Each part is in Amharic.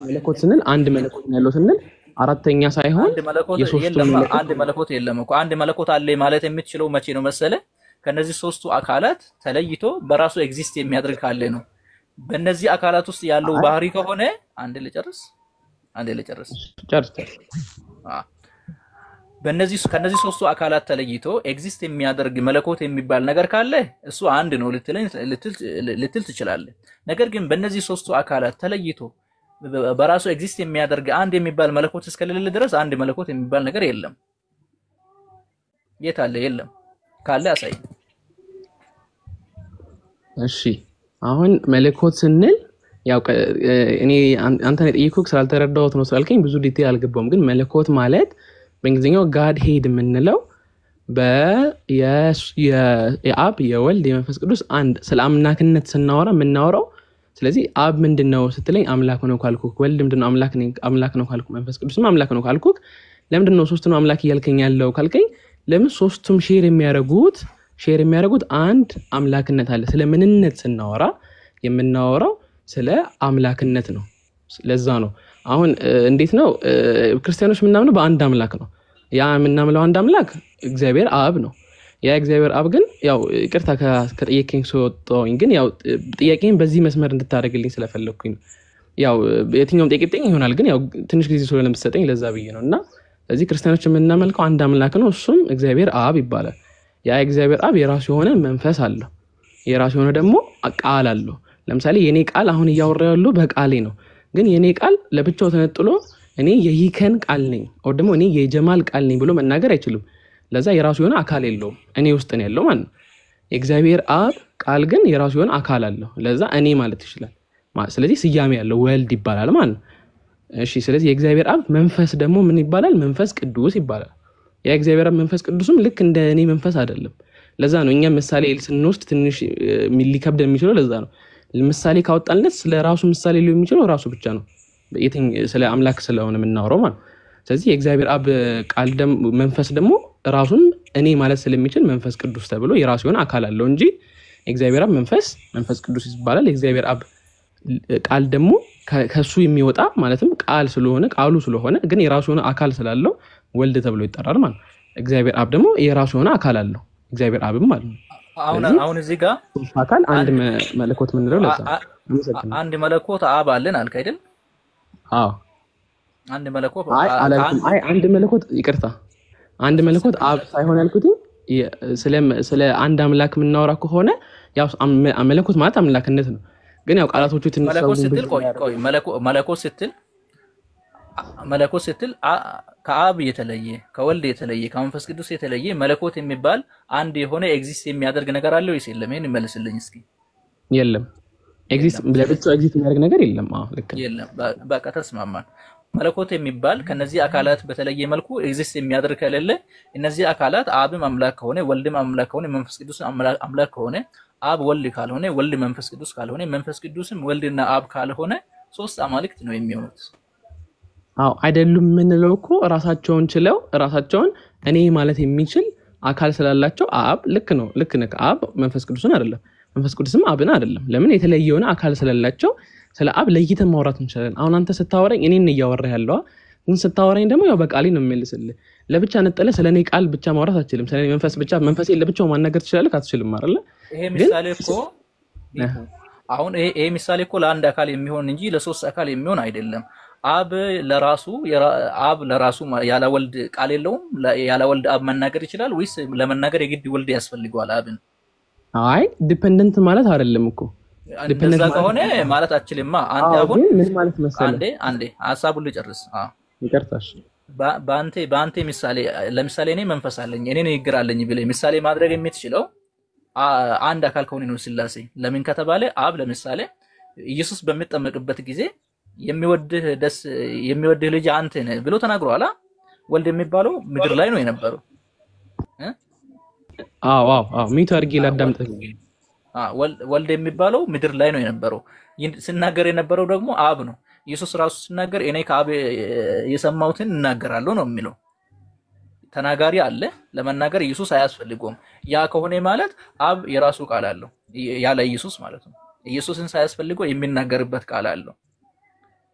መለኮት ስንል አንድ መለኮት ነው ያለው ስንል አራተኛ ሳይሆን አንድ መለኮት የለም። አንድ መለኮት የለም እኮ አንድ መለኮት አለ ማለት የምትችለው መቼ ነው መሰለ? ከነዚህ ሶስቱ አካላት ተለይቶ በራሱ ኤግዚስት የሚያደርግ ካለ ነው። በእነዚህ አካላት ውስጥ ያለው ባህሪ ከሆነ አንድ ልጨርስ ጨርስ። ከነዚህ ሶስቱ አካላት ተለይቶ ኤግዚስት የሚያደርግ መለኮት የሚባል ነገር ካለ እሱ አንድ ነው ልትል ትችላለህ። ነገር ግን በእነዚህ ሶስቱ አካላት ተለይቶ በራሱ ኤግዚስት የሚያደርግ አንድ የሚባል መለኮት እስከሌለ ድረስ አንድ መለኮት የሚባል ነገር የለም። የት አለ? የለም። ካለ አሳይ። እሺ አሁን መለኮት ስንል ያው እኔ አንተ የጠየኩህ ስላልተረዳሁት ነው ስላልከኝ ብዙ ዲቴል አልገባም። ግን መለኮት ማለት በእንግሊዝኛው ጋድ ሄድ የምንለው የአብ የወልድ የመንፈስ ቅዱስ አንድ ስለ አምላክነት ስናወራ የምናወራው። ስለዚህ አብ ምንድነው ስትለኝ አምላክ ነው ካልኩክ፣ ወልድ ምንድነው አምላክ ነው ካልኩክ፣ መንፈስ ቅዱስም አምላክ ነው ካልኩክ፣ ለምንድነው ሶስቱም አምላክ እያልከኝ ያለው ካልከኝ፣ ለምን ሶስቱም ሼር የሚያደርጉት አንድ አምላክነት አለ። ስለ ምንነት ስናወራ የምናወራው ስለ አምላክነት ነው። ለዛ ነው አሁን እንዴት ነው ክርስቲያኖች ምናምነው በአንድ አምላክ ነው። ያ ምናምነው አንድ አምላክ እግዚአብሔር አብ ነው። ያ እግዚአብሔር አብ ግን ያው ይቅርታ ከጠየቀኝ ሰውጣውኝ ግን ያው ጥያቄን በዚህ መስመር እንድታደርግልኝ ስለፈለኩኝ ያው የትኛውም ጥያቄ ይሆናል ግን ያው ትንሽ ጊዜ ስለምትሰጠኝ ለዛ ብዬ ነውና ስለዚህ ክርስቲያኖች የምናመልከው አንድ አምላክ ነው። እሱም እግዚአብሔር አብ ይባላል። ያ እግዚአብሔር አብ የራሱ የሆነ መንፈስ አለው። የራሱ የሆነ ደግሞ ቃል አለው። ለምሳሌ የኔ ቃል አሁን እያወራው ያለው በቃሌ ነው። ግን የኔ ቃል ለብቻው ተነጥሎ እኔ የሂከን ቃል ነኝ ወይ ደግሞ እኔ የጀማል ቃል ነኝ ብሎ መናገር አይችልም። ለዛ የራሱ የሆነ አካል የለውም። እኔ ውስጥ ነው ያለው ማለት ነው። የእግዚአብሔር አብ ቃል ግን የራሱ የሆነ አካል አለው። ለዛ እኔ ማለት ይችላል። ስለዚህ ስያሜ ያለው ወልድ ይባላል ማለት ነው። እሺ ስለዚህ የእግዚአብሔር አብ መንፈስ ደግሞ ምን ይባላል? መንፈስ ቅዱስ ይባላል። ያ እግዚአብሔር አብ መንፈስ ቅዱስም ልክ እንደ እኔ መንፈስ አይደለም። ለዛ ነው እኛ ምሳሌ ስንወስድ ትንሽ ሊከብድ የሚችለው ለዛ ነው። ምሳሌ ካወጣልነት ስለ ራሱ ምሳሌ ሊሆን የሚችለው ራሱ ብቻ ነው። ስለ አምላክ ስለሆነ የምናወራው ማለት ነው። ስለዚህ የእግዚአብሔር አብ ቃል መንፈስ ደግሞ ራሱን እኔ ማለት ስለሚችል መንፈስ ቅዱስ ተብሎ የራሱ የሆነ አካል አለው እንጂ የእግዚአብሔር አብ መንፈስ ቅዱስ ይባላል። የእግዚአብሔር አብ ቃል ደግሞ ከሱ የሚወጣ ማለትም ቃሉ ስለሆነ ግን የራሱ የሆነ አካል ስላለው ወልድ ተብሎ ይጠራል ማለት ነው። እግዚአብሔር አብ ደግሞ የራሱ የሆነ አካል አለው እግዚአብሔር አብም ማለት ነው። አሁን እዚህ ጋር አካል አንድ መለኮት ምንለው ለዛ አንድ መለኮት አብ አለን አልክ አይደል? አዎ አንድ መለኮት አንድ መለኮት ይቅርታ አንድ መለኮት አብ ሳይሆን ያልኩት ስለ አንድ አምላክ የምናወራ ከሆነ ያው መለኮት ማለት አምላክነት ነው። ግን ያው ቃላቶቹ ትንሽ መለኮት ስትል ከአብ የተለየ ከወልድ የተለየ ከመንፈስ ቅዱስ የተለየ መለኮት የሚባል አንድ የሆነ ኤግዚስት የሚያደርግ ነገር አለ ወይስ የለም? ይሄን መልስልኝ እስኪ። የለም። ለብቻው ኤግዚስት የሚያደርግ ነገር የለም። አዎ ልክ ነው። የለም። በቃ ተስማማን። መለኮት የሚባል ከነዚህ አካላት በተለየ መልኩ ኤግዚስት የሚያደርግ ከሌለ እነዚህ አካላት አብም አምላክ ከሆነ ወልድም አምላክ ከሆነ መንፈስ ቅዱስ አምላክ ከሆነ አብ ወልድ ካልሆነ ወልድ መንፈስ ቅዱስ ካልሆነ መንፈስ ቅዱስም ወልድና አብ ካልሆነ ሶስት አማልክት ነው የሚሆኑት። አዎ አይደሉም የምንለው እኮ ራሳቸውን ችለው ራሳቸውን እኔ ማለት የሚችል አካል ስላላቸው አብ ልክ ነው አብ መንፈስ ቅዱስን አይደለም መንፈስ ቅዱስም አብን አይደለም። ለምን የተለየውን አካል ስላላቸው ስለ አብ ለይተን ማውራት እንችላለን። አሁን አንተ ስታወራኝ እኔን እያወራህ ያለው ግን ስታወራኝ ደግሞ ያው በቃሌ ነው የምልስልህ። ለብቻ ነጠለ ስለኔ ቃል ብቻ ማውራት አትችልም። ስለኔ መንፈስ ብቻ መንፈሴ ለብቻው ማናገር ትችላለህ አትችልም አይደል? ይሄ ምሳሌ እኮ አሁን ይሄ ምሳሌ እኮ ለአንድ አካል የሚሆን እንጂ ለሶስት አካል የሚሆን አይደለም። አብ ለራሱ ያለ ወልድ ቃል የለውም። ያለ ወልድ አብ መናገር ይችላል ወይስ ለመናገር የግድ ወልድ ያስፈልገዋል አብን? አይ ዲፔንደንት ማለት አይደለም እኮ እንደዛ ከሆነ ማለት አትችልማ። አንተ አሁን ምን ማለት መሰለህ አንዴ ሐሳቡን ልጨርስ። ይቅርታሽ በአንተ ምሳሌ ለምሳሌ እኔ መንፈስ አለኝ እኔ ንግግር አለኝ ብለህ ምሳሌ ማድረግ የምትችለው አንድ አካል ከሆነ ነው ስላሴ። ለምን ከተባለ አብ ለምሳሌ ኢየሱስ በሚጠመቅበት ጊዜ የሚወድህ ልጅ አንተ ነህ ብሎ ተናግሯል። ወልድ የሚባለው ምድር ላይ ነው የነበረው። አዎ ሚቱ አድርጌ ላዳምጥህ። ወልድ የሚባለው ምድር ላይ ነው የነበረው። ሲናገር የነበረው ደግሞ አብ ነው። ኢየሱስ ራሱ ሲናገር እኔ ከአብ የሰማሁትን እናገራለሁ ነው የሚለው። ተናጋሪ አለ፣ ለመናገር ኢየሱስ አያስፈልገውም። ያ ከሆነ ማለት አብ የራሱ ቃል አለው ያለ ኢየሱስ ማለት ነው። ኢየሱስን ሳያስፈልገው የሚናገርበት ቃል አለው።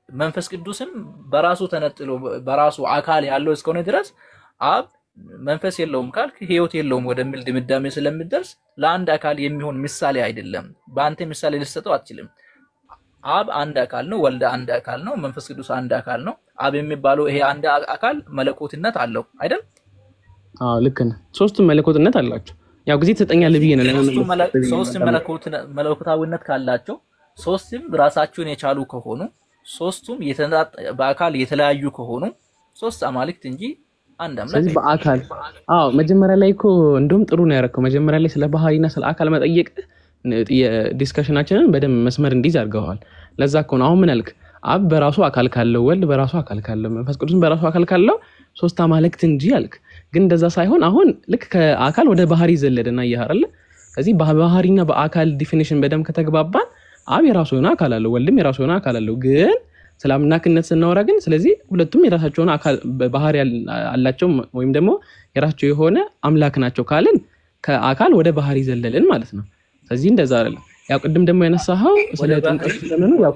መንፈስ ቅዱስም በራሱ ተነጥሎ በራሱ አካል ያለው እስከሆነ ድረስ አብ መንፈስ የለውም ካልክ ህይወት የለውም ወደሚል ድምዳሜ ስለሚደርስ ለአንድ አካል የሚሆን ምሳሌ አይደለም። በአንተ ምሳሌ ልትሰጠው አትችልም። አብ አንድ አካል ነው፣ ወልድ አንድ አካል ነው፣ መንፈስ ቅዱስ አንድ አካል ነው። አብ የሚባለው ይሄ አንድ አካል መለኮትነት አለው አይደል? አዎ ልክ ነህ። ሶስቱም መለኮትነት አላቸው። ያው ጊዜ ተጠኛለ ብዬ ነው ሶስቱም መለኮታዊነት ካላቸው ሶስቱም ራሳቸውን የቻሉ ከሆኑ ሶስቱም በአካል የተለያዩ ከሆኑ ሶስት አማልክት እንጂ አንድ አምላክ። ስለዚህ በአካል መጀመሪያ ላይ እኮ እንደውም ጥሩ ነው ያደረከው። መጀመሪያ ላይ ስለ ባህሪና ስለ አካል መጠየቅ ዲስከሽናችንን በደንብ መስመር እንዲይዝ አድርገዋል። ለዛ እኮ ነው አሁን ምን አልክ? አብ በራሱ አካል ካለው፣ ወልድ በራሱ አካል ካለው፣ መንፈስ ቅዱስ በራሱ አካል ካለው ሶስት አማልክት እንጂ አልክ። ግን እንደዛ ሳይሆን አሁን ልክ ከአካል ወደ ባህሪ ዘለደና ይያራል። ስለዚህ በባህሪና በአካል ዲፊኒሽን በደንብ ከተግባባን አብ የራሱ የሆነ አካል አለው፣ ወልድም የራሱ የሆነ አካል አለው። ግን ስለ አምላክነት ስናወራ ግን ስለዚህ ሁለቱም የራሳቸው የሆነ አካል ባህሪ አላቸው ወይም ደግሞ የራሳቸው የሆነ አምላክ ናቸው ካልን ከአካል ወደ ባህሪ ዘለልን ማለት ነው። ስለዚህ እንደዛ አይደለም። ያው ቅድም ደግሞ ያነሳኸው ስለ ጥምቀት ስለምን ያው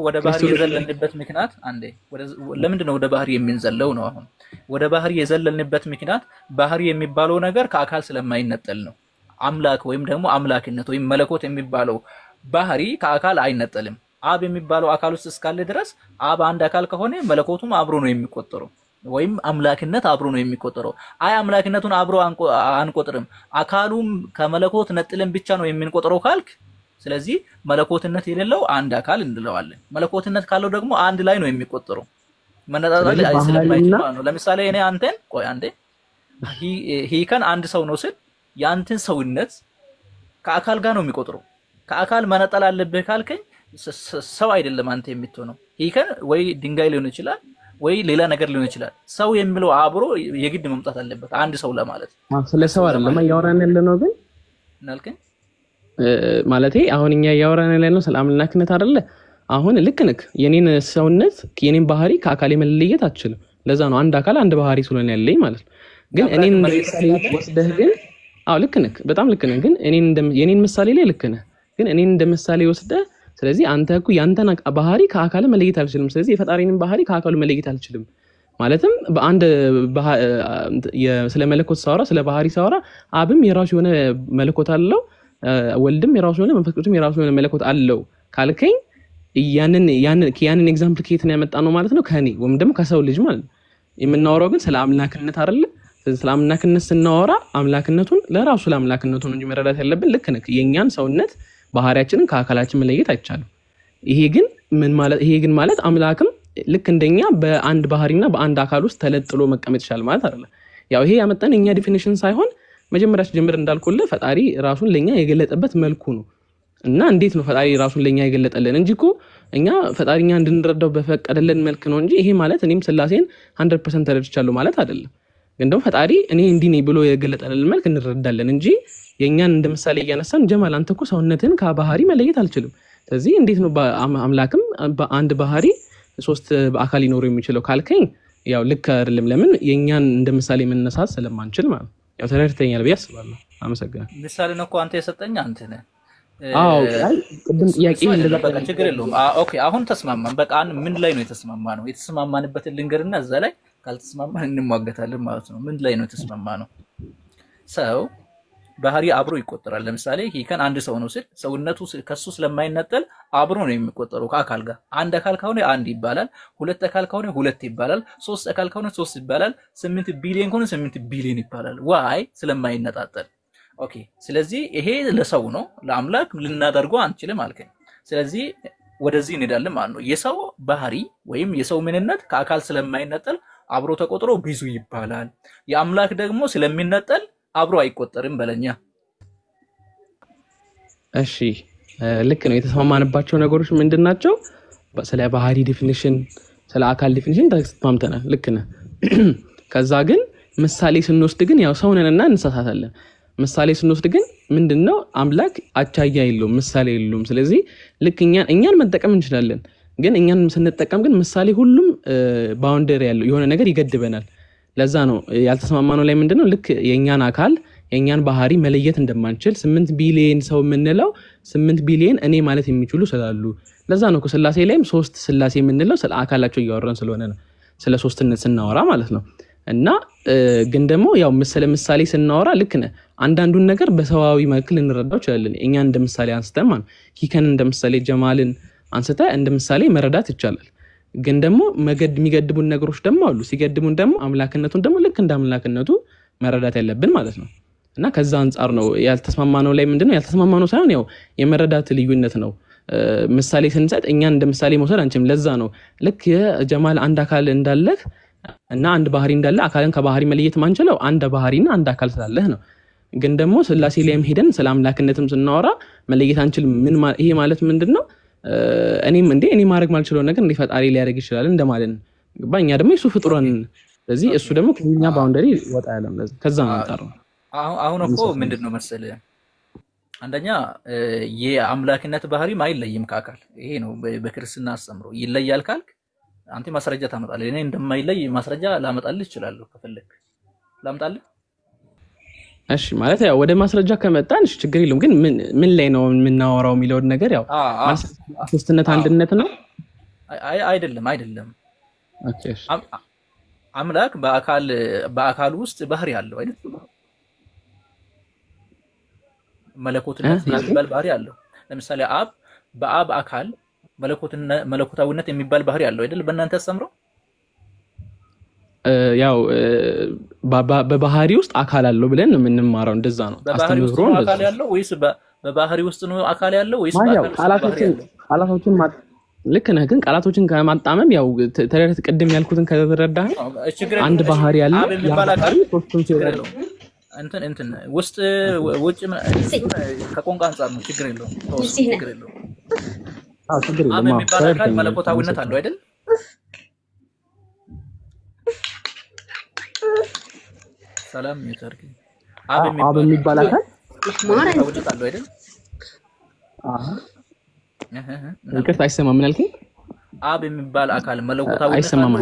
ወደ ባህሪ የዘለልንበት ምክንያት አንዴ ለምንድን ነው ወደ ባህሪ የምንዘለው ነው? አሁን ወደ ባህሪ የዘለልንበት ምክንያት ባህሪ የሚባለው ነገር ከአካል ስለማይነጠል ነው። አምላክ ወይም ደግሞ አምላክነት ወይም መለኮት የሚባለው ባህሪ ከአካል አይነጠልም። አብ የሚባለው አካል ውስጥ እስካለ ድረስ አብ አንድ አካል ከሆነ መለኮቱም አብሮ ነው የሚቆጠረው ወይም አምላክነት አብሮ ነው የሚቆጠረው። አይ አምላክነቱን አብሮ አንቆጥርም አካሉም ከመለኮት ነጥለን ብቻ ነው የምንቆጥረው ካልክ ስለዚህ መለኮትነት የሌለው አንድ አካል እንለዋለን። መለኮትነት ካለው ደግሞ አንድ ላይ ነው የሚቆጠረው። መነጣጣል ስለማይችል ነው። ለምሳሌ እኔ አንተን ቆይ አንዴ ሂከን አንድ ሰው ነው ስል ያንተን ሰውነት ከአካል ጋር ነው የሚቆጥረው። ከአካል መነጠል አለብህ ካልከኝ ሰው አይደለም አንተ የምትሆነው። ሂከን ወይ ድንጋይ ሊሆን ይችላል ወይ ሌላ ነገር ሊሆን ይችላል። ሰው የሚለው አብሮ የግድ መምጣት አለበት አንድ ሰው ለማለት። ስለ ሰው አይደለም ያወራን ያለነው ግን እናልከኝ ማለቴ አሁን እኛ ያወራን ያለነው ስለ አምላክነት አይደለ? አሁን ልክ ነህ። የኔን ሰውነት የኔን ባህሪ ከአካል መለየት አትችልም። ለዛ ነው አንድ አካል አንድ ባህሪ ስለሆነ ያለኝ ማለት ነው። ግን እኔን ምሳሌ ወስደህ ግን ልክ ነህ፣ በጣም ልክ ነህ። ግን የኔን ምሳሌ ላይ ልክ ነህ። ግን እኔን እንደ ምሳሌ ወስደህ ስለዚህ አንተ እኮ ያንተን ባህሪ ከአካል መለየት አልችልም። ስለዚህ የፈጣሪንም ባህሪ ከአካሉ መለየት አልችልም ማለትም በአንድ ስለ መለኮት ሳወራ ስለ ባህሪ ሳወራ አብም የራሱ የሆነ መለኮት አለው፣ ወልድም የራሱ የሆነ መንፈስ ቅዱስም የራሱ የሆነ መለኮት አለው ካልከኝ ያንን ኤግዛምፕል ከየት ነው ያመጣ ነው ማለት ነው? ከኔ ወይም ደግሞ ከሰው ልጅ ማለት ነው። የምናወራው ግን ስለ አምላክነት አይደለ? ስለ አምላክነት ስናወራ አምላክነቱን ለራሱ ለአምላክነቱ ነው እንጂ መረዳት ያለብን ልክ ነህ። የኛን ሰውነት ባህሪያችንን ከአካላችን መለየት አይቻልም። ይሄ ግን ማለት አምላክም ልክ እንደኛ በአንድ ባህሪና በአንድ አካል ውስጥ ተለጥሎ መቀመጥ ይችላል ማለት አይደለም። ያው ይሄ ያመጣን የኛ ዲፊኒሽን ሳይሆን መጀመሪያ ጀምር እንዳልኩልህ ፈጣሪ ራሱን ለኛ የገለጠበት መልኩ ነው። እና እንዴት ነው ፈጣሪ ራሱን ለኛ የገለጠልን እንጂ እኮ እኛ ፈጣሪኛ እንድንረዳው በፈቀደልን መልክ ነው እንጂ ይሄ ማለት እኔም ስላሴን 100% ተረድቻለሁ ማለት አይደለም። ግን ደግሞ ፈጣሪ እኔ እንዲህ ነኝ ብሎ የገለጠልን መልክ እንረዳለን እንጂ የኛን እንደ ምሳሌ እያነሳን ጀማል አንተ እኮ ሰውነትን ከባህሪ መለየት አልችልም። ስለዚህ እንዴት ነው አምላክም በአንድ ባህሪ ሶስት አካል ሊኖር የሚችለው ካልከኝ ያው ልክ አይደለም። ለምን የኛን እንደ ምሳሌ መነሳት ስለማንችል ማለት ነው። ያው ተረድተኛል ብዬ አስባለሁ። አመሰግናለሁ። ምሳሌ ነው እኮ አንተ የሰጠኝ አንተ ነህ። ቅድም ጥያቄ እንደዛ ችግር የለውም። ኦኬ አሁን ተስማማን። በቃ ምን ላይ ነው የተስማማነው? የተስማማንበትን ልንገርና እዛ ላይ ካልተስማማን እንሟገታለን ማለት ነው። ምን ላይ ነው የተስማማነው? ሰው ባህሪ አብሮ ይቆጠራል። ለምሳሌ ሂከን አንድ ሰው ነው ስል ሰውነቱ ከሱ ስለማይነጠል አብሮ ነው የሚቆጠረው ከአካል ጋር። አንድ አካል ከሆነ አንድ ይባላል፣ ሁለት አካል ከሆነ ሁለት ይባላል፣ ሶስት አካል ከሆነ ሶስት ይባላል፣ 8 ቢሊዮን ከሆነ 8 ቢሊዮን ይባላል። ዋይ ስለማይነጣጠል። ኦኬ ስለዚህ ይሄ ለሰው ነው፣ ለአምላክ ልናደርገው አንችልም አልከኝ። ስለዚህ ወደዚህ እንሄዳለን ማለት ነው። የሰው ባህሪ ወይም የሰው ምንነት ከአካል ስለማይነጠል አብሮ ተቆጥሮ ብዙ ይባላል። የአምላክ ደግሞ ስለሚነጠል አብሮ አይቆጠርም በለኛ። እሺ ልክ ነው። የተስማማንባቸው ነገሮች ምንድናቸው? ስለ ባህሪ ዲፊኒሽን፣ ስለ አካል ዲፊኒሽን ተስማምተናል። ልክ ነህ። ከዛ ግን ምሳሌ ስንወስድ ግን ያው ሰው ነንና እንሳሳታለን። ምሳሌ ስንወስድ ግን ምንድነው አምላክ አቻያ የለውም፣ ምሳሌ የለውም። ስለዚህ ልክ እኛን መጠቀም እንችላለን። ግን እኛን ስንጠቀም ግን ምሳሌ ሁሉም ባውንደሪ ያለው የሆነ ነገር ይገድበናል። ለዛ ነው ያልተስማማነው ላይ ምንድነው ልክ የኛን አካል የኛን ባህሪ መለየት እንደማንችል 8 ቢሊዮን ሰው የምንለው 8 ቢሊዮን እኔ ማለት የሚችሉ ስላሉ ለዛ ነው ስላሴ ላይም ሶስት ስላሴ የምንለው ስለ አካላቸው እያወራን ስለሆነ ነው ስለ ሶስትነት ስናወራ ማለት ነው እና ግን ደግሞ ያው ምሳሌ ስናወራ ልክ ነህ አንዳንዱን ነገር በሰዋዊ መልክ ልንረዳው ይችላል እኛ እንደ ምሳሌ አንስተን ማለት ሂከን እንደ ምሳሌ ጀማልን አንስተ እንደ ምሳሌ መረዳት ይቻላል ግን ደግሞ የሚገድቡን ነገሮች ደግሞ አሉ ሲገድቡን ደግሞ አምላክነቱን ደግሞ ልክ እንደ አምላክነቱ መረዳት ያለብን ማለት ነው እና ከዛ አንፃር ነው ያልተስማማነው ላይ ምንድነው ያልተስማማነው ሳይሆን ያው የመረዳት ልዩነት ነው ምሳሌ ስንሰጥ እኛ እንደ ምሳሌ መውሰድ አንችልም ለዛ ነው ልክ የጀማል አንድ አካል እንዳለህ እና አንድ ባህሪ እንዳለ አካልን ከባህሪ መለየት ማንችለው አንድ ባህሪና አንድ አካል ስላለህ ነው ግን ደግሞ ስላሴ ላይም ሄደን ስለ አምላክነትም ስናወራ መለየት አንችልም ምን ይሄ ማለት ምንድነው እኔ ማድረግ ማልችለው ነገር እንደ ፈጣሪ ሊያደርግ ይችላል እንደማለት ነው ባኛ ደግሞ እሱ ፍጡራን ስለዚህ እሱ ደግሞ ከኛ ባውንደሪ ወጣ ያለም ለዚህ ከዛ አንጣር አሁን እኮ ምንድነው መሰለህ አንደኛ የአምላክነት ባህሪ ማይለይም ከአካል ይሄ ነው በክርስትና አስተምሮ ይለያል ካልክ አንተ ማስረጃ ታመጣለህ እኔ እንደማይለይ ማስረጃ ላመጣልህ እችላለሁ ከፈለክ ላምጣልህ እሺ ማለት ያው ወደ ማስረጃ ከመጣን እሺ ችግር የለም ግን ምን ላይ ነው የምናወራው የሚለው ነገር ያው ሶስትነት አንድነት ነው አይደለም ኦኬ አምላክ በአካል ውስጥ ባህሪ አለው አይደል መለኮትነት የሚባል ባህሪ አለው ለምሳሌ አብ በአብ አካል መለኮታዊነት የሚባል ባህሪ አለው አይደል በእናንተ አስተምሮ ያው በባህሪ ውስጥ አካል አለው ብለን ነው የምንማረው እንደዛ ነው አስተምሮ አካል ያለው ወይስ በባህሪ ውስጥ ነው አካል ያለው ወይስ ቃላቶችን ልክ ነህ ግን ቃላቶችን ከማጣመም ያው ተረድተህ ቅድም ያልኩትን ከተረዳህ አንድ ባህሪ ያለ ሶስቱን ሲረዳው እንትን ውስጥ ውጭ ከቋንቋ አንፃር ነው ችግር የለውም ችግር የለውም ችግር የለውም የሚባል አካል መለኮታዊነት አለው አይደል ሰላም ይተርክ አብ የሚባል አካል መለኮታዊነት አለው አይደል ይቅርታ አይሰማም ምን አልከኝ አብ የሚባል አካል መለኮታዊነት አይሰማም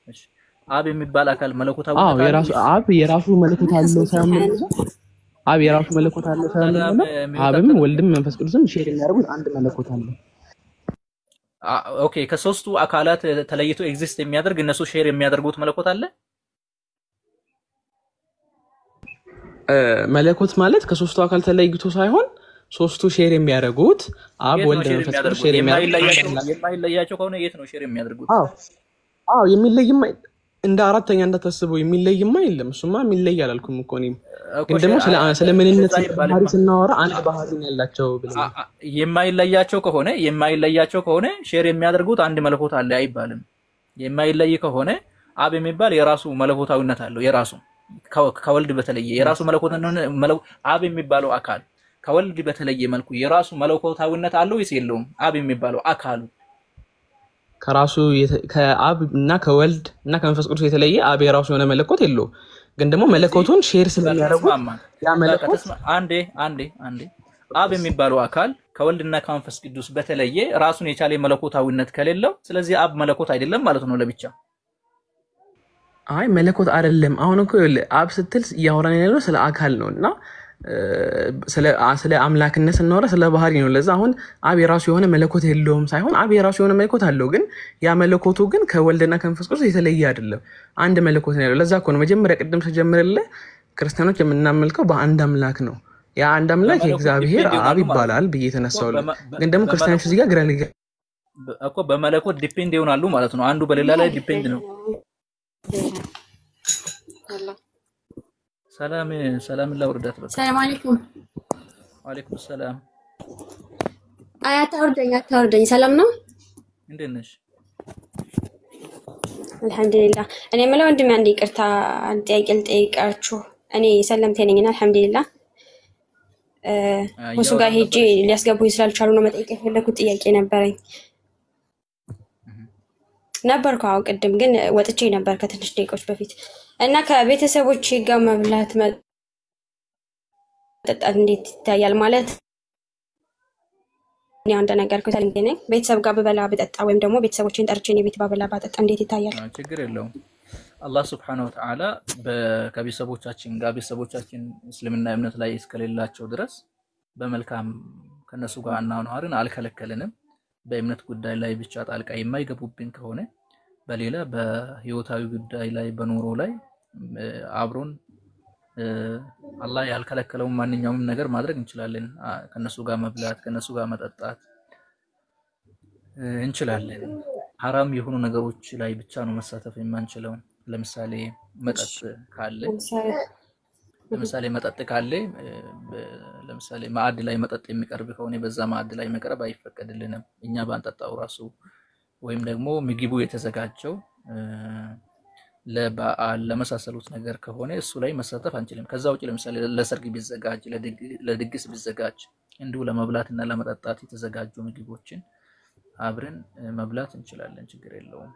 እሺ አብ የሚባል አካል መለኮታዊነት የራሱ አብ የራሱ መለኮት አለው ሳይሆን አብ የራሱ መለኮት አለው ሳይሆን አብም ወልድም መንፈስ ቅዱስም ሼር የሚያደርጉት አንድ መለኮት አለ ኦኬ ከሶስቱ አካላት ተለይቶ ኤግዚስት የሚያደርግ እነሱ ሼር የሚያደርጉት መለኮት አለ መለኮት ማለት ከሶስቱ አካል ተለይቶ ሳይሆን ሶስቱ ሼር የሚያደርጉት አብ ወልድ መንፈስ ቅዱስ ሼር የማይለያቸው ከሆነ የት ነው ሼር የሚያደርጉት አዎ የሚለይማ እንደ አራተኛ እንደተሰበው የሚለይማ የለም እሱማ የሚለይ አላልኩም እኮ እኔም ግን ደግሞ ስለ ምንነት ባህሪ ስናወራ አንድ ባህሪ ነው ያላቸው ብለን የማይለያቸው ከሆነ ሼር የሚያደርጉት አንድ መለኮት አለ አይባልም የማይለይ ከሆነ አብ የሚባል የራሱ መለኮታዊነት አለው የራሱ ከወልድ በተለየ የራሱ መለኮት አብ የሚባለው አካል ከወልድ በተለየ መልኩ የራሱ መለኮታዊነት አለው ወይስ የለውም አብ የሚባለው አካሉ ከራሱ ከአብ እና ከወልድ እና ከመንፈስ ቅዱስ የተለየ አብ የራሱ የሆነ መለኮት የለው ግን ደግሞ መለኮቱን ሼር ስለሚያደርጉ ያ መለኮት አንዴ አብ የሚባለው አካል ከወልድና ከመንፈስ ቅዱስ በተለየ ራሱን የቻለ መለኮታዊነት ከሌለው ስለዚህ አብ መለኮት አይደለም ማለት ነው ለብቻ አይ መለኮት አይደለም አሁን እኮ አብ ስትል ያወራን ያለው ስለ አካል ነውና ስለ አምላክነት ስናወራ ስለ ባህሪ ነው ለዛ አሁን አብ የራሱ የሆነ መለኮት የለውም ሳይሆን አብ የራሱ የሆነ መለኮት አለው ግን ያ መለኮቱ ግን ከወልድና ከመንፈስ ቅዱስ የተለየ አይደለም አንድ መለኮት ነው ያለው ለዛ እኮ ነው መጀመሪያ ቅድም ተጀምረለ ክርስቲያኖች የምናመልከው በአንድ አምላክ ነው ያ አንድ አምላክ እግዚአብሔር አብ ይባላል በየተነሳው ግን ደግሞ ክርስቲያኖች እዚህ ጋር ግራ ሊገ እኮ በመለኮት ዲፔንድ ይሆናሉ ማለት ነው አንዱ በሌላ ላይ ዲፔንድ ነው ሰላም ላውርዳት በቃ ሰላም አለይኩም ወአለይኩም ሰላም አታውርደኝ ሰላም ነው እንዴት ነሽ አልহামዱሊላህ እኔ የምለው ወንድሜ አንዴ ይቅርታ አንድ ጥያቄ ልጠይቃችሁ እኔ ሰለምቴ ነኝና አልহামዱሊላህ እሱ ጋር ሄጄ ሊያስገቡኝ ስላልቻሉ ነው መጠየቅ የፈለኩት ጥያቄ ነበርኩ ቅድም ግን ወጥቼ ነበር ከትንሽ ደቂቃዎች በፊት እና ከቤተሰቦች ጋር መብላት መጠጣት እንዴት ይታያል ማለት እኔ አንድ ነገር ከተለኝ ቤተሰብ ጋር በበላ በጠጣ ወይም ደግሞ ቤተሰቦችን ጠርቼ እኔ ቤት ባበላ በጠጣ እንዴት ይታያል ችግር የለውም አላህ Subhanahu Wa Ta'ala ከቤተሰቦቻችን ጋር ቤተሰቦቻችን እስልምና እምነት ላይ እስከሌላቸው ድረስ በመልካም ከነሱ ጋር እናኗርን አልከለከለንም በእምነት ጉዳይ ላይ ብቻ ጣልቃ የማይገቡብን ከሆነ በሌላ በህይወታዊ ጉዳይ ላይ በኑሮ ላይ አብሮን አላህ ያልከለከለውን ማንኛውም ነገር ማድረግ እንችላለን። ከነሱ ጋር መብላት ከነሱ ጋር መጠጣት እንችላለን። ሐራም የሆኑ ነገሮች ላይ ብቻ ነው መሳተፍ የማንችለው። ለምሳሌ መጠጥ ካለ ለምሳሌ ማዕድ ላይ መጠጥ የሚቀርብ ከሆነ በዛ ማዕድ ላይ መቅረብ አይፈቀድልንም እኛ ባንጠጣው ራሱ። ወይም ደግሞ ምግቡ የተዘጋጀው ለበዓል ለመሳሰሉት ነገር ከሆነ እሱ ላይ መሳተፍ አንችልም። ከዛ ውጪ ለምሳሌ ለሰርግ ቢዘጋጅ ለድግስ ቢዘጋጅ እንዲሁ ለመብላትና ለመጠጣት የተዘጋጁ ምግቦችን አብረን መብላት እንችላለን፣ ችግር የለውም።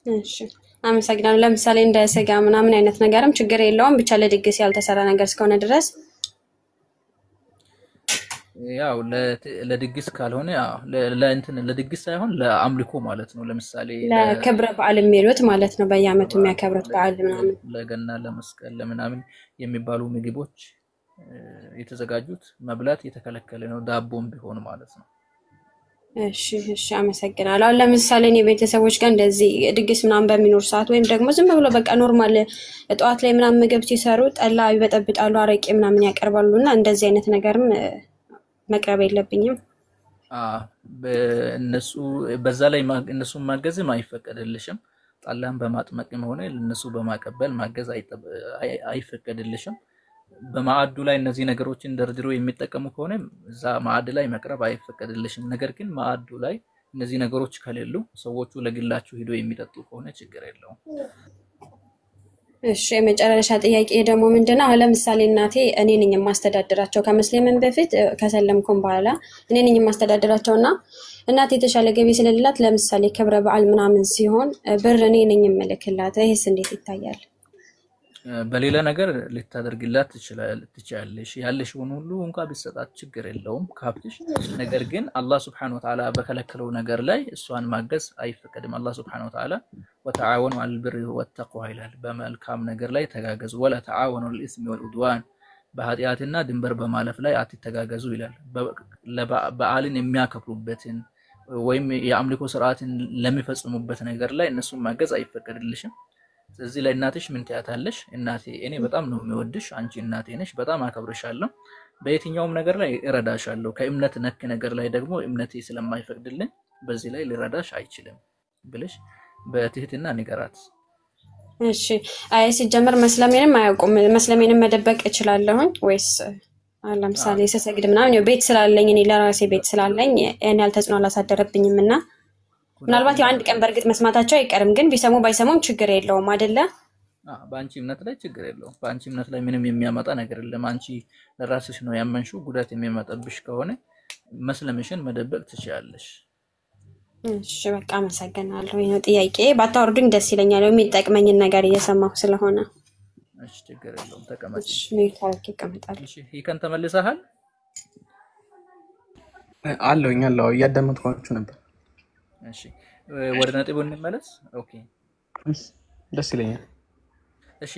እሺ አመሰግናለሁ። ለምሳሌ እንደ ስጋ ምናምን አይነት ነገርም ችግር የለውም፣ ብቻ ለድግስ ያልተሰራ ነገር እስከሆነ ድረስ ያው ለድግስ ካልሆነ ለድግስ ሳይሆን ለአምልኮ ማለት ነው። ለምሳሌ ለክብረ በዓል የሚሉት ማለት ነው፣ በየዓመቱ የሚያከብሩት በዓል ምናምን ለገና ለመስቀል ለምናምን የሚባሉ ምግቦች የተዘጋጁት መብላት የተከለከለ ነው፣ ዳቦም ቢሆን ማለት ነው። እሺ አመሰግናለሁ። አሁን ለምሳሌ እኔ ቤተሰቦች ጋር እንደዚህ ድግስ ምናምን በሚኖር ሰዓት ወይም ደግሞ ዝም ብሎ በቃ ኖርማል ጠዋት ላይ ምናምን ምግብ ሲሰሩ ጠላ ይበጠብጣሉ፣ አረቄ ምናምን ያቀርባሉና እንደዚህ አይነት ነገርም መቅረብ የለብኝም። በእነሱ በዛ ላይ እነሱን ማገዝም አይፈቀድልሽም። ጠላን በማጥመቅም ሆነ ለነሱ በማቀበል ማገዝ አይፈቀድልሽም። በማዕዱ ላይ እነዚህ ነገሮችን ደርድሮ የሚጠቀሙ ከሆነ እዛ ማዕድ ላይ መቅረብ አይፈቀድልሽም። ነገር ግን ማዕዱ ላይ እነዚህ ነገሮች ከሌሉ ሰዎቹ ለግላቸው ሄዶ የሚጠጡ ከሆነ ችግር የለውም። እሺ የመጨረሻ ጥያቄ ደግሞ ምንድነው? አሁን ለምሳሌ እናቴ እኔ ነኝ የማስተዳድራቸው ከመስለምን በፊት ከሰለምኩም በኋላ እኔ ነኝ የማስተዳድራቸውና እናቴ የተሻለ ገቢ ስለሌላት ለምሳሌ ክብረ በዓል ምናምን ሲሆን ብር እኔ ነኝ የምልክላት፣ ይሄስ እንዴት ይታያል? በሌላ ነገር ልታደርግላት ትችላለሽ። ያለሽውን ሁሉ እንኳን ቢሰጣት ችግር የለውም ካብትሽ። ነገር ግን አላህ Subhanahu Wa Ta'ala በከለከለው ነገር ላይ እሷን ማገዝ አይፈቀድም። አላህ Subhanahu Wa Ta'ala ወተዓወኑ ዐለል ቢሪ ወተቅዋ ይላል። በመልካም ነገር ላይ ተጋገዙ፣ ወላ ተዓወኑ ዐለል ኢስሚ ወልዑድዋን በኃጢአትና ድንበር በማለፍ ላይ አትተጋገዙ ይላል። በዓልን የሚያከብሩበትን ወይም የአምልኮ ስርዓትን ለሚፈጽሙበት ነገር ላይ እነሱን ማገዝ አይፈቀድልሽም። ስለዚህ ለእናትሽ ምን ትያታለሽ? እናቴ እኔ በጣም ነው የሚወድሽ፣ አንቺ እናቴ ነሽ፣ በጣም አከብርሻለሁ፣ በየትኛውም ነገር ላይ እረዳሻለሁ፣ ከእምነት ነክ ነገር ላይ ደግሞ እምነቴ ስለማይፈቅድልኝ በዚህ ላይ ልረዳሽ አይችልም ብለሽ በትህትና ንገራት። እሺ አይ ሲጀመር መስለሜንም አያውቁም። መስለሜንም መደበቅ እችላለሁ ወይስ ለምሳሌ ሰሰግድ ምናምን ቤት ስላለኝ እኔ ለራሴ ቤት ስላለኝ እኔ ያልተጽኖ አላሳደረብኝምና ምናልባት አንድ ቀን በርግጥ መስማታቸው አይቀርም፣ ግን ቢሰሙ ባይሰሙም ችግር የለውም አይደለ? በአንቺ እምነት ላይ ችግር የለውም። በአንቺ እምነት ላይ ምንም የሚያመጣ ነገር የለም። አንቺ ለራስሽ ነው ያመንሽው። ጉዳት የሚያመጣብሽ ከሆነ መስለምሽን መደበቅ ትችያለሽ። እሺ በቃ አመሰግናለሁ። ይሄው ጥያቄ ባታወርዱኝ ደስ ይለኛል፣ የሚጠቅመኝን ነገር እየሰማሁ ስለሆነ። እሺ ችግር የለውም፣ ተቀመጪ። እሺ ምን ታርኪ ከመጣል? እሺ ይከን ተመልሰሃል? አለሁ እያዳመጥኳችሁ ነበር። እሺ ወደ ነጥቡ እንመለስ። ኦኬ ደስ ይለኛል። እሺ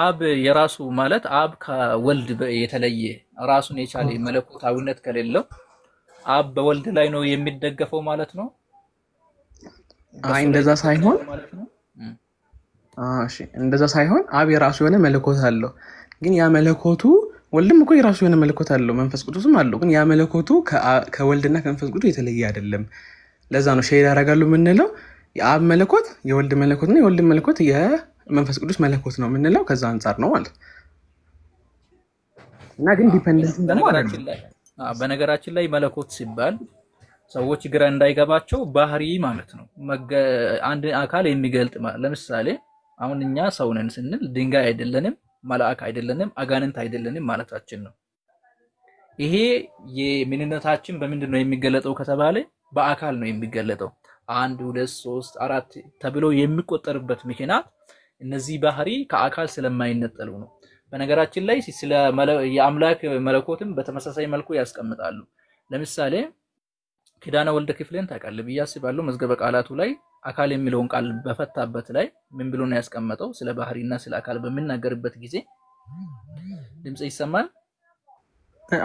አብ የራሱ ማለት አብ ከወልድ የተለየ ራሱን የቻለ መለኮታዊነት ከሌለው አብ በወልድ ላይ ነው የሚደገፈው ማለት ነው? አይ እንደዛ ሳይሆን ማለት ነው። እሺ እንደዛ ሳይሆን አብ የራሱ የሆነ መለኮት አለው። ግን ያ መለኮቱ ወልድም እኮ የራሱ የሆነ መለኮት አለው፣ መንፈስ ቅዱስም አለው። ግን ያ መለኮቱ ከወልድና ከመንፈስ ቅዱስ የተለየ አይደለም። ለዛ ነው ሼር ያደርጋሉ የምንለው። የአብ መለኮት የወልድ መለኮት ነው፣ የወልድ መለኮት የመንፈስ ቅዱስ መለኮት ነው የምንለው ከዛ አንፃር ነው ማለት እና ግን ዲፔንደንት ደግሞ በነገራችን ላይ መለኮት ሲባል ሰዎች ግራ እንዳይገባቸው ባህሪ ማለት ነው። አንድ አካል የሚገልጥ ለምሳሌ አሁን እኛ ሰው ነን ስንል ድንጋይ አይደለንም፣ መልአክ አይደለንም፣ አጋንንት አይደለንም ማለታችን ነው። ይሄ የምንነታችን በምንድን ነው የሚገለጠው ከተባለ በአካል ነው የሚገለጠው። 1 2 3 4 ተብሎ የሚቆጠርበት ምክንያት እነዚህ ባህሪ ከአካል ስለማይነጠሉ ነው። በነገራችን ላይ ስለ የአምላክ መለኮትም በተመሳሳይ መልኩ ያስቀምጣሉ። ለምሳሌ ኪዳነ ወልደ ክፍልን ታውቃለህ ብዬ አስባለሁ። መዝገበ ቃላቱ ላይ አካል የሚለውን ቃል በፈታበት ላይ ምን ብሎ ነው ያስቀመጠው? ስለ ባህሪና ስለ አካል በሚናገርበት ጊዜ ድምጽ ይሰማል?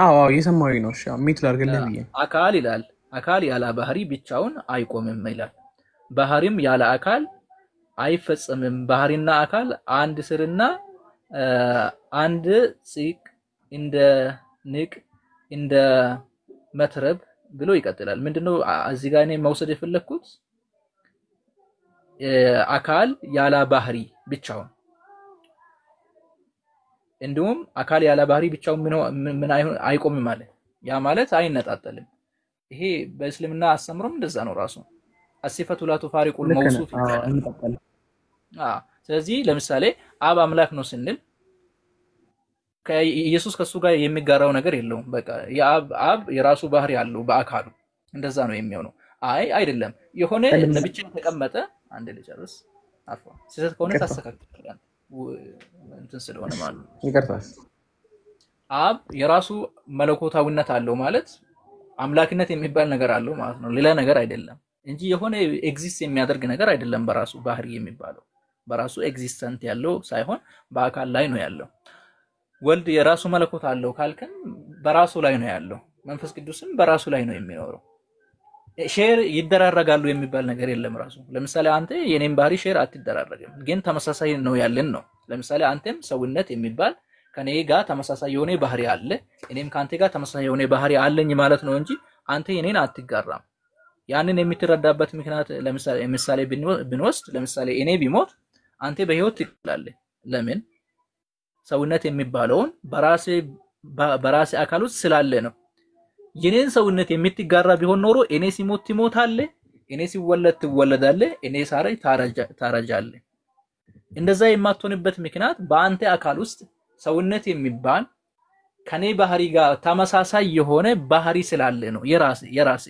አዎ እየሰማሁኝ ነው። እሺ ሚት ላድርግልህ ብዬ አካል ይላል። አካል ያለ ባህሪ ብቻውን አይቆምም ይላል። ባህሪም ያለ አካል አይፈጸምም። ባህሪና አካል አንድ ስርና አንድ ጽቅ እንደ ንቅ እንደ መትረብ ብሎ ይቀጥላል። ምንድነው እዚህ ጋር እኔ መውሰድ የፈለኩት አካል ያለ ባህሪ ብቻውን እንዲሁም አካል ያለ ባህሪ ብቻውን ምን አይቆምም ማለት ያ ማለት አይነጣጠልም። ይሄ በእስልምና አስተምሮም እንደዛ ነው ራሱ አሲፈቱ ላ ተፋሪቁል መውሱፍ ይባላል። ስለዚህ ለምሳሌ አብ አምላክ ነው ስንል ኢየሱስ ከሱ ጋር የሚጋራው ነገር የለውም። በቃ አብ የራሱ ባህሪ አለው በአካሉ እንደዛ ነው የሚሆነው። አይደለም የሆነ ለብቻ ተቀመጠ አንድ ልጨርስ አፋ ስለዚህ ከሆነ ታስተካክላል እንትን ስለሆነ ማለት ነው። ይቀርታል። አብ የራሱ መለኮታዊነት አለው ማለት አምላክነት የሚባል ነገር አለው ማለት ነው። ሌላ ነገር አይደለም እንጂ የሆነ ኤግዚስት የሚያደርግ ነገር አይደለም። በራሱ ባህሪ የሚባለው በራሱ ኤግዚስተንት ያለው ሳይሆን በአካል ላይ ነው ያለው። ወልድ የራሱ መለኮት አለው ካልከን በራሱ ላይ ነው ያለው። መንፈስ ቅዱስም በራሱ ላይ ነው የሚኖረው። ሼር ይደራረጋሉ የሚባል ነገር የለም። ራሱ ለምሳሌ አንተ የኔን ባህሪ ሼር አትደራረግም፣ ግን ተመሳሳይ ነው ያለን ነው። ለምሳሌ አንተም ሰውነት የሚባል ከኔ ጋር ተመሳሳይ የሆነ ባህሪ አለ፣ እኔም ካንተ ጋር ተመሳሳይ የሆነ ባህሪ አለኝ ማለት ነው እንጂ አንተ የኔን አትጋራም። ያንን የምትረዳበት ምክንያት ለምሳሌ ብንወስድ ለምሳሌ እኔ ቢሞት አንተ በህይወት ትቀጥላለህ። ለምን? ሰውነት የሚባለውን በራሴ አካል ውስጥ ስላለ ነው። የኔን ሰውነት የምትጋራ ቢሆን ኖሮ እኔ ሲሞት ትሞታለህ፣ እኔ ሲወለድ ትወለዳለህ፣ እኔ ሳረጅ ታረጃለህ። እንደዛ የማትሆንበት ምክንያት በአንተ አካል ውስጥ ሰውነት የሚባል ከኔ ባህሪ ጋር ተመሳሳይ የሆነ ባህሪ ስላለ ነው። የራሴ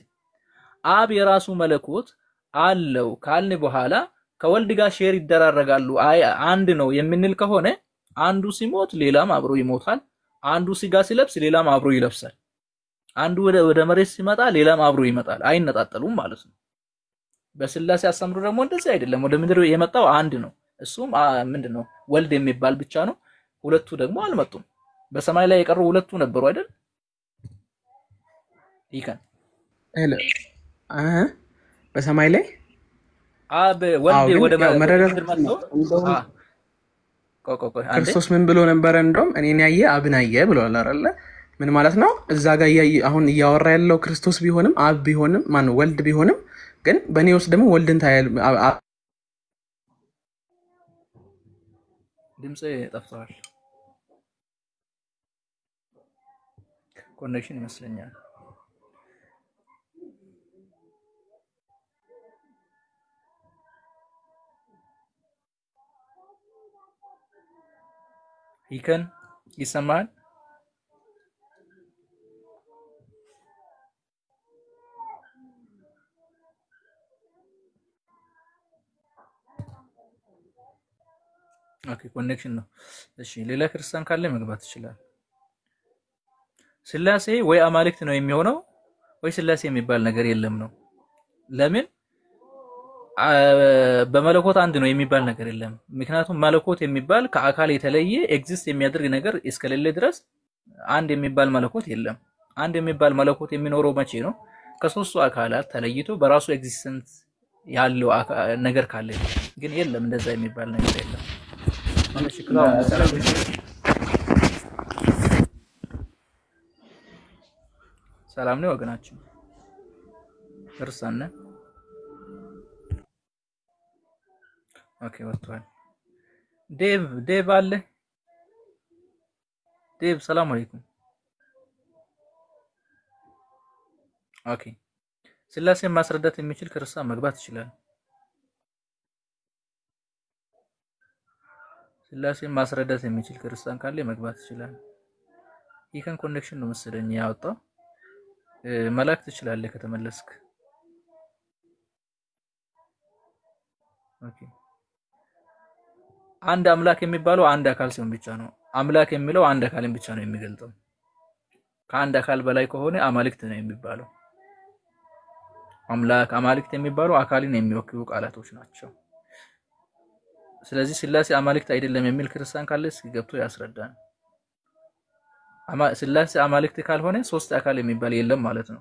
አብ የራሱ መለኮት አለው ካልን በኋላ ከወልድ ጋር ሼር ይደራረጋሉ አንድ ነው የምንል ከሆነ አንዱ ሲሞት ሌላም አብሮ ይሞታል፣ አንዱ ስጋ ሲለብስ ሌላም አብሮ ይለብሳል፣ አንዱ ወደ መሬት ሲመጣ ሌላም አብሮ ይመጣል። አይነጣጠሉም ማለት ነው። በስላሴ አስተምሮ ደግሞ እንደዚህ አይደለም። ወደ ምድር የመጣው አንድ ነው፣ እሱም ምንድነው ወልድ የሚባል ብቻ ነው። ሁለቱ ደግሞ አልመጡም። በሰማይ ላይ የቀሩ ሁለቱ ነበሩ አይደል? ይከን በሰማይ ላይ ወልድ ወደ መረዳት መጥቶ ክርስቶስ ምን ብሎ ነበር? እንደውም እኔን ያየ አብን አየ ብሏል አይደለ? ምን ማለት ነው? እዛ ጋር አሁን እያወራ ያለው ክርስቶስ ቢሆንም አብ ቢሆንም ማነው ወልድ ቢሆንም ግን በእኔ ውስጥ ደግሞ ወልድን ታያል። ድምጼ ጠፍቷል። ኮኔክሽን ይመስለኛል። ይከን ይሰማል? ኦኬ ኮኔክሽን ነው። እሺ ሌላ ክርስቲያን ካለ መግባት ይችላል። ስላሴ ወይ አማልክት ነው የሚሆነው ወይ ስላሴ የሚባል ነገር የለም ነው። ለምን? በመለኮት አንድ ነው የሚባል ነገር የለም። ምክንያቱም መለኮት የሚባል ከአካል የተለየ ኤግዚስት የሚያደርግ ነገር እስከሌለ ድረስ አንድ የሚባል መለኮት የለም። አንድ የሚባል መለኮት የሚኖረው መቼ ነው? ከሶስቱ አካላት ተለይቶ በራሱ ኤግዚስተንስ ያለው ነገር ካለ። ግን የለም እንደዛ የሚባል ነገር የለም። ማለት ሽክራው ሰላም ነው ወገናችን ክርስቲያን። ኦኬ ወጥቷል። ዴቭ አለ። ዴቭ ሰላም አለይኩም። ኦኬ ስላሴን ማስረዳት የሚችል ክርስቲያን መግባት ይችላል። ስላሴን ማስረዳት የሚችል ክርስቲያን ካለ መግባት ይችላል። ይሄን ኮኔክሽን ነው መሰለኝ ያወጣው። መላክ ትችላለህ ከተመለስክ። ኦኬ አንድ አምላክ የሚባለው አንድ አካል ሲሆን ብቻ ነው። አምላክ የሚለው አንድ አካልን ብቻ ነው የሚገልጸው። ከአንድ አካል በላይ ከሆነ አማልክት ነው የሚባለው። አማልክት የሚባለው አካልን የሚወክሉ ቃላቶች ናቸው። ስለዚህ ስላሴ አማልክት አይደለም የሚል ክርስቲያን ካለ እስኪ ገብቶ ያስረዳን። ስላሴ አማልክት ካልሆነ ሶስት አካል የሚባል የለም ማለት ነው።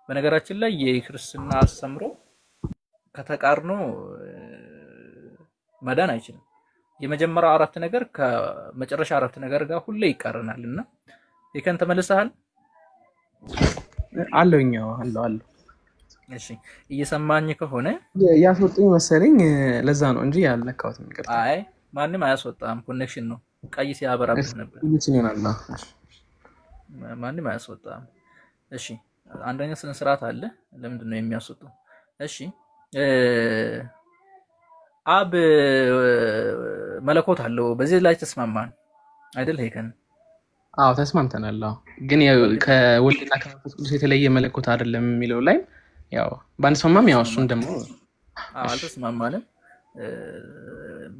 በነገራችን ላይ የክርስትና አስተምሮ ከተቃርኖ መዳን አይችልም። የመጀመሪያው አራት ነገር ከመጨረሻ አራት ነገር ጋር ሁሌ ይቃረናልና ይከን ተመልሰሃል አለውኛው አለው እሺ እየሰማኝ ከሆነ ያስወጡኝ መሰለኝ ለዛ ነው እንጂ ያልነካውትም ይቀርታ አይ ማንንም አያስወጣም ኮኔክሽን ነው ቀይ ሲያበራብህ ነበር እንዴት ይሆናል ማንንም አያስወጣም እሺ አንደኛ ስነ ስርዓት አለ ለምንድን ነው የሚያስወጣው እሺ አብ መለኮት አለው በዚህ ላይ ተስማማን አይደል ሄከን አዎ ተስማምተናል ግን ከወልድና ከመንፈስ ቅዱስ የተለየ መለኮት አይደለም የሚለው ላይ ያው ባንስማማም ያው እሱን ደግሞ አልተስማማንም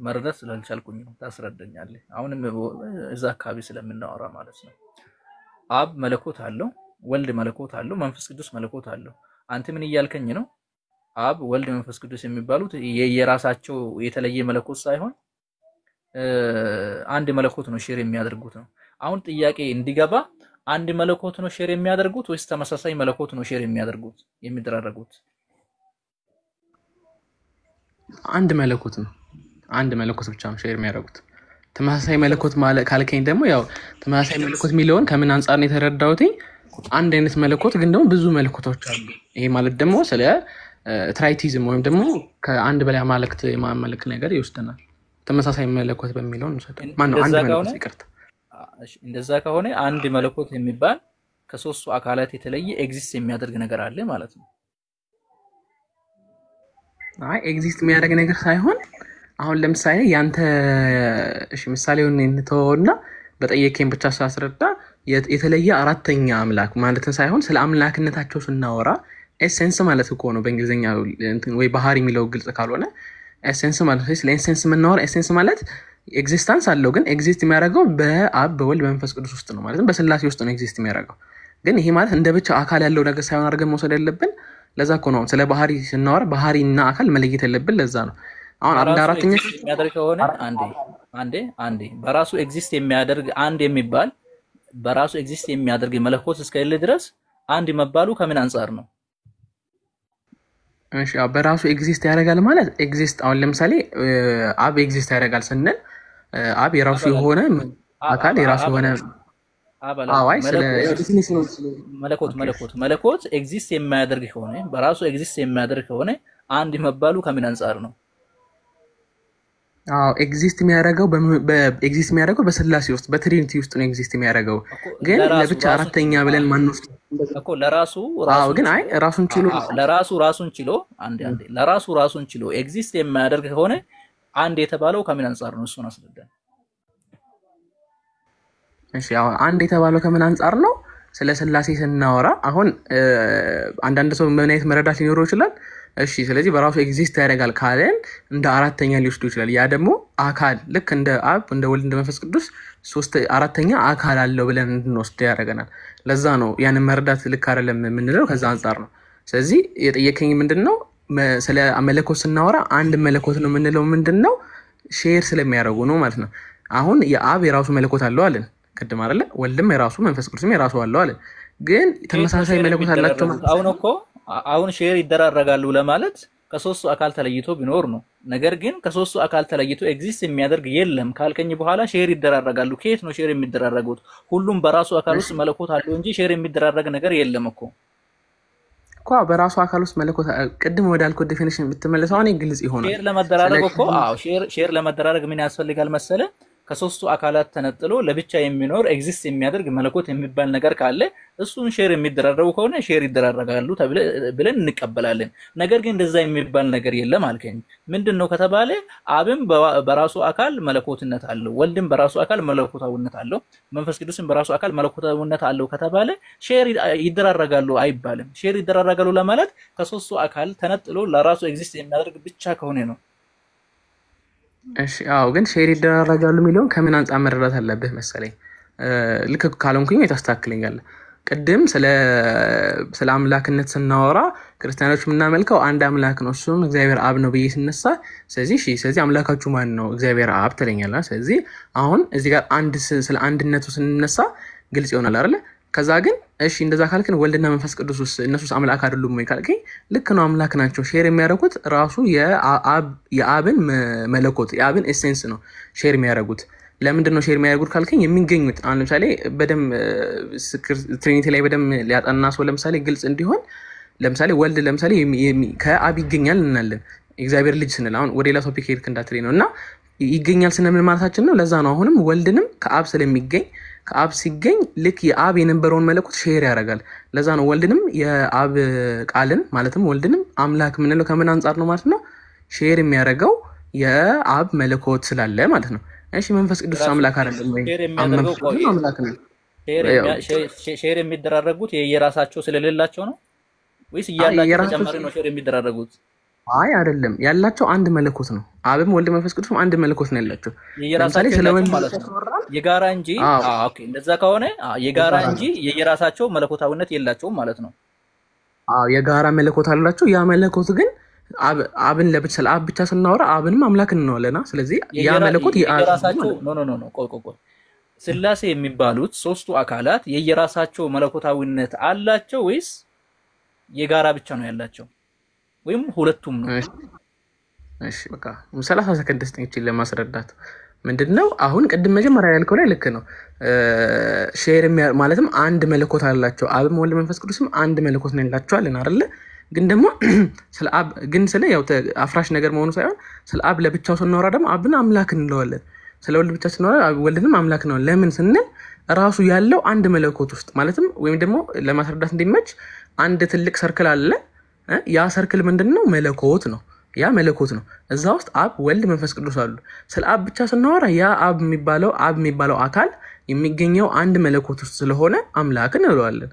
መረዳት ስላልቻልኩኝ ነው ታስረዳኛለህ አሁንም እዛ አካባቢ ስለምናወራ ማለት ነው አብ መለኮት አለው ወልድ መለኮት አለው መንፈስ ቅዱስ መለኮት አለው አንተ ምን ይያልከኝ ነው አብ ወልድ መንፈስ ቅዱስ የሚባሉት የራሳቸው የተለየ መለኮት ሳይሆን አንድ መለኮት ነው ሼር የሚያደርጉት ነው አሁን ጥያቄ እንዲገባ አንድ መለኮት ነው ሼር የሚያደርጉት ወይስ ተመሳሳይ መለኮት ነው ሼር የሚያደርጉት የሚደራረጉት አንድ መለኮት ነው አንድ መለኮት ብቻ ነው ሼር የሚያደርጉት ተመሳሳይ መለኮት ማለት ካልከኝ ደግሞ ያው ተመሳሳይ መለኮት የሚለውን ከምን አንፃር ነው የተረዳሁት አንድ አይነት መለኮት ግን ደግሞ ብዙ መለኮቶች አሉ ይሄ ማለት ደግሞ ስለ ትራይቲዝም ወይም ደግሞ ከአንድ በላይ አማልክት የማመለክ ነገር ይወስደናል ተመሳሳይ መለኮት በሚለው ነው ማን ነው አንድ መለኮት ይቀርታ እንደዛ ከሆነ አንድ መለኮት የሚባል ከሶስቱ አካላት የተለየ ኤግዚስት የሚያደርግ ነገር አለ ማለት ነው አይ ኤግዚስት የሚያደርግ ነገር ሳይሆን አሁን ለምሳሌ ያንተ እሺ ምሳሌውን እንተውና በጠየቀኝ ብቻ ሳስረዳ የተለየ አራተኛ አምላክ ማለት ሳይሆን ስለ አምላክነታቸው ስናወራ ኤሰንስ ማለት እኮ ነው በእንግሊዘኛ ወይ ባህሪ የሚለው ግልጽ ካልሆነ ኤሰንስ ማለት ነው ስለ ኤሰንስ ምናወራ ኤሰንስ ማለት ኤግዚስተንስ አለው ግን ኤግዚስት የሚያደርገው በአብ በወልድ በመንፈስ ቅዱስ ውስጥ ነው ማለት በስላሴ ውስጥ ነው ኤግዚስት የሚያደርገው ግን ይሄ ማለት እንደ ብቻ አካል ያለው ነገር ሳይሆን አድርገን መውሰድ ያለብን ለዛ እኮ ነው ስለ ባህሪ ስናወራ ባህሪና አካል መለየት ያለብን ለዛ ነው አሁን አንድ አራተኛ የሚያደርግ ከሆነ አንዴ በራሱ ኤግዚስት የሚያደርግ አንድ የሚባል በራሱ ኤግዚስት የሚያደርግ መለኮት እስከሌለ ድረስ አንድ መባሉ ከምን አንፃር ነው እሺ በራሱ ኤግዚስት ያደርጋል ማለት ኤግዚስት አሁን ለምሳሌ አብ ኤግዚስት ያደርጋል ስንል አብ የራሱ የሆነ አካል የራሱ የሆነ አዋይ ስለ መለኮት ኤግዚስት የሚያደርግ ከሆነ በራሱ ኤግዚስት የሚያደርግ ከሆነ አንድ መባሉ ከምን አንፃር ነው ኤግዚስት የሚያደርገው በስላሴ ውስጥ በትሪኒቲ ውስጥ ነው ኤግዚስት የሚያደርገው ግን ለብቻ አራተኛ ብለን ማንወስድ እኮ ለራሱ ግን አይ ራሱን ችሎ ራሱን ችሎ ኤግዚስት የሚያደርግ ከሆነ አንድ የተባለው ከምን አንፃር ነው እሱን አስረዳን እሺ አሁን አንድ የተባለው ከምን አንፃር ነው ስለ ስላሴ ስናወራ አሁን አንዳንድ ሰው ምን አይነት መረዳት ሊኖረው ይችላል እሺ ስለዚህ በራሱ ኤግዚስት ያደርጋል ካለን እንደ አራተኛ ሊወስዱ ይችላል ያ ደግሞ አካል ልክ እንደ አብ እንደ ወልድ እንደ መንፈስ ቅዱስ አራተኛ አካል አለው ብለን እንድንወስድ ያደርገናል ለዛ ነው ያንን መረዳት ልክ አይደለም የምንለው ከዛ አንፃር ነው ስለዚህ የጠየቀኝ ምንድነው ስለ መለኮት ስናወራ አንድ መለኮት ነው የምንለው ምንድነው ሼር ስለሚያደርጉ ነው ማለት ነው አሁን የአብ የራሱ መለኮት አለው አለን ቅድም አይደለ ወልድም የራሱ መንፈስ ቅዱስም የራሱ አለው አለን ግን ተመሳሳይ መለኮት አላቸው አሁን ሼር ይደራረጋሉ ለማለት ከሶስቱ አካል ተለይቶ ቢኖር ነው ነገር ግን ከሶስቱ አካል ተለይቶ ኤግዚስት የሚያደርግ የለም ካልከኝ በኋላ ሼር ይደራረጋሉ ከየት ነው ሼር የሚደራረጉት ሁሉም በራሱ አካል ውስጥ መለኮት አለው እንጂ ሼር የሚደራረግ ነገር የለም እኮ በራሱ አካል ውስጥ መለኮት ቅድም ወዳልኩት ዲፊኒሽን ብትመለሰው አሁን ግልጽ ይሆናል ሼር ለመደራረግ እኮ ሼር ለመደራረግ ምን ያስፈልጋል መሰለ ከሶስቱ አካላት ተነጥሎ ለብቻ የሚኖር ኤግዚስት የሚያደርግ መለኮት የሚባል ነገር ካለ እሱን ሼር የሚደራረጉ ከሆነ ሼር ይደራረጋሉ ብለን እንቀበላለን ነገር ግን እንደዛ የሚባል ነገር የለም አልከኝ ምንድነው ከተባለ አብም በራሱ አካል መለኮትነት አለው ወልድም በራሱ አካል መለኮታዊነት አለው መንፈስ ቅዱስም በራሱ አካል መለኮታዊነት አለው ከተባለ ሼር ይደራረጋሉ አይባልም ሼር ይደራረጋሉ ለማለት ከሶስቱ አካል ተነጥሎ ለራሱ ኤግዚስት የሚያደርግ ብቻ ከሆነ ነው እሺ ግን ሼር ይደራረጋሉ የሚለውን ከምን አንፃር መረዳት አለብህ መሰለኝ ልክ ካልሆንኩኝ ታስተካክለኛል ቅድም ስለ አምላክነት ስናወራ ክርስቲያኖች ምናመልከው አንድ አምላክ ነው እሱም እግዚአብሔር አብ ነው ብዬ ስነሳ ስለዚህ አምላካችሁ ማን ነው እግዚአብሔር አብ ትለኛለህ ስለዚህ አሁን እዚህ ጋር ስለ አንድነቱ ስንነሳ ግልጽ ይሆናል አይደል ከዛ ግን እሺ እንደዛ ካልከን ወልድና መንፈስ ቅዱስ እነሱስ አምላክ አይደሉም ወይ ካልከኝ ልክ ነው አምላክ ናቸው ሼር የሚያደርጉት ራሱ የአብን መለኮት የአብን ኤሴንስ ነው ሼር የሚያደርጉት ለምንድን ነው ሼር የሚያደርጉት ካልከኝ የሚገኙት አሁን ለምሳሌ በደም ትሪኒቲ ላይ በደም ሊያጣና ሰው ለምሳሌ ግልጽ እንዲሆን ለምሳሌ ወልድ ለምሳሌ ከአብ ይገኛል እንላለን እግዚአብሔር ልጅ ስንል አሁን ወደ ሌላ ቶፒክ ሄድክ እንዳትሪ ነውና ይገኛል ስንል ማለታችን ነው ለዛ ነው አሁንም ወልድንም ከአብ ስለሚገኝ ከአብ ሲገኝ ልክ የአብ የነበረውን መለኮት ሼር ያደርጋል ለዛ ነው ወልድንም የአብ ቃልን ማለትም ወልድንም አምላክ ምንለው ከምን አንፃር ነው ማለት ነው ሼር የሚያደርገው የአብ መለኮት ስላለ ማለት ነው እሺ መንፈስ ቅዱስ አምላክ አይደለም ወይ አምላክ ነው ሼር የሚደራረጉት የየራሳቸው ስለሌላቸው ነው ወይስ ያላቸው ተጨማሪ ነው ሼር የሚደራረጉት አይ አይደለም ያላቸው አንድ መለኮት ነው አብም ወልድ መንፈስ ቅዱስም አንድ መለኮት ነው ያላቸው ለምሳሌ ስለምን ማለት ነው የጋራ እንጂ ኦኬ እንደዛ ከሆነ የጋራ እንጂ የየራሳቸው መለኮታዊነት የላቸውም ማለት ነው የጋራ መለኮት አላቸው ያ መለኮት ግን አብን ለብቻ አብ ብቻ ስናወራ አብንም አምላክ እንነዋለና ስለዚህ ያ መለኮት የራሳቸው ኖ ቆይ ስላሴ የሚባሉት ሶስቱ አካላት የየራሳቸው መለኮታዊነት አላቸው ወይስ የጋራ ብቻ ነው ያላቸው ወይም ሁለቱም ነው እሺ በቃ 30 ሰከንድ ስንት ለማስረዳት ምንድነው አሁን ቅድም መጀመሪያ ያልከው ላይ ልክ ነው ሼር ማለትም አንድ መለኮት አላቸው አብም ወልድ መንፈስ ቅዱስም አንድ መለኮት ነው ያላቸው አለን አይደል ግን ደግሞ ስለ አብ ግን ስለ ያው አፍራሽ ነገር መሆኑ ሳይሆን ስለ አብ ለብቻው ስናወራ ደግሞ አብን አምላክ እንለዋለን ስለ ወልድ ብቻ ስናወራ ወልድንም አምላክ ነው ለምን ስንል ራሱ ያለው አንድ መለኮት ውስጥ ማለትም ወይም ደግሞ ለማስረዳት እንዲመች አንድ ትልቅ ሰርክል አለ ያ ሰርክል ምንድነው መለኮት ነው ያ መለኮት ነው እዛ ውስጥ አብ ወልድ መንፈስ ቅዱስ አሉ ስለ አብ ብቻ ስናወራ ያ አብ የሚባለው አካል የሚገኘው አንድ መለኮት ውስጥ ስለሆነ አምላክ እንለዋለን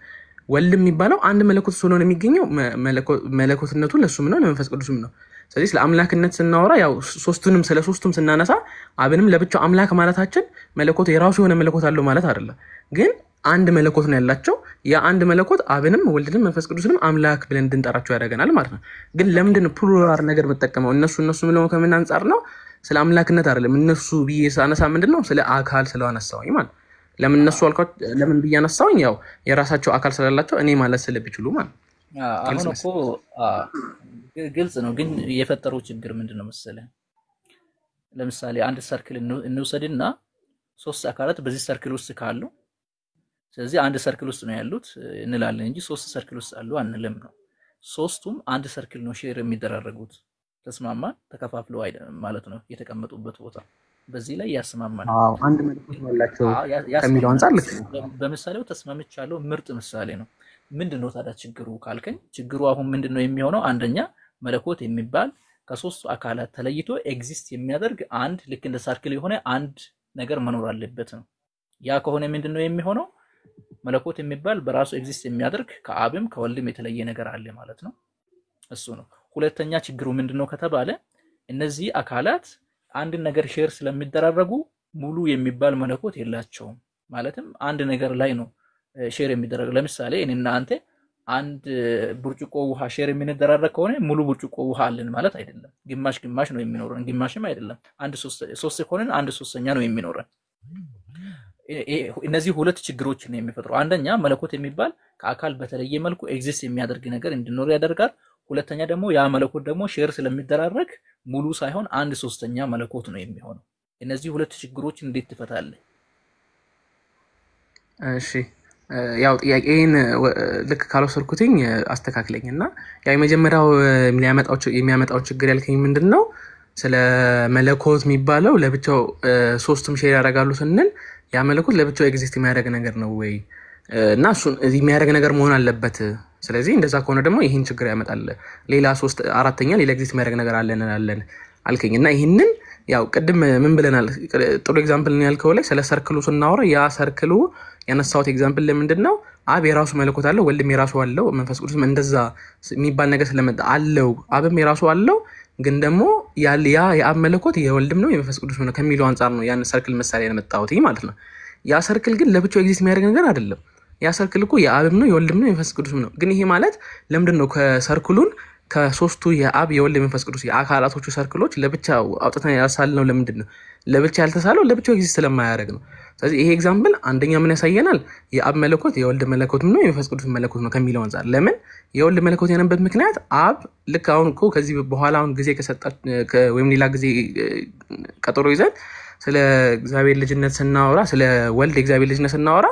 ወልድ የሚባለው አንድ መለኮት ስለሆነ የሚገኘው መለኮትነቱ ለሱም ነው ለመንፈስ ቅዱስም ነው ስለዚህ ለአምላክነት ስናወራ ያው ሶስቱም ስናነሳ አብንም ለብቻው አምላክ ማለታችን መለኮት የራሱ የሆነ መለኮት አለው ማለት አይደለም ግን አንድ መለኮት ነው ያላቸው ያ አንድ መለኮት አብንም ወልድንም መንፈስ ቅዱስንም አምላክ ብለን እንድንጠራቸው ያደርገናል ማለት ነው ግን ለምንድን ነው ፕሉራል ነገር መጠቀመው እነሱ ምንም ከምን አንፃር ነው ስለ አምላክነት አይደለም እነሱ ቢሳነሳ ምንድነው ስለ አካል ስለዋነሳውኝ ማለት ለምን እነሱ አልኳት ለምን ቢያነሳውኝ ያው የራሳቸው አካል ስላላቸው እኔ ማለት ስለቢችሉ ማለት አሁን እኮ ግልጽ ነው ግን የፈጠረው ችግር ምንድነው መሰለህ ለምሳሌ አንድ ሰርክል እንውሰድና ሶስት አካላት በዚህ ሰርክል ውስጥ ካሉ ስለዚህ አንድ ሰርክል ውስጥ ነው ያሉት እንላለን እንጂ ሶስት ሰርክል ውስጥ አሉ አንልም ነው ሶስቱም አንድ ሰርክል ነው ሼር የሚደራረጉት ተስማማን ተከፋፍለው አይደለም ማለት ነው የተቀመጡበት ቦታ በዚህ ላይ ያስማማል አንድ መለኮት ያላቸው ከሚለው አንፃር ልክ በመሳሌው ተስማምቻለሁ ምርጥ ምሳሌ ነው ምንድነው ታዲያ ችግሩ ካልከኝ ችግሩ አሁን ምንድነው የሚሆነው አንደኛ መለኮት የሚባል ከሶስቱ አካላት ተለይቶ ኤግዚስት የሚያደርግ አንድ ልክ እንደ ሰርክል የሆነ አንድ ነገር መኖር አለበት ነው ያ ከሆነ ምንድነው የሚሆነው መለኮት የሚባል በራሱ ኤግዚስት የሚያደርግ ከአብም ከወልድም የተለየ ነገር አለ ማለት ነው እሱ ነው ሁለተኛ ችግሩ ምንድነው ከተባለ እነዚህ አካላት አንድ ነገር ሼር ስለሚደራረጉ ሙሉ የሚባል መለኮት የላቸውም ማለትም አንድ ነገር ላይ ነው ሼር የሚደረግ ለምሳሌ እኔና አንተ አንድ ብርጭቆ ውሃ ሼር የምንደራረግ ከሆነ ሙሉ ብርጭቆ ውሃ አለን ማለት አይደለም ግማሽ ነው የሚኖረን ግማሽም አይደለም አንድ ሶስት ከሆነ አንድ ሶስተኛ ነው የሚኖረን እነዚህ ሁለት ችግሮች ነው የሚፈጥሩ አንደኛ መለኮት የሚባል ከአካል በተለየ መልኩ ኤግዚስት የሚያደርግ ነገር እንዲኖር ያደርጋል ሁለተኛ ደግሞ ያ መለኮት ደግሞ ሼር ስለሚደራረግ ሙሉ ሳይሆን አንድ ሶስተኛ መለኮት ነው የሚሆነው እነዚህ ሁለት ችግሮች እንዴት ትፈታለህ እሺ ያው ጥያቄን ልክ ካልወሰድኩትኝ አስተካክለኝና ያው የመጀመሪያው የሚያመጣው ችግር ያልከኝ ምንድነው ስለ መለኮት የሚባለው ለብቻው ሶስቱም ሼር ያደርጋሉ ስንል ያ መለኮት ለብቻው ኤግዚስት የሚያደርግ ነገር ነው ወይ እና እሱ የሚያደርግ ነገር መሆን አለበት ስለዚህ እንደዛ ከሆነ ደግሞ ይሄን ችግር ያመጣል ሌላ አራተኛ ሌላ ኤግዚስት የሚያደርግ ነገር አለን አልከኝና ይሄንን ያው ቅድም ምን ብለናል ጥሩ ኤግዛምፕል ነው ያልከው ላይ ስለ ሰርክሉ ስናወራ ያ ሰርክሉ ያነሳውት ኤግዛምፕል ለምንድነው አብ የራሱ መለኮት አለው ወልድም የራሱ አለው መንፈስ ቅዱስም እንደዛ የሚባል ነገር ስለመጣ አለው አብም የራሱ አለው ግን ደግሞ ያ የአብ መለኮት የወልድም ነው የመንፈስ ቅዱስም ነው ከሚለው አንፃር ነው ያን ሰርክል ምሳሌ ያመጣሁት ማለት ነው ያ ሰርክል ግን ለብቻው ኤግዚስት የሚያደርግ ነገር አይደለም ያ ሰርክል እኮ የአብም ነው የወልድም ነው የመንፈስ ቅዱስም ነው ግን ይሄ ማለት ለምንድነው ከሰርክሉን ከሶስቱ የአብ የወልድ የመንፈስ ቅዱስ የአካላቶቹ ሰርክሎች ለብቻ አውጥተን ያሳልነው ለምንድን ነው? ለብቻ ያልተሳለው ለብቻው ኤግዚስት ስለማያደርግ ነው። ስለዚህ ይሄ ኤግዛምፕል አንደኛ ምን ያሳየናል? የአብ መለኮት የወልድ መለኮት ነው የመንፈስ ቅዱስ መለኮት ነው ከሚለው አንፃር። ለምን የወልድ መለኮት የሆነበት ምክንያት አብ ልክ አሁን እኮ ከዚህ በኋላ አሁን ጊዜ ከሰጣች ወይም ሌላ ጊዜ ቀጠሮ ይዘን ስለ እግዚአብሔር ልጅነት ስናወራ ስለ ወልድ የእግዚአብሔር ልጅነት ስናወራ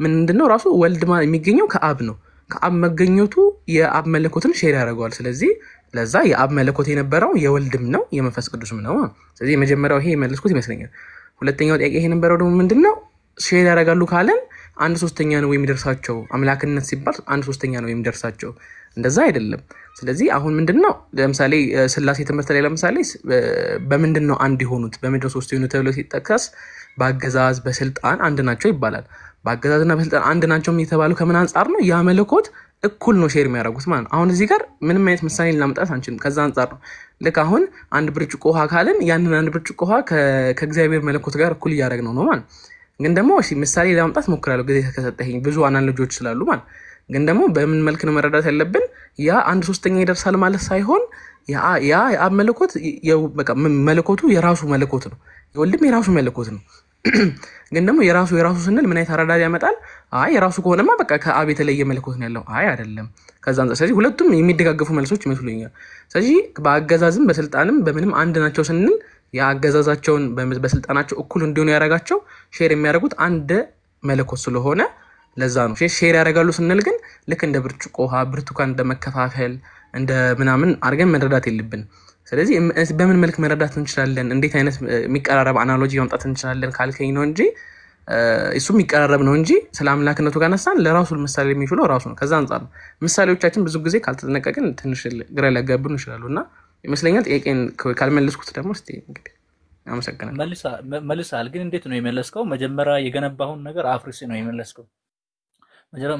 ምንድነው ራሱ ወልድ የሚገኘው ከአብ ነው። ከአብ መገኘቱ የአብ መለኮትን ሼር ያደርገዋል። ስለዚህ ለዛ የአብ መለኮት የነበረው የወልድም ነው የመንፈስ ቅዱስም ነው። ስለዚህ የመጀመሪያው ይሄ የመለስኩት ይመስለኛል። ሁለተኛው ጥያቄ ይሄ ነበረው ደግሞ ምንድነው ሼር ያደርጋሉ ካለን 1/3 ነው የሚደርሳቸው። አምላክነት ሲባል 1/3 ነው የሚደርሳቸው፣ እንደዛ አይደለም። ስለዚህ አሁን ምንድነው ለምሳሌ ስላሴ ትምህርት ላይ ለምሳሌ በምንድነው አንድ የሆኑት በምንድነው 3 የሆኑት ተብሎ ሲጠቀስ በአገዛዝ በስልጣን አንድ ናቸው ይባላል። በአገዛዝና በስልጣን አንድ ናቸው የተባሉ ከምን አንፃር ነው? ያ መለኮት እኩል ነው ሼር የሚያደርጉት ማለት ነው። አሁን እዚህ ጋር ምንም አይነት ምሳሌ ልናመጣት አንችልም። ከዛ አንፃር ነው ልክ አሁን አንድ ብርጭቆ ውሃ ካልን ያንን አንድ ብርጭቆ ውሃ ከእግዚአብሔር መለኮት ጋር እኩል እያደረግነው ነው ማለት። ግን ደግሞ እሺ ምሳሌ ለማምጣት ሞክራለሁ ጊዜ ከሰጠኸኝ ብዙ አናሎጂዎች ስላሉ ማለት። ግን ደግሞ በምን መልክ ነው መረዳት ያለብን? ያ 1/3 ይደርሳል ማለት ሳይሆን ያ የአብ መለኮት በቃ መለኮቱ የራሱ መለኮት ነው፣ የወልድም የራሱ መለኮት ነው። ግን ደግሞ የራሱ ስንል ምን አይነት አረዳድ ያመጣል? አይ የራሱ ከሆነማ በቃ ከአብ የተለየ መለኮት ነው ያለው። አይ አይደለም። ከዛ አንፃር ስለዚህ ሁለቱም የሚደጋገፉ መልሶች ይመስሉኛል። ስለዚህ በአገዛዝም በስልጣንም በምንም አንድ ናቸው ስንል የአገዛዛቸውን በስልጣናቸው እኩል እንዲሆኑ ያደርጋቸው ሼር የሚያደርጉት አንድ መለኮት ስለሆነ ለዛ ነው ሼር ያደርጋሉ ስንል ግን ልክ እንደ ብርጭቆ ውሃ ብርቱካን እንደመከፋፈል እንደ ምናምን አድርገን መረዳት የለብን። ስለዚህ በምን መልክ መረዳት እንችላለን? እንዴት አይነት የሚቀራረብ አናሎጂ ማምጣት እንችላለን ካልከኝ ነው እንጂ እሱ የሚቀራረብ ነው እንጂ ስለ አምላክነቱ ጋር ነሳን ለራሱ ምሳሌ የሚችለው ራሱ ነው። ከዛ አንፃር ነው ምሳሌዎቻችን ብዙ ጊዜ ካልተጠነቀቅን ትንሽ ግራ ሊያጋቡን ይችላሉና ይመስለኛል። ጥያቄን ካልመለስኩት ደግሞ እስቲ እንግዲህ አመሰግናለሁ። መልሳል። ግን እንዴት ነው የመለስከው? መጀመሪያ የገነባውን ነገር አፍርስ ነው የመለስከው።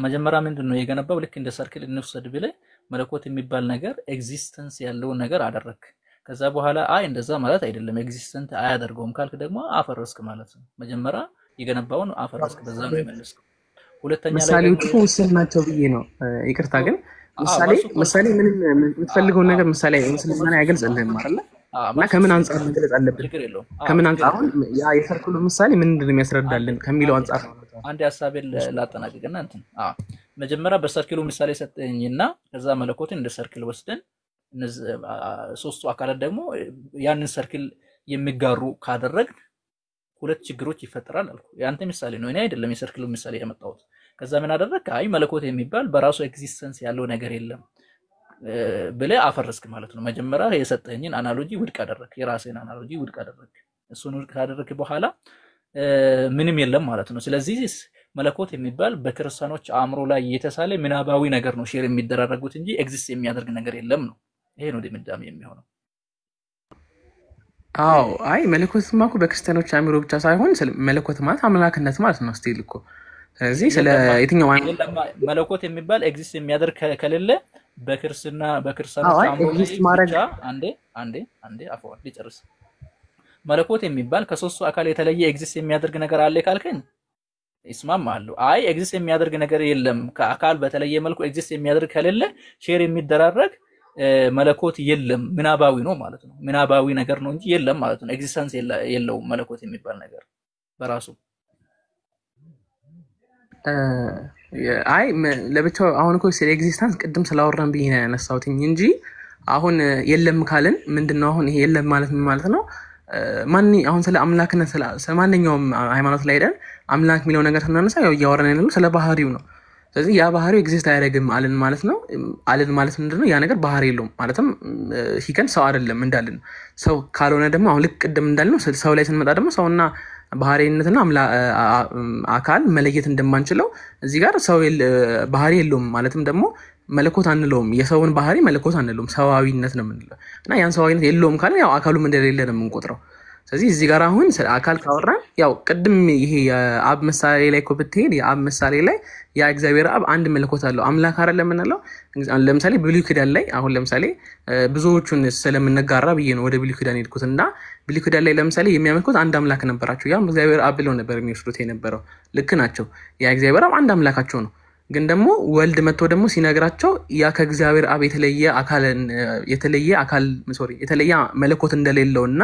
መጀመሪያ ምንድነው የገነባው? ልክ እንደ ሰርክል እንውሰድ ብለህ መለኮት የሚባል ነገር ኤግዚስተንስ ያለው ነገር አደረክ። ከዛ በኋላ አይ እንደዛ ማለት አይደለም ኤግዚስተንት አያደርገውም ካልክ ደግሞ አፈረስክ ማለት ነው። መጀመሪያ የገነባውን አፈረስክ። በዛ ነው የመለስከው። ሁለተኛ ላይ ምሳሌዎቹ ውስን ናቸው ብዬ ነው። ይቅርታ ግን ምሳሌ ምንም የምትፈልገውን ነገር ምሳሌ ስለማና ያገልጽልህም አይደል? እና ከምን አንፃር መግለጽ አለብን? ከምን አንፃር አሁን ያ የሰርክሉ ምሳሌ ምንድነው የሚያስረዳልን ከሚለው አንፃር ነው። አንድ ሐሳቤን ላጠናቅቅና እንትን መጀመሪያ በሰርክሉ ምሳሌ ሰጠኝና ከዛ መለኮትን እንደ ሰርክል ወስደን እነዚህ ሶስቱ አካላት ደግሞ ያንን ሰርክል የሚጋሩ ካደረግ ሁለት ችግሮች ይፈጠራል አልኩ። ያንተ ምሳሌ ነው እኔ አይደለም የሰርክሉ ምሳሌ ያመጣሁት። ከዛ ምን አደረክ? አይ መለኮት የሚባል በራሱ ኤግዚስተንስ ያለው ነገር የለም ብለህ አፈረስክ ማለት ነው። መጀመሪያ የሰጠኝን አናሎጂ ውድቅ አደረክ፣ የራስህን አናሎጂ ውድቅ አደረክ። እሱን ውድቅ ካደረክ በኋላ ምንም የለም ማለት ነው። ስለዚህ መለኮት የሚባል በክርስቲያኖች አእምሮ ላይ የተሳለ ምናባዊ ነገር ነው ሼር የሚደራረጉት እንጂ ኤግዚስት የሚያደርግ ነገር የለም ነው። ይሄ ነው ድምዳሜ የሚሆነው። አዎ አይ መለኮት ማኩ በክርስቲያኖች አእምሮ ብቻ ሳይሆን መለኮት ማለት አምላክነት ማለት ነው ስቲል እኮ። ስለዚህ ስለ የትኛው መለኮት የሚባል ኤግዚስት የሚያደርግ ከሌለ በክርስቲያኖች አእምሮ ብቻ አንዴ አፈወር ሊጨርስ መለኮት የሚባል ከሶስቱ አካል የተለየ ኤግዚስት የሚያደርግ ነገር አለ ካልከኝ ይስማማሉ። አይ ኤግዚስት የሚያደርግ ነገር የለም ከአካል በተለየ መልኩ ኤግዚስት የሚያደርግ ከሌለ ሼር የሚደራረግ መለኮት የለም ምናባዊ ነው ማለት ነው። ምናባዊ ነገር ነው እንጂ የለም ማለት ነው። ኤግዚስተንስ የለውም መለኮት የሚባል ነገር በራሱ። አይ ለብቻው አሁን እኮ ስለ ኤግዚስተንስ ቅድም ስላወራን ብዬ ነው ያነሳሁት እንጂ አሁን የለም ካልን ምንድነው አሁን ይሄ የለም ማለት ምን ማለት ነው? አሁን ስለ አምላክነት ስለ ማንኛውም ሃይማኖት ላይ አይደል አምላክ የሚለው ነገር ስናነሳ ያው እያወራን ያለው ስለ ባህሪው ነው። ስለዚህ ያ ባህሪው ኤግዚስት አያደርግም አለን ማለት ነው። አለን ማለት ምንድነው? ያ ነገር ባህሪ የለውም ማለትም ሂከን ሰው አይደለም እንዳልን ሰው ካልሆነ ደግሞ አሁን ልክ ቅድም እንዳልነው ሰው ላይ ስንመጣ ደግሞ ሰውና ባህሪነትና አካል መለየት እንደማንችለው እዚህ ጋር ሰው ባህሪ የለውም ማለትም ደግሞ መለኮት አንለውም። የሰውን ባህሪ መለኮት አንለውም፣ ሰዋዊነት ነው የምንለው እና ያን ሰዋዊነት የለውም ካለ ያው አካሉም እንደሌለ ነው የምንቆጥረው። ስለዚህ እዚህ ጋር አሁን አካል ካወራን ያው ቅድም ይሄ የአብ ምሳሌ ላይ እኮ ብትሄድ የአብ ምሳሌ ላይ ያ እግዚአብሔር አብ አንድ መለኮት አለው አምላክ አይደለም የምንለው። ለምሳሌ ብሉይ ኪዳን ላይ አሁን ለምሳሌ ብዙዎቹን ስለምንጋራ ብዬ ነው ወደ ብሉይ ኪዳን ሄድኩትና ብሉይ ኪዳን ላይ ለምሳሌ የሚያመልኩት አንድ አምላክ ነበራቸው። ያም እግዚአብሔር አብ ብለው ነበር የሚወስዱት የነበረው። ልክ ናቸው። ያ እግዚአብሔር አብ አንድ አምላካቸው ነው። ግን ደግሞ ወልድ መጥቶ ደግሞ ሲነግራቸው ያ ከእግዚአብሔር አብ የተለየ መለኮት እንደሌለውና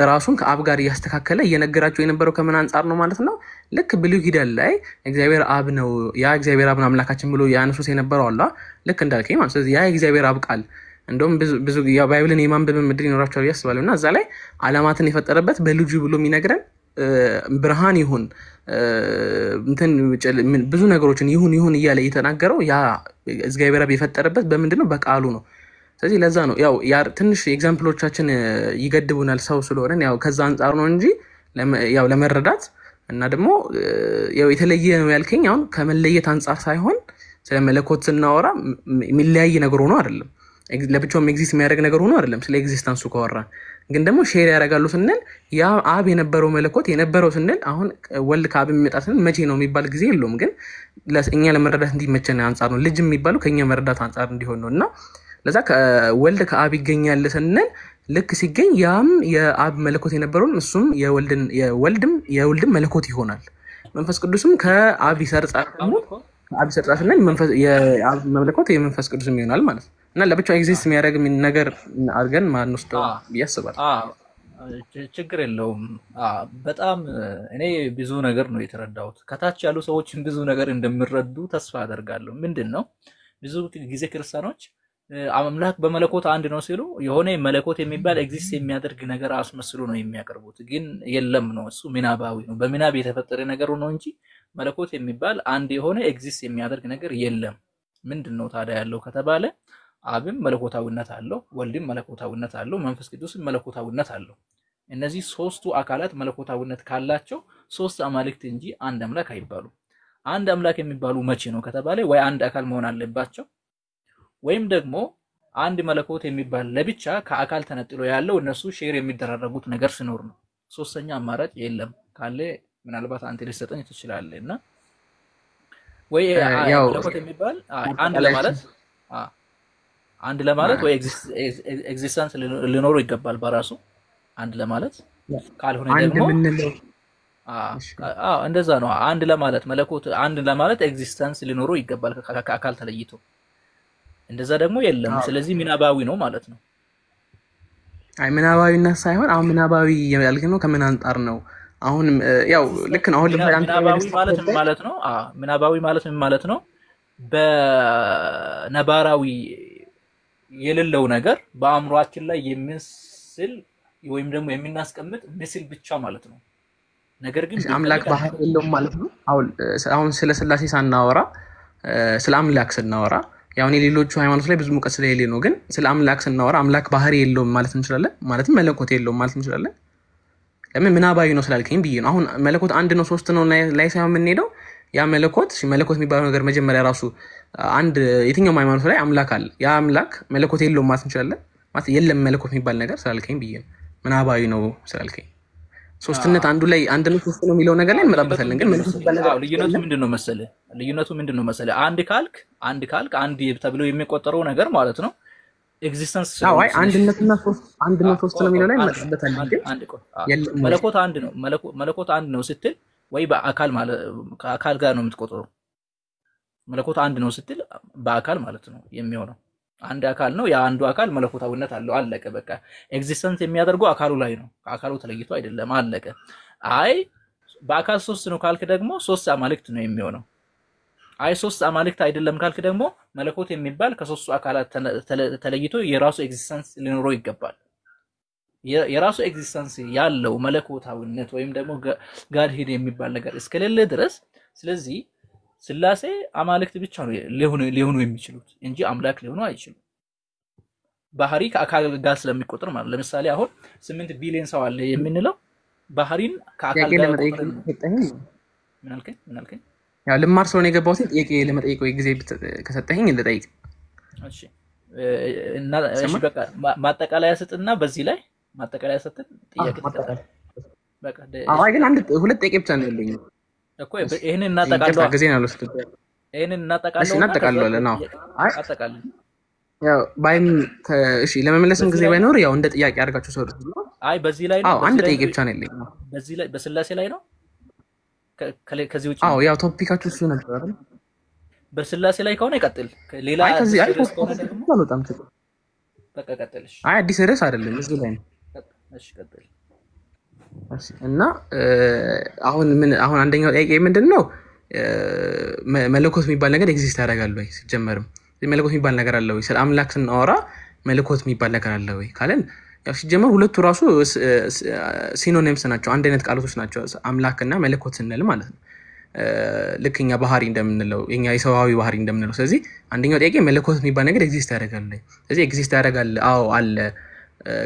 ራሱን ከአብ ጋር እያስተካከለ እየነገራቸው የነበረው ከምን አንጻር ነው ማለት ነው? ልክ ብሉይ ኪዳን ላይ እግዚአብሔር አብ ነው እግዚአብሔር አብ አምላካችን ብሎ ያነሱት የነበረው አላ ልክ እንዳልከኝ ማለት። ስለዚህ ያ የእግዚአብሔር አብ ቃል እንደውም ብዙ ባይብልን የማንበብ ምድር ይኖራቸዋል ብዬ አስባለሁ። እና እዛ ላይ ዓለማትን የፈጠረበት በልጁ ብሎ የሚነግረን ብርሃን ይሁን ብዙ ነገሮችን ይሁን እያለ እየተናገረው ያ እግዚአብሔር አብ የፈጠረበት በምንድን ነው? በቃሉ ነው። ስለዚህ ለዛ ነው ያው ትንሽ ኤግዛምፕሎቻችን ይገድቡናል ሰው ስለሆነን ያው ከዛ አንጻር ነው እንጂ ያው ለመረዳት እና ደግሞ ያው የተለየ ነው ያልከኝ አሁን ከመለየት አንጻር ሳይሆን ስለ መለኮት ስናወራ የሚለያይ ነገር ሆኖ አይደለም፣ ለብቻውም ኤግዚስት የሚያደርግ ነገር ሆኖ አይደለም። ስለ ኤግዚስተንሱ ካወራን ግን ደግሞ ሼር ያደርጋሉ ስንል ያ አብ የነበረው መለኮት የነበረው ስንል አሁን ወልድ ከአብ የሚመጣ ስንል መቼ ነው የሚባል ጊዜ የለውም። ግን እኛ ለመረዳት እንዲመቸን አንጻር ነው ልጅ የሚባለው ከኛ መረዳት አንጻር እንዲሆን ነው። እና ለዛ ወልድ ከአብ ይገኛል ስንል ልክ ሲገኝ ያም የአብ መለኮት የነበረውን እሱም የወልድም መለኮት ይሆናል። መንፈስ ቅዱስም ከአብ ይሰርጻል ስንል የአብ መለኮት የመንፈስ ቅዱስም ይሆናል ማለት ነው። እና ለብቻው ኤግዚስት የሚያደርግ ነገር አድርገን ማንወስደው ብዬ አስባለሁ። ችግር የለውም። በጣም እኔ ብዙ ነገር ነው የተረዳሁት። ከታች ያሉ ሰዎችን ብዙ ነገር እንደሚረዱ ተስፋ አደርጋለሁ። ምንድን ነው ብዙ ጊዜ ክርስቲያኖች አምላክ በመለኮት አንድ ነው ሲሉ የሆነ መለኮት የሚባል ኤግዚስት የሚያደርግ ነገር አስመስሉ ነው የሚያቀርቡት። ግን የለም ነው፣ እሱ ምናባዊ ነው፣ በምናብ የተፈጠረ ነገር ነው እንጂ መለኮት የሚባል አንድ የሆነ ኤግዚስት የሚያደርግ ነገር የለም። ምንድነው ታዲያ ያለው ከተባለ አብም መለኮታዊነት አለው፣ ወልድም መለኮታዊነት አለው፣ መንፈስ ቅዱስም መለኮታዊነት አለው። እነዚህ ሶስቱ አካላት መለኮታዊነት ካላቸው ሶስት አማልክት እንጂ አንድ አምላክ አይባሉም። አንድ አምላክ የሚባሉ መቼ ነው ከተባለ ወይ አንድ አካል መሆን አለባቸው ወይም ደግሞ አንድ መለኮት የሚባል ለብቻ ከአካል ተነጥሎ ያለው እነሱ ሼር የሚደራረጉት ነገር ሲኖር ነው። ሶስተኛ አማራጭ የለም። ካለ ምናልባት አንተ ልትሰጠኝ ትችላለህ። እና ወይ መለኮት የሚባል አንድ ለማለት ወይ ኤግዚስተንስ ሊኖረው ይገባል በራሱ አንድ ለማለት። ካልሆነ ደግሞ እንደዛ ነው። አንድ ለማለት መለኮት አንድ ለማለት ኤግዚስተንስ ሊኖረው ይገባል ከአካል ተለይቶ። እንደዛ ደግሞ የለም። ስለዚህ ምናባዊ ነው ማለት ነው። አይ ምናባዊነት ሳይሆን አሁን ምናባዊ ያልከው ከምን አንጣር ነው? አሁን ያው ልክ ነው። አሁን ምናባዊ ማለት ነው። ምናባዊ ማለት ነው በነባራዊ የሌለው ነገር በአእምሮአችን ላይ የሚስል ወይም ደግሞ የሚናስቀምጥ ምስል ብቻ ማለት ነው። ነገር ግን አምላክ ባህሪ የለውም ማለት ነው። አሁን ስለ ስላሴ ሳናወራ ስለ አምላክ ስናወራ ያው ሌሎቹ ሃይማኖት ላይ ብዙ ሙቀት ስለሌለ ነው። ግን ስለ አምላክ ስናወራ አምላክ ባህሪ የለውም ማለት እንችላለን፣ ማለትም መለኮት የለውም ማለት እንችላለን። ለምን ምናባዊ ነው ስላልከኝ ብዬ ነው። አሁን መለኮት አንድ ነው ሶስት ነው ላይ ሳይሆን የምንሄደው ያ መለኮት የሚባለው ነገር መጀመሪያ ራሱ አንድ የትኛውም ሃይማኖት ላይ አምላክ አለ። ያ አምላክ መለኮት የለውም ማለት እንችላለን። ማለት የለም መለኮት የሚባል ነገር ስላልከኝ ብዬ ነው። ምናባዊ ነው ስላልከኝ ሶስትነት አንዱ ላይ አንድ ነው ሶስት ነው የሚለው ነገር ላይ እንመጣበታለን። ግን ልዩነቱ ምንድነው መሰለ አንድ ካልክ አንድ ተብሎ የሚቆጠረው ነገር ማለት ነው ኤግዚስተንስ አይ አንድነትና ሶስት ነው የሚለው ላይ እንመጣበታለን። ግን መለኮት አንድ ነው ስትል ወይ በአካል ማለት ከአካል ጋር ነው የምትቆጥረው። መለኮት አንድ ነው ስትል በአካል ማለት ነው የሚሆነው። አንድ አካል ነው፣ ያ አንዱ አካል መለኮታዊነት አለው። አለቀ በቃ። ኤግዚስተንስ የሚያደርገው አካሉ ላይ ነው፣ ከአካሉ ተለይቶ አይደለም። አለቀ። አይ በአካል ሶስት ነው ካልክ ደግሞ ሶስት አማልክት ነው የሚሆነው። አይ ሶስት አማልክት አይደለም ካልክ ደግሞ መለኮት የሚባል ከሶስቱ አካላት ተለይቶ የራሱ ኤግዚስተንስ ሊኖረው ይገባል። የራሱ ኤግዚስተንስ ያለው መለኮታዊነት ወይም ደግሞ ጋድሄድ የሚባል ነገር እስከሌለ ድረስ ስለዚህ ስላሴ አማልክት ብቻ ነው ሊሆኑ የሚችሉት እንጂ አምላክ ሊሆኑ አይችሉም። ባህሪ ከአካል ጋር ስለሚቆጥር ማለት ለምሳሌ አሁን 8 ቢሊዮን ሰው አለ የምንለው ባህሪን ከአካል ጋር ቆጥረን ምን አልከኝ? ያው ልማር ስለሆነ የገባሁት ጥያቄ ለመጠየቅ ወይ ጊዜ ከሰጠኸኝ ልጠይቅ። እሺ በቃ ማጠቃለያ ስጥና በዚህ ላይ ማጠቃለያ ሰጥተን ጥያቄ ተጠቃለ በቃ። አይ ግን ሁለት ጥያቄ ብቻ ነው ያለኝ እኮ ይሄንን እናጠቃለው ጊዜ ነው ልስጥ። ይሄንን እናጠቃለዋለን ነው። አይ አጠቃለን ያው ባይም እሺ ለመመለስም ጊዜ ባይኖር ያው እንደ ጥያቄ አድርጋችሁ ሰው ነው። አይ በዚህ ላይ ነው አንድ ጥያቄ ብቻ ነው ያለኝ። በዚህ ላይ በስላሴ ላይ ነው ከዚህ ውጪ ያው ቶፒካችሁ እሱ ነበር አይደል? በስላሴ ላይ ከሆነ ይቀጥል። ሌላ አይ ከዚህ አይ ርዕስ ከሆነ ደግሞ አልወጣም ችግር በቃ ቀጥልሽ። አይ አዲስ ርዕስ አይደለም እዚህ ላይ ነው። እሺ ቀጥል። እና አሁን አንደኛው ጥያቄ ምንድነው መለኮት የሚባል ነገር ኤግዚስት ያደርጋል ወይ? ሲጀመርም መለኮት የሚባል ነገር አለ ወይ? ስለ አምላክ ስናወራ መለኮት የሚባል ነገር አለ ወይ ካለን ያው ሲጀመር ሁለቱ ራሱ ሲኖኒምስ ናቸው፣ አንድ አይነት ቃላቶች ናቸው፣ አምላክና መለኮት ስንል ማለት ነው። ልክኛ ባህሪ እንደምንለው የኛ የሰዋዊ ባህሪ እንደምንለው። ስለዚህ አንደኛው ጥያቄ መለኮት የሚባል ነገር ኤግዚስት ያደርጋል ወይ? ስለዚህ ኤግዚስት ያደርጋል አዎ አለ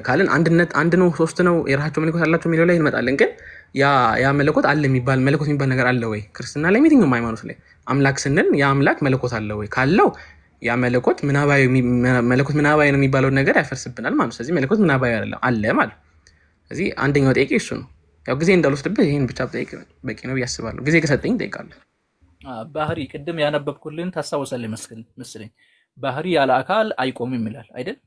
ካለን አንድነት አንድ ነው ሶስት ነው የራሳቸው መለኮት አላቸው የሚለው ላይ እንመጣለን። ግን ያ መለኮት አለ የሚባል መለኮት የሚባል ነገር አለ ወይ? ክርስትና ላይ የትኛውም ሃይማኖት ላይ አምላክ ስንል ያ አምላክ መለኮት አለ ወይ ካለው ያ መለኮት ምናባዊ ነው የሚባለው ነገር ያፈርስብናል ማለት ነው። ስለዚህ መለኮት ምናባዊ አይደለም አለ ማለት። ስለዚህ አንደኛው ጥያቄ እሱ ነው። ያው ጊዜ እንዳልወስድብህ ይሄን ብቻ ጠይቅ በቂ ነው ያስባለሁ። ጊዜ ከሰጠኝ ጠይቃለሁ። ባህሪ ቅድም ያነበብኩልን ታስታውሳለህ መስለኝ። ባህሪ ያለ አካል አይቆምም ይላል አይደል?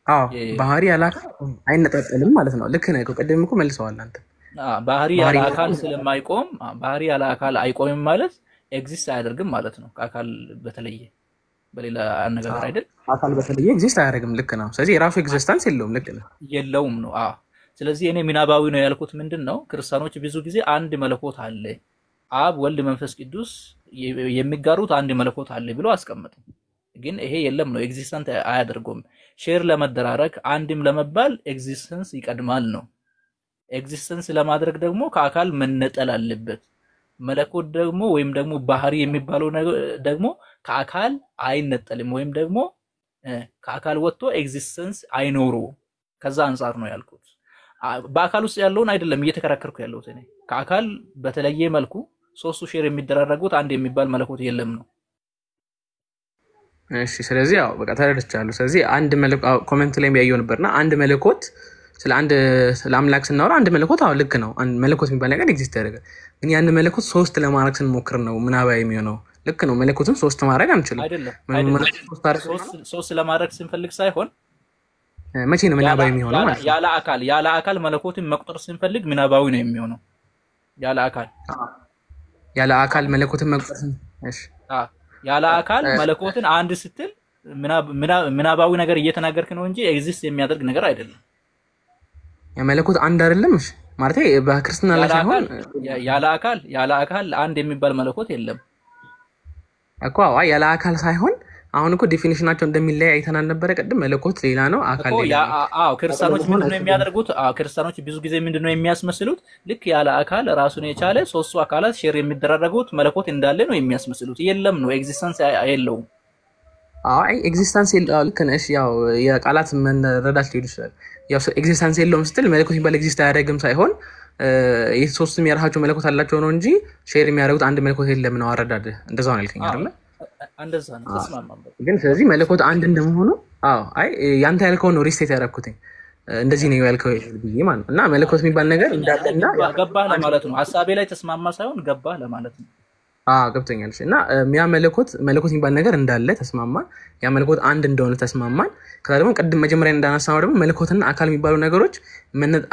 አዎ ባህሪ ያለ አካል አይነጣጠልም ማለት ነው። ልክ ነህ። ቅድም እኮ መልሰዋል አንተ። ባህሪ ያለ አካል ስለማይቆም ባህሪ ያለ አካል አይቆምም ማለት ኤግዚስት አያደርግም ማለት ነው። ከአካል በተለየ በሌላ አነጋገር አይደል? አካል በተለየ ኤግዚስት አያደርግም። ልክ ነው። ስለዚህ የራሱ ኤግዚስተንስ የለውም። ልክ ነው የለውም ነው። ስለዚህ እኔ ምናባዊ ነው ያልኩት ምንድነው? ክርስቲያኖች ብዙ ጊዜ አንድ መለኮት አለ፣ አብ ወልድ መንፈስ ቅዱስ የሚጋሩት አንድ መለኮት አለ ብሎ አስቀምጡ። ግን ይሄ የለም ነው፣ ኤግዚስተንስ አያደርጉም። ሼር ለመደራረግ አንድም ለመባል ኤግዚስተንስ ይቀድማል ነው። ኤግዚስተንስ ለማድረግ ደግሞ ከአካል መነጠል አለበት። መለኮት ደግሞ ወይም ደግሞ ባህሪ የሚባለው ደግሞ ከአካል አይነጠልም ወይም ደግሞ ከአካል ወጥቶ ኤግዚስተንስ አይኖሩ። ከዛ አንፃር ነው ያልኩት። በአካል ውስጥ ያለውን አይደለም እየተከራከርኩ ያለሁት እኔ። ከአካል በተለየ መልኩ ሶስቱ ሼር የሚደራረጉት አንድ የሚባል መለኮት የለም ነው። እሺ ስለዚህ ያው በቃ ተረድቻለሁ። ስለዚህ አንድ መለኮት ኮሜንት ላይ ያየው ነበርና አንድ መለኮት ስለ አምላክ ስናወራ አንድ መለኮት አዎ ልክ ነው። አንድ መለኮት የሚባል ነገር ኤግዚስት ያደርጋል። ግን ያን መለኮት ሶስት ለማድረግ ስንሞክር ነው ምናባዊ የሚሆነው። ልክ ነው። መለኮትን ሶስት ማድረግ አንችልም። ሶስት ለማድረግ ስንፈልግ ሳይሆን መቼ ነው ምናባዊ የሚሆነው ማለት ነው? ያለ አካል መለኮትን መቁጠር ስንፈልግ ምናባዊ ነው የሚሆነው። ያለ አካል መለኮትን መቁጠር እሺ ያለ አካል መለኮትን አንድ ስትል ምናባዊ ነገር እየተናገርክ ነው እንጂ ኤግዚስት የሚያደርግ ነገር አይደለም። የመለኮት አንድ አይደለም። እሺ ማለት በክርስትና ላይ ሳይሆን ያለ አካል አንድ የሚባል መለኮት የለም እኮ። ያለ አካል ሳይሆን አሁን እኮ ዲፊኒሽናቸው እንደሚለያይ አይተናል ነበር ቀደም። መለኮት ሌላ ነው፣ አካል ሌላ ነው። ክርስቲያኖች ምንድነው የሚያደርጉት? ክርስቲያኖች ብዙ ጊዜ ምንድነው የሚያስመስሉት? ልክ ያለ አካል ራሱን የቻለ ሶስቱ አካላት ሼር የሚደራረጉት መለኮት እንዳለ ነው የሚያስመስሉት። የለም ነው፣ ኤግዚስተንስ የለውም። ኤግዚስተንስ ልክ ነሽ። ያው የቃላት መረዳት ሊሆን ይችላል። ያው ኤግዚስተንስ የለውም ስትል መለኮት የሚባል ኤግዚስት አያደርግም ሳይሆን ሶስቱም የራሳቸው መለኮት አላቸው ነው እንጂ ሼር የሚያደርጉት አንድ መለኮት የለም ነው አረዳድ። እንደዛ ነው ያልከኝ አይደል? እንደዛ ነው ተስማማበት። ግን ስለዚህ መለኮት አንድ እንደመሆኑ ያንተ ያልከው ነው ሪስቴት ያደረኩት እንደዚህ ነው ያልከው ብዬ ማለት ነው። እና መለኮት የሚባል ነገር እንዳለና ገባህ ለማለት ነው። ሐሳቤ ላይ ተስማማ ሳይሆን ገባህ ለማለት ነው። ገብቶኛል። እና ያ መለኮት የሚባል ነገር እንዳለ ተስማማን። ያ መለኮት አንድ እንደሆነ ተስማማን። ከዛ ደግሞ ቅድም መጀመሪያ እንዳነሳነው ደግሞ መለኮትና አካል የሚባሉ ነገሮች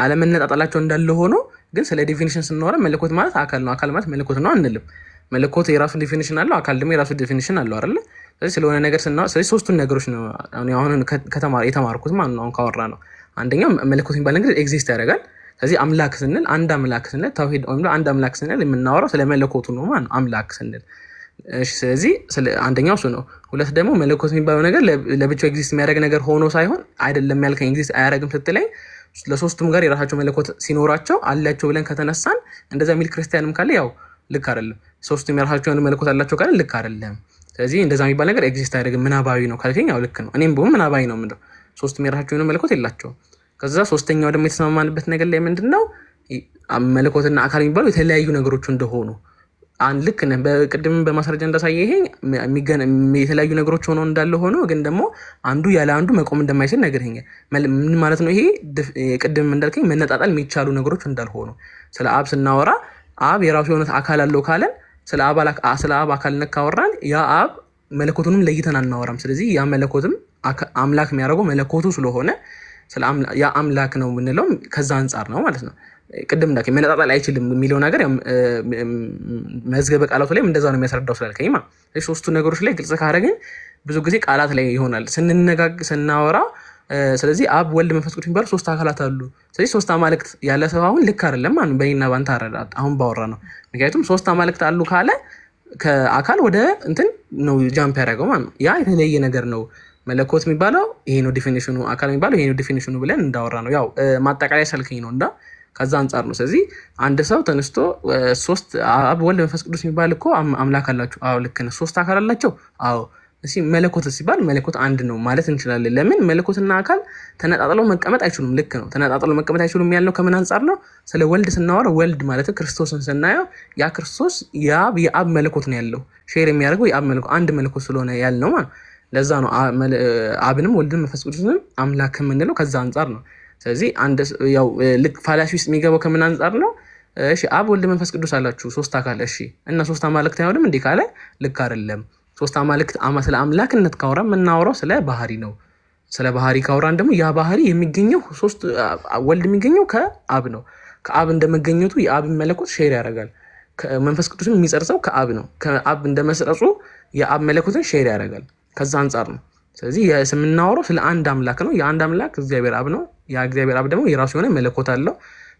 አለመነጣጣላቸው እንዳለ ሆኖ ግን ስለ ዲፊኒሽን ስናወራ መለኮት ማለት አካል ነው፣ አካል ማለት መለኮት ነው አንልም። መለኮት የራሱ ዲፊኒሽን አለው፣ አካል ደግሞ የራሱ ዲፊኒሽን አለው አይደል? ስለዚህ ስለሆነ ነገር ስናወራ ስለዚህ ሶስቱን ነገሮች ነው አሁን የተማርኩት ማለት ነው። አሁን ካወራ ነው አንደኛው መለኮት የሚባል ነገር ኤግዚስት ያደርጋል። ስለዚህ አምላክ ስንል አንድ አምላክ ስንል ተውሂድ ወይም አንድ አምላክ ስንል የምናወራው ስለ መለኮቱ ነው ማለት ነው አምላክ ስንል። እሺ ስለዚህ አንደኛው እሱ ነው። ሁለት ደግሞ መለኮት የሚባለው ነገር ለብቻው ኤግዚስት የሚያደርግ ነገር ሆኖ ሳይሆን አይደለም ያልከኝ ኤግዚስት አያደርግም ስትለኝ ለሶስቱም ጋር የራሳቸው መለኮት ሲኖራቸው አላቸው ብለን ከተነሳን እንደዛ የሚል ክርስቲያንም ካለ ያው ልክ አይደለም። ሶስቱም የራሳቸው መለኮት አላቸው ካለ ልክ አይደለም። ስለዚህ እንደዛ የሚባል ነገር ኤግዚስት አያደርግም ምናባዊ ነው ካልከኝ ያው ልክ ነው። እኔም ብሆን ምናባዊ ነው የምለው ሶስቱም የራሳቸው መለኮት የላቸውም። ከዛ ሶስተኛው ደግሞ የተስማማንበት ነገር ላይ ምንድነው መለኮትና አካል የሚባሉ የተለያዩ ነገሮች እንደሆኑ ልክ ነህ። በቅድም በማስረጃ እንዳሳየ ይሄ የተለያዩ ነገሮች ሆነው እንዳለ ሆኖ ግን ደግሞ አንዱ ያለ አንዱ መቆም እንደማይችል ነገር ይሄ ምን ማለት ነው? ይሄ ቅድም እንዳልከኝ መነጣጣል የሚቻሉ ነገሮች እንዳልሆኑ ስለ አብ ስናወራ አብ የራሱ የሆነ አካል አለው ካለን ስለ አብ አካልነት ካወራን ያ አብ መለኮቱንም ለይተን አናወራም። ስለዚህ ያ መለኮትም አምላክ የሚያደርገው መለኮቱ ስለሆነ ያ አምላክ ነው የምንለው ከዛ አንጻር ነው ማለት ነው። ቅድም እንዳልከ መነጣጣል አይችልም የሚለው ነገር መዝገበ ቃላቱ ላይ እንደዛ ነው የሚያስረዳው ስላልከኝ ማለት ነው። ሶስቱ ነገሮች ላይ ግልጽ ካደረግን ብዙ ጊዜ ቃላት ላይ ይሆናል ስናወራ። ስለዚህ አብ ወልድ መንፈስ ቅዱስ የሚባሉ ሶስት አካላት አሉ። ስለዚህ ሶስት አማልክት ያለ ሰው አሁን ልክ አይደለም ማለት ነው በእኔና ባንተ አረዳድ አሁን ባወራ ነው። ምክንያቱም ሶስት አማልክት አሉ ካለ ከአካል ወደ እንትን ነው ጃምፕ ያደረገው ማለት ነው። ያ የተለየ ነገር ነው። መለኮት የሚባለው ይሄ ነው ዲፊኒሽኑ፣ አካል የሚባለው ይሄ ነው ዲፊኒሽኑ ብለን እንዳወራ ነው። ያው ማጠቃለያ ሰልከኝ ነው እንዳ ከዛ አንፃር ነው። ስለዚህ አንድ ሰው ተነስቶ ሶስት አብ ወልድ መንፈስ ቅዱስ የሚባል እኮ አምላክ አላቸው። አዎ ልክ ነው። ሶስት አካል አላቸው። አዎ እሺ መለኮት ሲባል መለኮት አንድ ነው ማለት እንችላለን። ለምን መለኮትና አካል ተነጣጥለው መቀመጥ አይችሉም። ልክ ነው። ተነጣጥለው መቀመጥ አይችሉም ያልነው ከምን አንፃር ነው? ስለ ወልድ ስናወራ ወልድ ማለት ክርስቶስን ስናየው ያ ክርስቶስ የአብ መለኮት ነው ያለው፣ ሼር የሚያደርገው የአብ መለኮት አንድ መለኮት ስለሆነ ያልነው ማለት ለዛ ነው አብንም ወልድንም መንፈስ ቅዱስንም አምላክ የምንለው ከዛ አንፃር ነው። ስለዚህ አንድ ያው ልክ ፋላሲ ውስጥ የሚገባው ከምን አንፃር ነው? እሺ አብ ወልድ መንፈስ ቅዱስ አላችሁ ሶስት አካል እሺ እና ሶስት አማልክት አይሆንም እንዴ ካለ ልክ አይደለም። ሶስት አማልክት ስለ አምላክነት ካወራ የምናወራው ስለ ባህሪ ነው። ስለ ባህሪ ካወራን ደግሞ ያ ባህሪ የሚገኘው ሶስት ወልድ የሚገኘው ከአብ ነው። ከአብ እንደመገኘቱ የአብን መለኮት ሼር ያደርጋል። መንፈስ ቅዱስም የሚጸርጸው ከአብ ነው። ከአብ እንደመስረጹ የአብ መለኮትን ሼር ያደርጋል። ከዛ አንፃር ነው። ስለዚህ የምናወራው ስለ አንድ አምላክ ነው። የአንድ አምላክ እግዚአብሔር አብ ነው። ያ እግዚአብሔር አብ ደግሞ የራሱ የሆነ መለኮት አለው።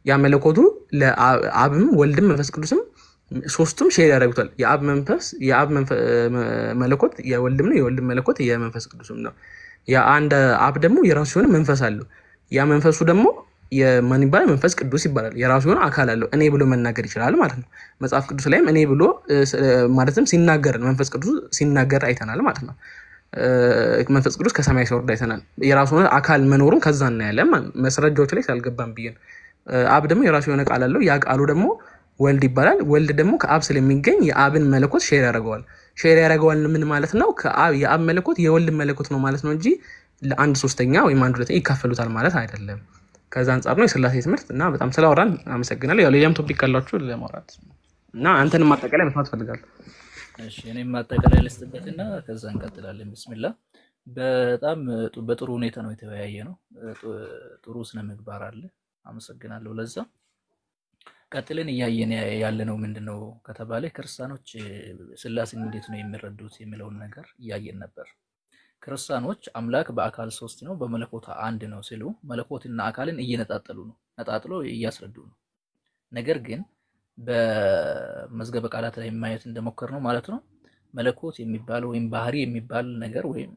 ያ መለኮቱ ለአብም ወልድም መንፈስ ቅዱስም ሶስቱም ሼር ያደርጉታል። የአብ መለኮት የወልድም ነው፣ የወልድም መለኮት የመንፈስ ቅዱስም ነው። የአንድ አብ ደግሞ የራሱ የሆነ መንፈስ አለው። ያ መንፈሱ ደግሞ የማን ይባላል? መንፈስ ቅዱስ ይባላል። የራሱ የሆነ አካል አለው። እኔ ብሎ መናገር ይችላል ማለት ነው። መጽሐፍ ቅዱስ ላይም እኔ ብሎ ማለትም ሲናገር መንፈስ ቅዱስ ሲናገር አይተናል ማለት ነው። መንፈስ ቅዱስ ከሰማይ ሲወርድ አይተናል። የራሱ የሆነ አካል መኖሩን ከዛ እናያለን ማለት ነው። መስረጃዎች ላይ ሳልገባም ብዬ አብ ደግሞ የራሱ የሆነ ቃል አለው። ያ ቃሉ ደግሞ ወልድ ይባላል። ወልድ ደግሞ ከአብ ስለሚገኝ የአብን መለኮት ሼር ያደርገዋል። ሼር ያደርገዋል ምን ማለት ነው? የአብ መለኮት የወልድ መለኮት ነው ማለት ነው እንጂ ለአንድ ሶስተኛ ወይም አንድ ሁለተኛ ይካፈሉታል ማለት አይደለም። ከዛ አንፃር ነው የሥላሴ ትምህርት እና በጣም ስላወራን አመሰግናለሁ። ያው ሌላም ቶፒክ ካላችሁ ለማውራት እና አንተንም ማጠቃለያ መስማት ፈልጋለሁ። እሺ እኔም ማጠቃለያ ልስጥበትና ከዛ እንቀጥላለን። ቢስሚላህ በጣም በጥሩ ሁኔታ ነው የተወያየ ነው። ጥሩ ስነ ምግባር አለ። አመሰግናለሁ ለዛ። ቀጥለን እያየን ያለነው ምንድነው ከተባለ ክርስቲያኖች ሥላሴን እንዴት ነው የሚረዱት የሚለውን ነገር እያየን ነበር። ክርስቲያኖች አምላክ በአካል ሶስት ነው በመለኮት አንድ ነው ሲሉ መለኮትና አካልን እየነጣጠሉ ነው፣ ነጣጥሎ እያስረዱ ነው። ነገር ግን በመዝገበ ቃላት ላይ ማየት እንደሞከር ነው ማለት ነው መለኮት የሚባለው ወይም ባህሪ የሚባል ነገር ወይም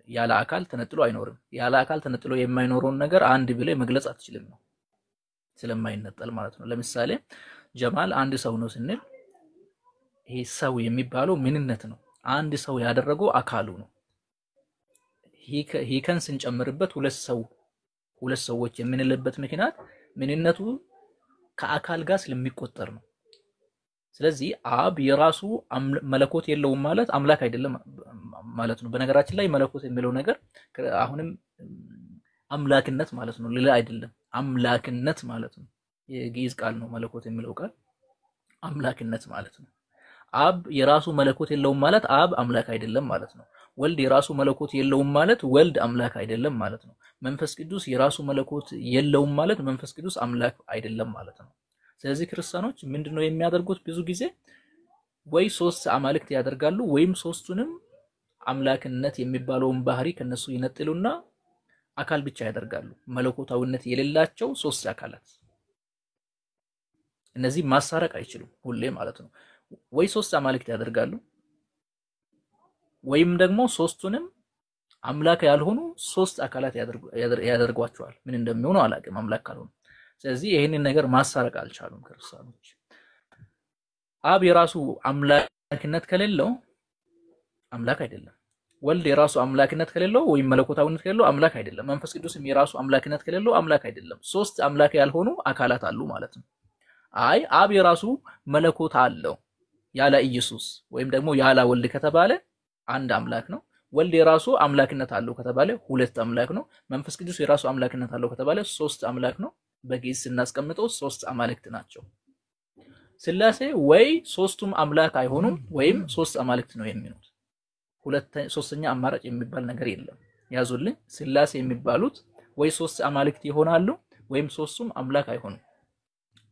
ያለ አካል ተነጥሎ አይኖርም። ያለ አካል ተነጥሎ የማይኖረውን ነገር አንድ ብለ መግለጽ አትችልም ነው ስለማይነጠል ማለት ነው። ለምሳሌ ጀማል አንድ ሰው ነው ስንል ይሄ ሰው የሚባለው ምንነት ነው። አንድ ሰው ያደረገው አካሉ ነው። ሂከን ስንጨምርበት ሁለት ሰዎች የምንልበት ምክንያት ምንነቱ ከአካል ጋር ስለሚቆጠር ነው። ስለዚህ አብ የራሱ መለኮት የለውም ማለት አምላክ አይደለም ማለት ነው። በነገራችን ላይ መለኮት የሚለው ነገር አሁንም አምላክነት ማለት ነው፣ ሌላ አይደለም። አምላክነት ማለት ነው የግዕዝ ቃል ነው። መለኮት የሚለው ቃል አምላክነት ማለት ነው። አብ የራሱ መለኮት የለውም ማለት አብ አምላክ አይደለም ማለት ነው። ወልድ የራሱ መለኮት የለውም ማለት ወልድ አምላክ አይደለም ማለት ነው። መንፈስ ቅዱስ የራሱ መለኮት የለውም ማለት መንፈስ ቅዱስ አምላክ አይደለም ማለት ነው። ስለዚህ ክርስቲያኖች ምንድነው የሚያደርጉት? ብዙ ጊዜ ወይ ሶስት አማልክት ያደርጋሉ ወይም ሶስቱንም አምላክነት የሚባለውን ባህሪ ከነሱ ይነጥሉና አካል ብቻ ያደርጋሉ። መለኮታዊነት የሌላቸው ሶስት አካላት እነዚህ ማሳረቅ አይችሉም ሁሌ ማለት ነው። ወይ ሶስት አማልክት ያደርጋሉ ወይም ደግሞ ሶስቱንም አምላክ ያልሆኑ ሶስት አካላት ያደርጓቸዋል። ምን እንደሚሆኑ አላውቅም አምላክ ካልሆኑ። ስለዚህ ይሄንን ነገር ማሳረቅ አልቻሉም ክርስቲያኖች። አብ የራሱ አምላክነት ከሌለው አምላክ አይደለም። ወልድ የራሱ አምላክነት ከሌለው ወይም መለኮታዊነት ከሌለው አምላክ አይደለም። መንፈስ ቅዱስም የራሱ አምላክነት ከሌለው አምላክ አይደለም። ሶስት አምላክ ያልሆኑ አካላት አሉ ማለት ነው። አይ አብ የራሱ መለኮት አለው ያለ ኢየሱስ ወይም ደግሞ ያለ ወልድ ከተባለ አንድ አምላክ ነው። ወልድ የራሱ አምላክነት አለው ከተባለ ሁለት አምላክ ነው። መንፈስ ቅዱስ የራሱ አምላክነት አለው ከተባለ ሶስት አምላክ ነው። በግዕዝ ስናስቀምጠው ሶስት አማልክት ናቸው። ሥላሴ ወይ ሶስቱም አምላክ አይሆኑም ወይም ሶስት አማልክት ነው የሚሆኑት። ሶስተኛ አማራጭ የሚባል ነገር የለም። ያዙልኝ። ሥላሴ የሚባሉት ወይ ሶስት አማልክት ይሆናሉ ወይም ሶስቱም አምላክ አይሆኑም።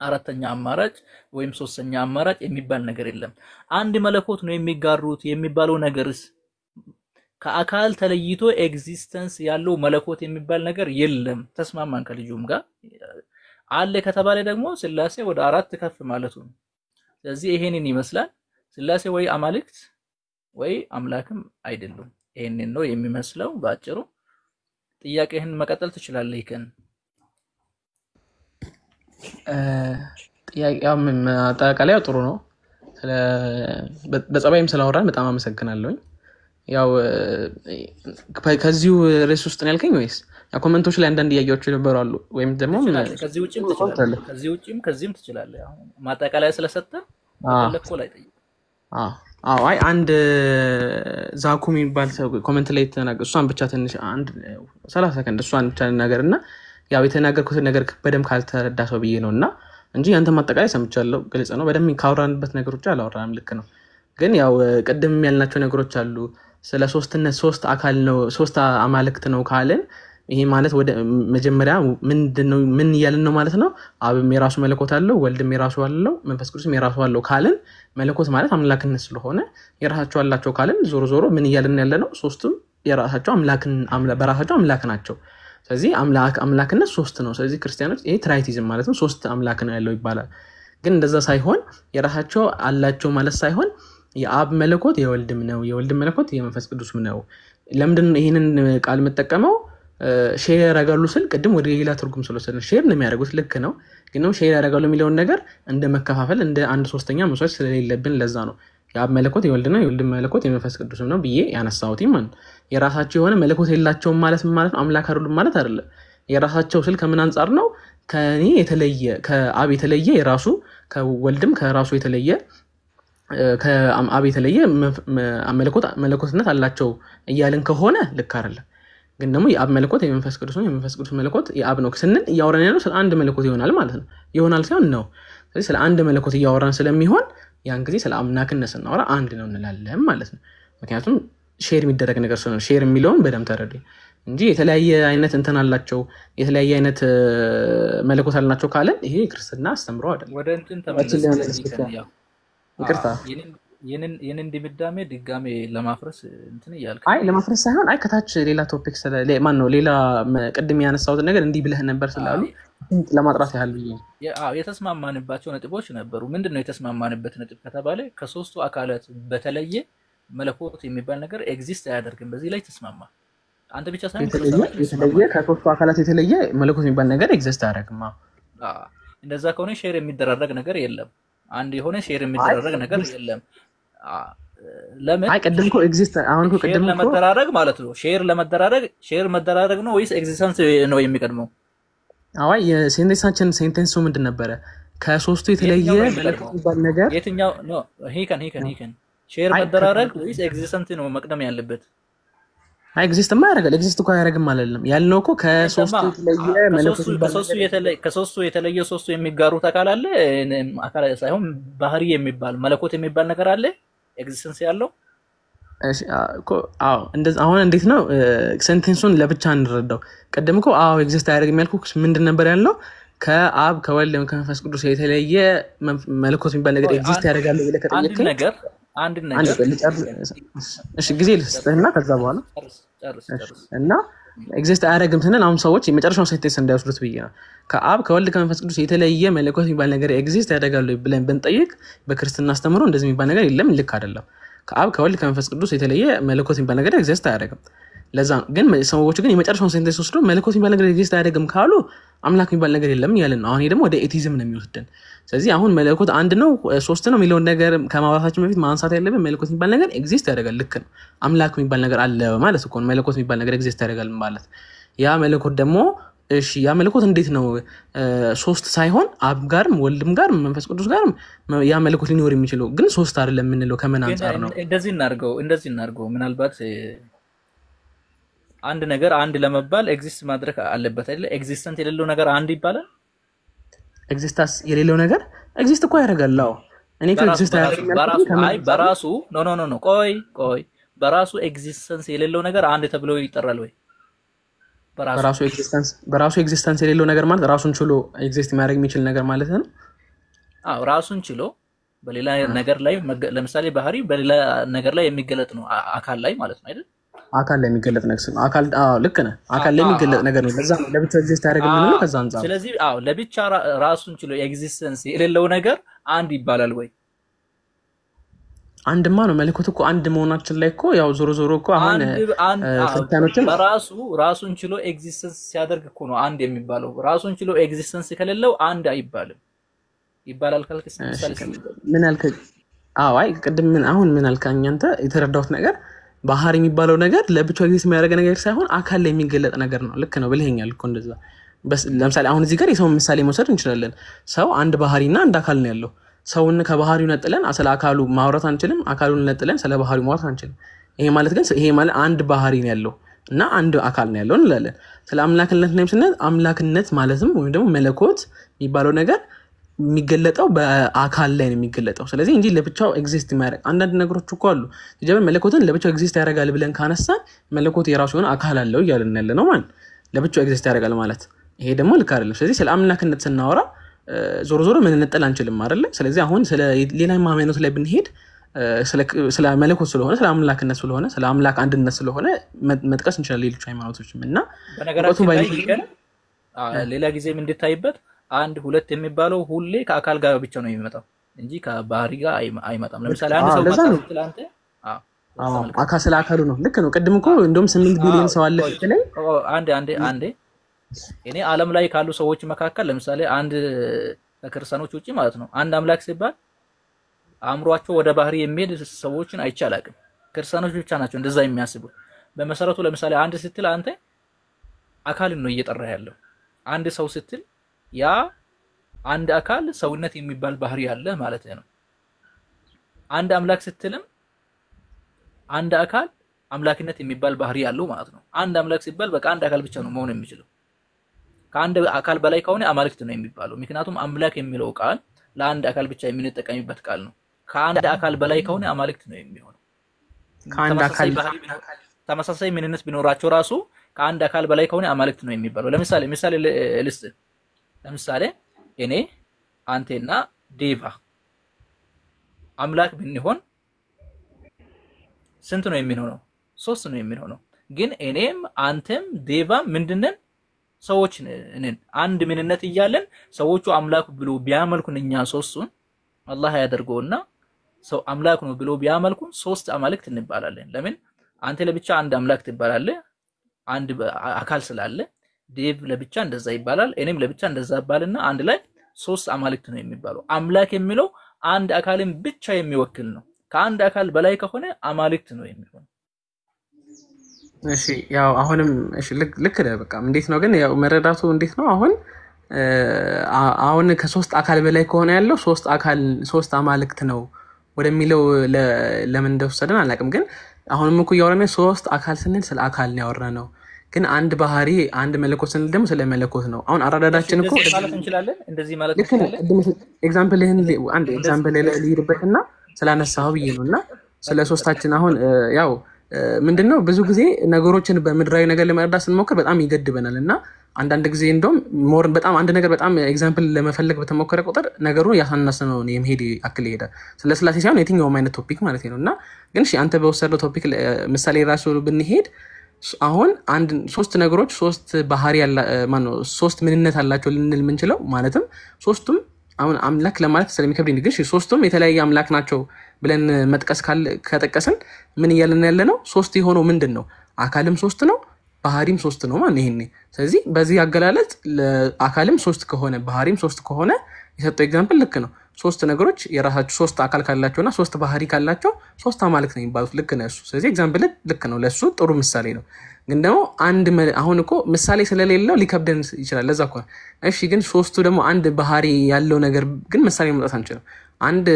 አራተኛ አማራጭ ወይም ሶስተኛ አማራጭ የሚባል ነገር የለም። አንድ መለኮት ነው የሚጋሩት የሚባለው ነገርስ ከአካል ተለይቶ ኤግዚስተንስ ያለው መለኮት የሚባል ነገር የለም። ተስማማን ከልጁም ጋር አለ ከተባለ ደግሞ ስላሴ ወደ 4 ከፍ ማለቱ ነው። ስለዚህ ይሄንን ይመስላል። ስላሴ ወይ አማልክት ወይ አምላክም አይደሉም። ይሄንን ነው የሚመስለው ባጭሩ። ጥያቄህን መቀጠል ትችላለህ ይከን ጥያቄው ማጠቃለያው ጥሩ ነው። በጸባይም ስላወራን በጣም አመሰግናለሁ። ያው ከዚሁ ርዕስ ውስጥ ነው ያልከኝ ወይስ ያ ኮሜንቶች ላይ አንዳንድ ጥያቄዎች ይነበራሉ ወይም ደግሞ ከዚህ ውጪም ትችላለህ? ከዚህ ውጪም ከዚህም ትችላለህ። አሁን ማጠቃለያ ስለሰጠ ለኮ ላይ ጠይቅ። አይ አንድ ዛኩ የሚባል ሰው ኮሜንት ላይ ተናገረ። እሷን ብቻ ትንሽ አንድ 30 ሰከንድ እሷን ብቻ ነገርና ያው የተናገርኩት ነገር በደም ካልተረዳ ሰው ብዬ ነውና እንጂ አንተ ማጠቃለያ ሰምቻለሁ። ግልጽ ነው። በደም ካወራንበት ነገሮች አላወራንም። ልክ ነው። ግን ያው ቀደም ያልናቸው ነገሮች አሉ። ስለ ሶስትነት ሶስት አካል ነው ሶስት አማልክት ነው ካለን ይሄ ማለት ወደ መጀመሪያ ምንድነው ምን ያለን ነው ማለት ነው። አብም የራሱ መለኮት አለው፣ ወልድም የራሱ አለው፣ መንፈስ ቅዱስም የራሱ አለው ካለን መለኮት ማለት አምላክነት ስለሆነ የራሳቸው አላቸው ካለን ዞሮ ዞሮ ምን ያለን ያለ ነው ሶስቱም የራሳቸው በራሳቸው አምላክ ናቸው። ስለዚህ አምላክነት ሶስት ነው። ስለዚህ ክርስቲያኖች ይሄ ትራይቲዝም ማለት ነው ሶስት አምላክ ነው ያለው ይባላል። ግን እንደዛ ሳይሆን የራሳቸው አላቸው ማለት ሳይሆን የአብ መለኮት የወልድም ነው፣ የወልድም መለኮት የመንፈስ ቅዱስም ነው። ለምንድን ነው ይሄንን ቃል መጠቀመው? ሼር ያደርጋሉ ስል ቅድም ወደ ሌላ ትርጉም ስለወሰድን ሼር ነው የሚያደርጉት። ልክ ነው። ግን ነው ሼር ያደርጋሉ የሚለውን ነገር እንደ መከፋፈል እንደ አንድ ሶስተኛ መስዋዕት ስለሌለብን ለዛ ነው የአብ መለኮት የወልድ ነው፣ የወልድ መለኮት የመንፈስ ቅዱስም ነው ብዬ ያነሳሁት። ማለት የራሳቸው የሆነ መለኮት የላቸውም ማለት ማለት ነው አምላክ አይደሉም ማለት አይደለም። የራሳቸው ስል ከምን አንፃር ነው? ከኔ የተለየ ከአብ የተለየ የራሱ ከወልድም ከራሱ የተለየ ከአብ የተለየ መለኮትነት አላቸው እያልን ከሆነ ልክ አይደለም። ግን ደግሞ የአብ መለኮት የመንፈስ ቅዱስ ነው፣ የመንፈስ ቅዱስ መለኮት የአብ ነው ስንል እያወራን ያለው ስለ አንድ መለኮት ይሆናል ማለት ነው። ይሆናል ሳይሆን ነው። ስለዚህ ስለ አንድ መለኮት እያወራን ስለሚሆን ያን ጊዜ ስለ አምላክነት ስናወራ አንድ ነው እንላለን ማለት ነው። ምክንያቱም ሼር የሚደረግ ነገር ስለሆነ ሼር የሚለውን በደንብ ተረዱ እንጂ የተለያየ አይነት እንትን አላቸው የተለያየ አይነት መለኮት አላቸው ካለን ይሄ ክርስትና አስተምሮ አይደለም። ወደ እንትን ተመለስ። ይቅርታ የነን ድምዳሜ ድጋሜ ለማፍረስ እንትን ይያልክ አይ ለማፍረስ ሳይሆን አይ ከታች ሌላ ቶፒክ ማን ነው ሌላ ቅድም ያነሳሁት ነገር እንዲህ ብለህ ነበር ስላሉ ለማጥራት ያህል ብዬ የተስማማንባቸው ነጥቦች ነበሩ። ምንድነው የተስማማንበት ነጥብ ከተባለ ከሶስቱ አካላት በተለየ መለኮት የሚባል ነገር ኤግዚስት አያደርግም። በዚህ ላይ ተስማማ። አንተ ብቻ ሳይሆን የተለየ ከሶስቱ አካላት የተለየ መለኮት የሚባል ነገር ኤግዚስት አያደርግም። እንደዛ ከሆነ ሼር የሚደረግ ነገር የለም። አንድ የሆነ ሼር የሚደረግ ነገር የለም። ለምን አይ ቀደም እኮ ኤግዚስት አሁን እኮ ቀደም እኮ ለመደራረግ ማለት ነው ሼር መደራረግ ነው ወይስ ኤግዚስተንስ ነው የሚቀድመው? አይ ሴንቴንሱ ምንድን ነበረ? ከሶስቱ የተለየ የሚባል ነገር የትኛው ነው? ሄከን ሼር መደራረግ ወይስ ኤግዚስተንስ ነው መቅደም ያለበት? አይ ኤግዚስትማ ያደርጋል። ኤግዚስት እኮ አያደርግም አይደለም ያልነው እኮ ከሶስቱ የተለየ መለኮት ከሶስቱ የተለየ ሶስቱ የሚጋሩት አካል አለ አካል ሳይሆን ባህሪ የሚባል መለኮት የሚባል ነገር አለ ኤግዚስተንስ ያለው። እሺ እኮ አዎ እንደዛ አሁን እንዴት ነው ሴንቴንሱን ለብቻ እንረዳው። ቀደም እኮ አዎ ኤግዚስት አያደርግም ያልኩት ምንድን ነበር ያለው? ከአብ ከወልድ ከመንፈስ ቅዱስ የተለየ መለኮት የሚባል ነገር ኤግዚስት ያደርጋል ብለህ ከጠየቀኝ አንድ ነገር እሺ ጊዜ ልስጥህና ከዛ በኋላ እና ኤግዚስት አያደርግም ስንል አሁን ሰዎች የመጨረሻውን ሴንቴንስ እንዳይወስዱት ብዬ ነው። ከአብ ከወልድ ከመንፈስ ቅዱስ የተለየ መለኮት የሚባል ነገር ኤግዚስት ያደርጋል ብለን ብንጠይቅ በክርስትና አስተምሮ እንደዚህ የሚባል ነገር የለም። ልክ አይደለም። ከአብ ከወልድ ከመንፈስ ቅዱስ የተለየ መለኮት የሚባል ነገር ኤግዚስት አያደርግም። ለዛ ግን ሰዎች ግን የመጨረሻውን ሴንቴንስ ወስደው መለኮት የሚባል ነገር ኤግዚስት አያደርግም ካሉ አምላክ የሚባል ነገር የለም ያለን ነው። አሁን ይሄ ደግሞ ወደ ኤቲዝም ነው የሚወስደን። ስለዚህ አሁን መለኮት አንድ ነው ሶስት ነው የሚለውን ነገር ከማውራታችን በፊት ማንሳት ያለብን መለኮት የሚባል ነገር ኤግዚስት ያደርጋል። ልክ ነው። አምላክ የሚባል ነገር አለ ማለት እኮ ነው። መለኮት የሚባል ነገር ኤግዚስት ያደርጋል ማለት ያ መለኮት ደግሞ እሺ ያ መለኮት እንዴት ነው ሶስት ሳይሆን አብ ጋርም ወልድም ጋርም መንፈስ ቅዱስ ጋርም ያ መለኮት ሊኖር የሚችለው ግን ሶስት አይደለም የምንለው ከምን አንፃር ነው? እንደዚህ እናርገው ምናልባት አንድ ነገር አንድ ለመባል ኤግዚስት ማድረግ አለበት አይደል? ኤግዚስተንት የሌለው ነገር አንድ ይባላል። ኤግዚስታስ የሌለው ነገር ኤግዚስት እኮ ያደርጋል። አዎ እኔ ኤግዚስት በራሱ ኖ ቆይ በራሱ ኤግዚስተንስ የሌለው ነገር አንድ ተብሎ ይጠራል ወይ? በራሱ ኤግዚስተንስ የሌለው ነገር ማለት ራሱን ችሎ ኤግዚስት የሚያደርግ የሚችል ነገር ማለት ነው። ራሱን ችሎ በሌላ ነገር ላይ ለምሳሌ ባህሪ በሌላ ነገር ላይ የሚገለጥ ነው አካል ላይ ማለት ነው አይደል አካል ላይ የሚገለጥ ነገር ነው አካል ልክ ነህ አካል ላይ የሚገለጥ ነገር ነው ለዛ ለብቻ ኤግዚስት ያደርጋል ነው ከዛ አንፃር ስለዚህ ለብቻ ራሱን ችሎ ኤግዚስተንስ የሌለው ነገር አንድ ይባላል ወይ አንድማ ነው መለኮት እኮ አንድ መሆናችን ላይ እኮ ያው ዞሮ እኮ አሁን ክርስቲያኖችን ራሱን ችሎ ኤግዚስተንስ ሲያደርግ እኮ ነው አንድ የሚባለው ራሱን ችሎ ኤግዚስተንስ ከሌለው አንድ አይባልም ይባላል ካልከስ ምሳሌ ምን አልከ አይ ቅድም ምን አልካኝ አንተ የተረዳሁት ነገር ባህሪ የሚባለው ነገር ለብቻው ኤግዚስት የሚያደርግ ነገር ሳይሆን አካል ላይ የሚገለጥ ነገር ነው ልክ ነው ብለኸኛል እኮ እንደዛ ለምሳሌ አሁን እዚህ ጋር የሰው ምሳሌ መውሰድ እንችላለን ሰው አንድ ባህሪና አንድ አካል ነው ያለው ሰውን ከባህሪው ነጥለን ስለ አካሉ ማውራት አንችልም አካሉን ነጥለን ስለ ባህሪው ማውራት አንችልም ይሄ ማለት አንድ ባህሪ ነው ያለው እና አንድ አካል ነው ያለው እንላለን ስለ አምላክነት ነው ስንል አምላክነት ማለትም ወይም ደግሞ መለኮት የሚባለው ነገር የሚገለጠው በአካል ላይ ነው የሚገለጠው ስለዚህ እንጂ ለብቻው ኤግዚስት የሚያደርግ አንዳንድ ነገሮች እኮ አሉ ጀበን መለኮትን ለብቻው ኤግዚስት ያደርጋል ብለን ካነሳን መለኮት የራሱ የሆነ አካል አለው እያልን ያለ ነው ማለት ለብቻው ኤግዚስት ያደርጋል ማለት ይሄ ደግሞ ልክ አይደለም ስለዚህ ስለ አምላክነት ስናወራ ዞሮ ምን እንጠላ አንችልም አይደል ስለዚህ አሁን ስለ ሌላ ሃይማኖት ላይ ብንሄድ ስለ መለኮት ስለሆነ ስለ አምላክነት ስለሆነ ስለ አምላክ አንድነት ስለሆነ መጥቀስ እንችላለን ሌሎች ሃይማኖቶችም እና በነገራችን ላይ ሌላ ጊዜም እንድታይበት አንድ ሁለት የሚባለው ሁሌ ከአካል ጋር ብቻ ነው የሚመጣው እንጂ ከባህሪ ጋር አይመጣም ለምሳሌ አንድ ሰው ማጥላንተ አካል ስለ አካሉ ነው ልክ ነው ቀድም እኮ እንደውም 8 ቢሊዮን ሰው አለ ስለዚህ አንዴ እኔ ዓለም ላይ ካሉ ሰዎች መካከል ለምሳሌ አንድ ከክርስቲያኖች ውጪ ማለት ነው አንድ አምላክ ሲባል አእምሯቸው ወደ ባህሪ የሚሄድ ሰዎችን አይቻላቅም ክርስቲያኖች ብቻ ናቸው እንደዛ የሚያስቡት በመሰረቱ ለምሳሌ አንድ ስትል አንተ አካልን ነው እየጠራ ያለው አንድ ሰው ስትል ያ አንድ አካል ሰውነት የሚባል ባህሪ ያለ ማለት ነው አንድ አምላክ ስትልም አንድ አካል አምላክነት የሚባል ባህሪ ያለው ማለት ነው አንድ አምላክ ሲባል በቃ አንድ አካል ብቻ ነው መሆን የሚችለው ከአንድ አካል በላይ ከሆነ አማልክት ነው የሚባለው ምክንያቱም አምላክ የሚለው ቃል ለአንድ አካል ብቻ የምንጠቀምበት ቃል ነው ከአንድ አካል በላይ ከሆነ አማልክት ነው የሚሆነው ከአንድ አካል ተመሳሳይ ምንነት ቢኖራቸው ራሱ ከአንድ አካል በላይ ከሆነ አማልክት ነው የሚባለው ለምሳሌ ለምሳሌ እኔ አንተና ዴቫ አምላክ ብንሆን ስንት ነው የሚሆነው 3 ነው የሚሆነው ግን እኔም አንተም ዴቫ ምንድነን ሰዎች ነን አንድ ምንነት ይያለን ሰዎቹ አምላክ ብሎ ቢያመልኩን እኛ ሶስቱን አላህ ያደርገውና ሰው አምላክ ነው ብሎ ቢያመልኩን 3 አማልክት እንባላለን ለምን አንተ ለብቻ አንድ አምላክ ትባላለህ አንድ አካል ስላለ ዴቭ ለብቻ እንደዛ ይባላል እኔም ለብቻ እንደዛ ይባልና አንድ ላይ 3 አማልክት ነው የሚባለው አምላክ የሚለው አንድ አካልን ብቻ የሚወክል ነው ከአንድ አካል በላይ ከሆነ አማልክት ነው የሚሆነው እሺ ያው አሁንም እሺ ልክ ነው በቃ እንዴት ነው ግን ያው መረዳቱ እንዴት ነው አሁን ከ3 አካል በላይ ከሆነ ያለው 3 አማልክት ነው ወደሚለው ለምን እንደወሰደን አላውቅም ግን አሁንም እኮ ያወራነ 3 አካል ስንል ስለ አካል ነው ያወራነው ግን አንድ ባህሪ አንድ መለኮት ስንል ደግሞ ስለ መለኮት ነው አሁን አራዳዳችን እኮ እንደዚህ ማለት እንችላለን ኤግዛምፕል አንድ ኤግዛምፕል ልይርበትና ስላነሳው ብዬ ነውና ስለ ሶስታችን አሁን ያው ምንድነው ብዙ ጊዜ ነገሮችን በመድራዊ ነገር ለመረዳት ስንሞክር በጣም ይገድበናልና አንዳንድ ጊዜ እንደውም ሞር በጣም አንድ ነገር በጣም ኤግዛምፕል ለመፈለግ በተሞከረ ቁጥር ነገሩ ያሳነሰነው ነው የመሄድ አክል ይሄዳል ስለ ስላሴ ሳይሆን የትኛውም አይነት ቶፒክ ማለት ነውና ግን እሺ አንተ በወሰደው ቶፒክ ምሳሌ ራሱ ብንሄድ አሁን አንድ 3 ነገሮች 3 ባህሪ ያላ ማነው 3 ምንነት አላቸው ልንል ምንችለው ማለትም ሶስቱም አሁን አምላክ ለማለት ስለሚከብድ ግን ሶስቱም የተለያየ አምላክ ናቸው ብለን መጥቀስ ከተቀሰን ምን ይያለን ያለነው 3 የሆነው ምንድነው አካልም 3 ነው ባህሪም 3 ነው ማለት ይሄኔ ስለዚህ በዚህ አገላለጽ ለአካልም 3 ከሆነ ባህሪም 3 ከሆነ የሰጠው ኤግዛምፕል ልክ ነው 3 ነገሮች የራሳቸው 3 አካል ካላቸውና 3 ባህሪ ካላቸው 3 አማልክት ነው የሚባሉት ልክ ነው እሱ ስለዚህ ኤግዛምፕል ልክ ነው ለሱ ጥሩ ምሳሌ ነው ግን ደግሞ አንድ አሁን እኮ ምሳሌ ስለሌለው ሊከብደን ይችላል ለዛ እኮ እሺ ግን 3ቱ ደግሞ አንድ ባህሪ ያለው ነገር ግን ምሳሌ ማምጣት አንችልም አንድ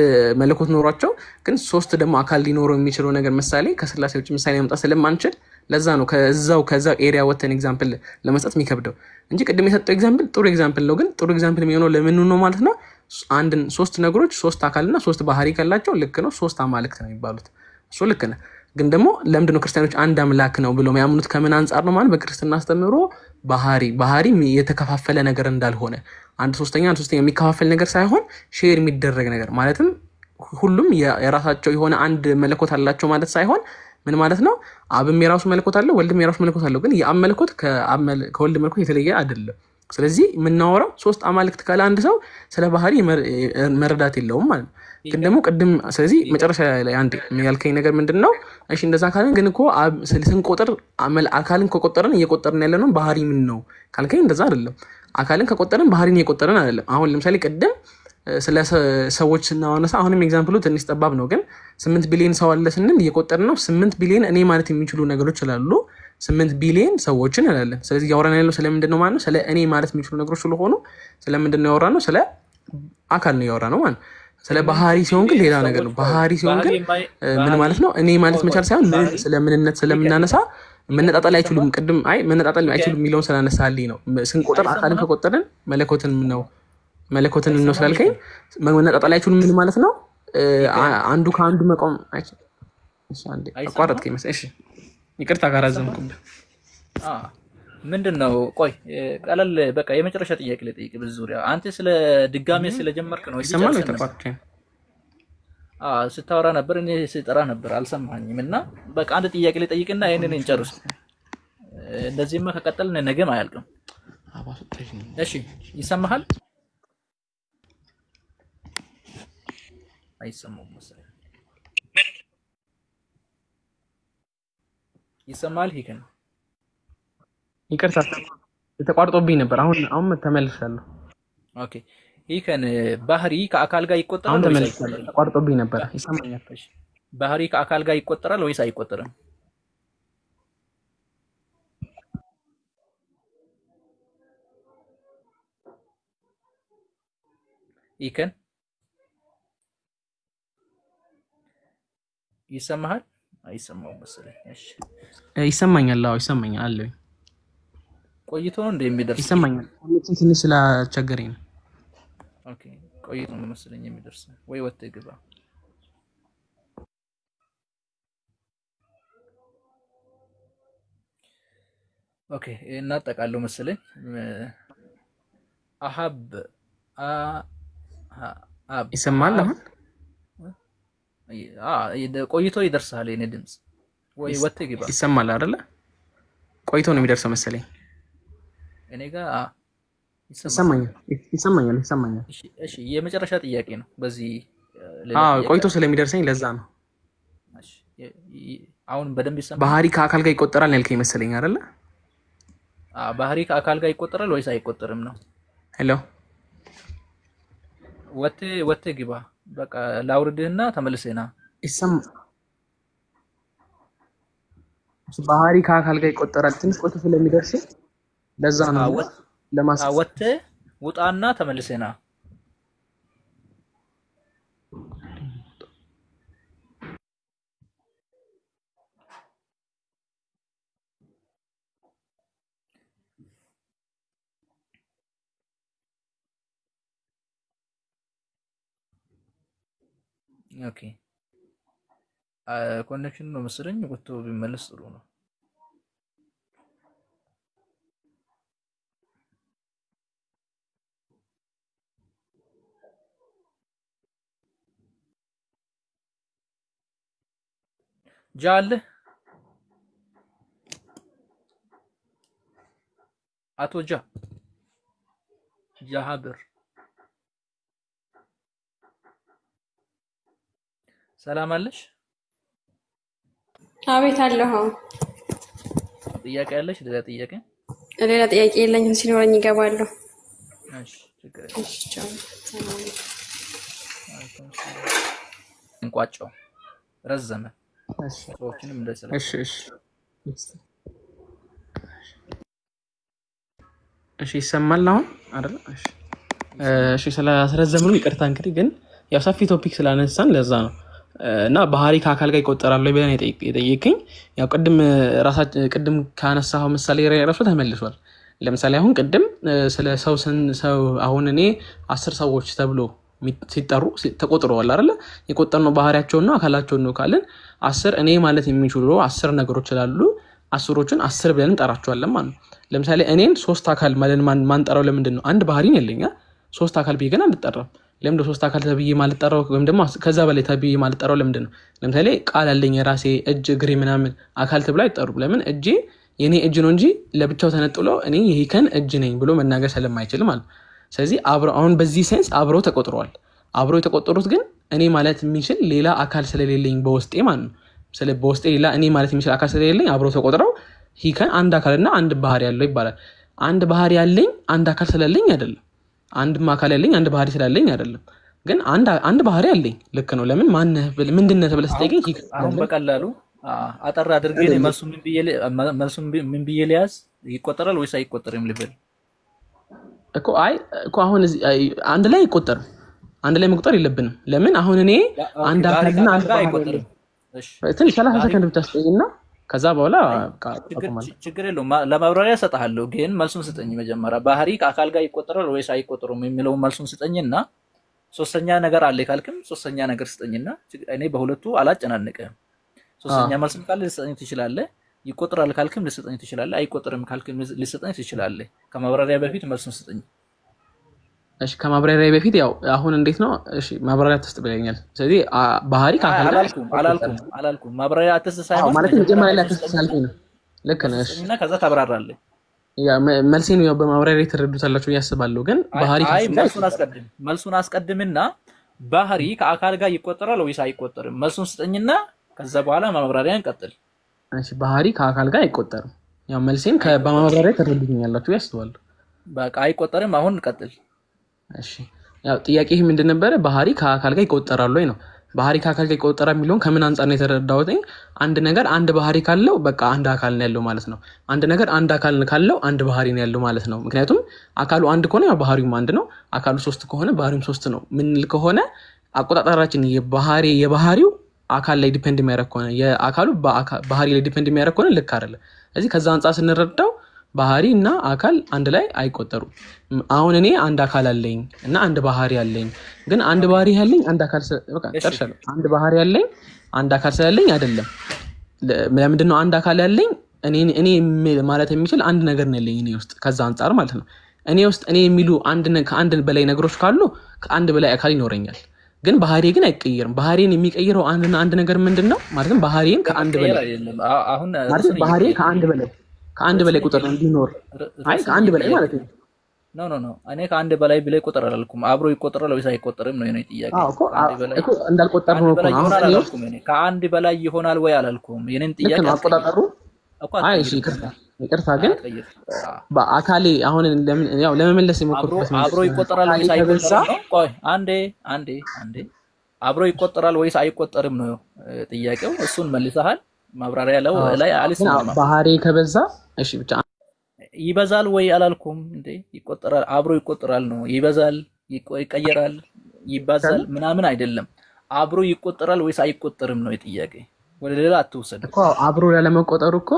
መለኮት ኖሯቸው ግን 3 ደግሞ አካል ሊኖረው የሚችለው ነገር ምሳሌ ከስላሴዎች ምሳሌ ማምጣት ስለማንችል ለዛ ነው ከዛው ኤሪያ ወተን ኤግዛምፕል ለመስጠት የሚከብደው እንጂ ቅድም የሰጠው ኤግዛምፕል ጥሩ ኤግዛምፕል ነው ግን ጥሩ ኤግዛምፕል የሚሆነው ለምን ነው ማለት ነው አንድ 3 ነገሮች 3 አካልና 3 ባህሪ ካላቸው ልክ ነው 3 አማልክት ነው የሚባሉት እሱ ልክ ነው ግን ደግሞ ለምንድን ነው ክርስቲያኖች አንድ አምላክ ነው ብለው የሚያምኑት ከምን አንጻር ነው ማለት በክርስትና አስተምህሮ ባህሪ የተከፋፈለ ነገር እንዳልሆነ አንድ ሶስተኛ የሚከፋፈል ነገር ሳይሆን ሼር የሚደረግ ነገር ማለትም ሁሉም የራሳቸው የሆነ አንድ መለኮት አላቸው ማለት ሳይሆን ምን ማለት ነው አብም የራሱ መለኮት አለው ወልድም የራሱ መለኮት አለው ግን የአብ መለኮት ከወልድ መለኮት የተለየ አይደለም ስለዚህ የምናወራው ሶስት አማልክት ካለ አንድ ሰው ስለ ባህሪ መረዳት የለውም ማለት ነው ግን ደግሞ ቅድም ስለዚህ መጨረሻ ላይ አንድ ያልከኝ ነገር ምንድነው እሺ እንደዛ ካለን ግን እኮ ስንቆጥር አካልን ከቆጠረን እየቆጠርን ያለነው ባህሪ ምን ነው ካልከኝ እንደዛ አይደለም አካልን ከቆጠረን ባህሪን እየቆጠረን አይደለም አሁን ለምሳሌ ቅድም ስለ ሰዎች ስናወነሳ አሁንም ኤግዛምፕሉ ትንሽ ጠባብ ነው ግን 8 ቢሊዮን ሰው አለ ስንል እየቆጠርን ነው 8 ቢሊዮን እኔ ማለት የሚችሉ ነገሮች ስላሉ 8 ቢሊዮን ሰዎችን እንላለን ስለዚህ ያወራን ያለው ስለምንድነው ማለት ነው ስለ እኔ ማለት የሚችሉ ነገሮች ስለሆኑ ስለምንድነው ያወራነው ስለ አካል ነው ያወራነው ማለት ስለ ባህሪ ሲሆን ግን ሌላ ነገር ነው ባህሪ ሲሆን ግን ምን ማለት ነው እኔ ማለት መቻል ሳይሆን ስለምንነት ስለምናነሳ መነጣጣል አይችሉም ቅድም መነጣጣል አይችሉም የሚለውን ስላነሳልኝ ነው ስንቆጥር አካልን ከቆጠረን መለኮትን ነው ስላልከኝ መነጣጣል አይችሉም ምን ማለት ነው አንዱ ከአንዱ መቆም አይችልም እሺ አንዴ አቋረጥከኝ መሰለኝ እሺ ይቅርታ ካራዘምኩብህ ምንድነው ቆይ ቀለል በቃ የመጨረሻ ጥያቄ ልጠይቅ በዙሪያ አንተ ስለ ድጋሜ ስለጀመርክ ነው ይሰማል ተቋርጬ ስታወራ ነበር እኔ ስጠራ ነበር አልሰማኝም እና በቃ አንድ ጥያቄ ልጠይቅና ይሄንን እንጨርስ እንደዚህማ ከቀጠልን ነገም አያልቅም እሺ ይሰማሃል አይሰማም መሰለኝ ይሰማል ሂከን ይቅርታ ተቋርጦብኝ ነበር አሁን ተመልሻለሁ ኦኬ ሂከን ባህሪ ከአካል ጋር ይቆጠራል አሁን ተመልሻለሁ ተቋርጦብኝ ነበር ይሰማኛል ባህሪ ከአካል ጋር ይቆጠራል ወይስ አይቆጠርም ሂከን ይሰማሃል አይሰማው መሰለኝ እሺ ይሰማኛል አዎ ይሰማኛል አለኝ ቆይቶ ነው እንደሚደርስ ይሰማኛል ሁለቱም ትንሽ ስላቸገረኝ ነው ኦኬ ቆይቶ ነው መሰለኝ የሚደርስ ወይ ወጥ ግባ ኦኬ እናጠቃለው መሰለኝ አሐብ ይሰማል አሁን ቆይቶ ይደርሳል የኔ ድምጽ ወይ ወጥ ግባ ይሰማል አይደለ ቆይቶ ነው የሚደርሰው መሰለኝ እኔ ጋር ይሰማኛል እሺ የመጨረሻ ጥያቄ ነው በዚህ ቆይቶ ስለሚደርሰኝ ለዛ ነው እሺ አሁን በደንብ ይሰማል ባህሪ ከአካል ጋር ይቆጠራል ያልከኝ መሰለኝ አይደለ ባህሪ ከአካል ጋር ይቆጠራል ወይስ አይቆጠርም ነው ሄሎ ወጥ ግባ በቃ ላውርድህና ተመልሰና ባህሪ ከአካል ጋር ይቆጠራል ትንሽ ቆይቶ ስለሚደርስ ለዛ ነው ወጥ ውጣና ተመልሰና ኦኬ ኮኔክሽን ነው መሰለኝ ወጥቶ ቢመለስ ጥሩ ነው ጃለ አቶ ጃሃብር ሰላም አለሽ አቤት አለሁ ጥያቄ አለሽ ሌላ ጥያቄ የለኝም ሲኖረኝ ይገባለሁ እሺ እንቋጫው ረዘመ ሰዎችንም እንደሰለ እሺ ይሰማል አሁን አይደል እሺ ስለረዘመው ይቅርታ እንግዲህ ግን ያው ሰፊ ቶፒክ ስላነሳን ለዛ ነው እና ባህሪ ከአካል ጋር ይቆጠራል ወይ ብለን የጠየቀኝ ያው ቅድም ካነሳው ምሳሌ ራሱ ተመልሷል ለምሳሌ አሁን ቅድም ስለ ሰው አሁን እኔ 10 ሰዎች ተብሎ ሲጠሩ ተቆጥረዋል አይደለ? የቆጠርነው ባህሪያቸውና አካላቸውን ነው ካልን 10 እኔ ማለት የሚችሉ 10 ነገሮች ስላሉ 10ሮቹን 10 ብለን እንጠራቸዋለን ማለት ነው። ለምሳሌ እኔን 3 አካል ማለት ማንጠራው ለምንድን ነው? አንድ ባህሪ ነው ያለኝ 3 አካል ብዬ ግን አንጠራም። ለምንድነው 3 አካል ተብዬ ማልጠራው ወይም ደግሞ ከዛ በላይ ተብዬ ማልጠራው ለምንድን ነው? ለምሳሌ ቃል አለኝ የራሴ እጅ እግሬ ምናምን አካል ተብሎ አይጠሩም። ለምን? እጄ የኔ እጅ ነው እንጂ ለብቻው ተነጥሎ እኔ ይሄን እጅ ነኝ ብሎ መናገር ስለማይችል ማለት ነው። ስለዚህ አሁን በዚህ ሴንስ አብረው ተቆጥረዋል። አብረው የተቆጠሩት ግን እኔ ማለት የሚችል ሌላ አካል ስለሌለኝ በውስጤ ማለት ነው። በውስጤ ሌላ እኔ ማለት የሚችል አካል ስለሌለኝ አብረው ተቆጥረው ይሄን አንድ አካልና አንድ ባህሪ ያለው ይባላል። አንድ ባህሪ ያለኝ አንድ አካል ስለሌለኝ አይደለም። አንድ አካል ያለኝ አንድ ባህሪ ስላለኝ አይደለም። ግን አንድ ባህሪ ያለኝ ልክ ነው። ለምን ማነህ ምንድነህ ተብለህ ስጠይቀኝ አሁን በቀላሉ አጠር አድርጌ መልሱን ምን ብዬ ሊያዝ ይቆጠራል ወይስ አይቆጠርም ልበል እኮ አሁን አንድ ላይ አይቆጠርም። አንድ ላይ መቁጠር የለብንም። ለምን አሁን እኔ አንድ አካልና አንድ ባህሪ አይቆጠርም። እሺ ትንሽ 30 ሰከንድ ብቻ ስጠይቅና ከዛ በኋላ ችግር የለውም ለማብራሪያ ሰጣለሁ። ግን መልሱን ስጠኝ መጀመሪያ ባህሪ ከአካል ጋር ይቆጠራል ወይስ አይቆጠሩም የሚለው መልሱን ስጠኝና ሶስተኛ ነገር አለ ካልክም ሶስተኛ ነገር ስጠኝና እኔ በሁለቱ አላጨናንቅም። ሶስተኛ መልስም ካለ ልሰጠኝ ትችላለህ። ይቆጠራል ካልክም ልሰጠኝ ትችላለህ። አይቆጠርም ካልክም ልሰጠኝ ትችላለህ። ከማብራሪያ በፊት መልሱን ስጠኝ። እሺ ከማብራሪያ በፊት ያው አሁን እንዴት ነው? እሺ ማብራሪያ ተስተብለኛል። ስለዚህ ባህሪ ከአካል ጋር አላልኩም ማብራሪያ አትስተሳይሆን ማለት መጀመሪያ ላይ ተስተሳልኩ ነው። ልክ ነህ። እሺ እና ከዛ ታብራራለህ። ያ መልሴን ያው በማብራሪያ ተረዱታላችሁ ያስባለሁ። ግን ባህሪ መልሱን አስቀድምና ባህሪ ከአካል ጋር ይቆጠራል ወይስ አይቆጠርም መልሱን ስጠኝና ከዛ በኋላ ማብራሪያን እንቀጥል። እሺ ባህሪ ከአካል ጋር አይቆጠርም። ያው መልሴን በማብራሪያ ተረዱኛላችሁ ያስባለሁ። በቃ አይቆጠርም። አሁን እንቀጥል። እሺ ያው ጥያቄ ምንድን ነበር? ባህሪ ከአካል ጋር ይቆጠራል ወይ ነው። ባህሪ ከአካል ጋር ይቆጠራል የሚለውን ከምን አንፃር ነው የተረዳሁት? አንድ ነገር አንድ ባህሪ ካለው በቃ አንድ አካል ነው ያለው ማለት ነው። አንድ ነገር አንድ አካል ካለው አንድ ባህሪ ነው ያለው ማለት ነው። ምክንያቱም አካሉ አንድ ከሆነ ያው ባህሪውም አንድ ነው። አካሉ 3 ከሆነ ባህሪውም 3 ነው። ምን ከሆነ አቆጣጣራችን የባህሪው አካል ላይ ዲፔንድ የሚያደርግ ከሆነ የአካሉ ባህሪ ላይ ዲፔንድ የሚያደርግ ከሆነ ልክ አይደለም። ስለዚህ ከዛ አንፃር ስንረዳው ባህሪ እና አካል አንድ ላይ አይቆጠሩም። አሁን እኔ አንድ አካል አለኝ እና አንድ ባህሪ አለኝ። ግን አንድ ባህሪ ያለኝ አንድ አካል በቃ ጨርሻለሁ። አንድ ባህሪ ያለኝ አንድ አካል ስላለኝ አይደለም። ለምንድን ነው አንድ አካል ያለኝ? እኔ ማለት የሚችል አንድ ነገር ነው ያለኝ እኔ ውስጥ። ከዛ አንፃር ማለት ነው እኔ ውስጥ እኔ የሚሉ ከአንድ በላይ ነገሮች ካሉ ከአንድ በላይ አካል ይኖረኛል። ግን ባህሪ ግን አይቀየርም። ባህሪን የሚቀይረው አንድ ነገር ምንድነው? ማለትም ባህሪን ከአንድ በላይ አሁን ማለት ባህሪ ከአንድ በላይ ቁጥር እንዲኖር ከአንድ በላይ ማለት ነው። ኖ እኔ ከአንድ በላይ ብለ ቁጥር አላልኩም። አብሮ ይቆጠራል ወይስ አይቆጠርም ነው የኔ ጥያቄ። እኮ እንዳልቆጠር ነው እኮ አሁን ከአንድ በላይ ይሆናል ወይ አላልኩም። የኔን ጥያቄ ነው አቆጣጠሩ። እሺ ይቅርታ ግን በአካሌ አሁን ለመመለስ የሞከርኩት አብሮ ይቆጠራል ወይስ አይቆጠርም ነው። ቆይ አንዴ አብሮ ይቆጠራል ወይስ አይቆጠርም ነው ጥያቄው። እሱን መልሰሃል። ማብራሪያ ላይ አልሰማም። ባህሪ ከበዛ እሺ ብቻ ይበዛል ወይ አላልኩም እንዴ? ይቆጠራል አብሮ ይቆጠራል ነው። ይበዛል ይቀየራል ይባዛል ምናምን አይደለም። አብሮ ይቆጠራል ወይስ አይቆጠርም ነው ጥያቄ። ወደ ሌላ አትወሰድ እኮ አብሮ ለመቆጠሩ እኮ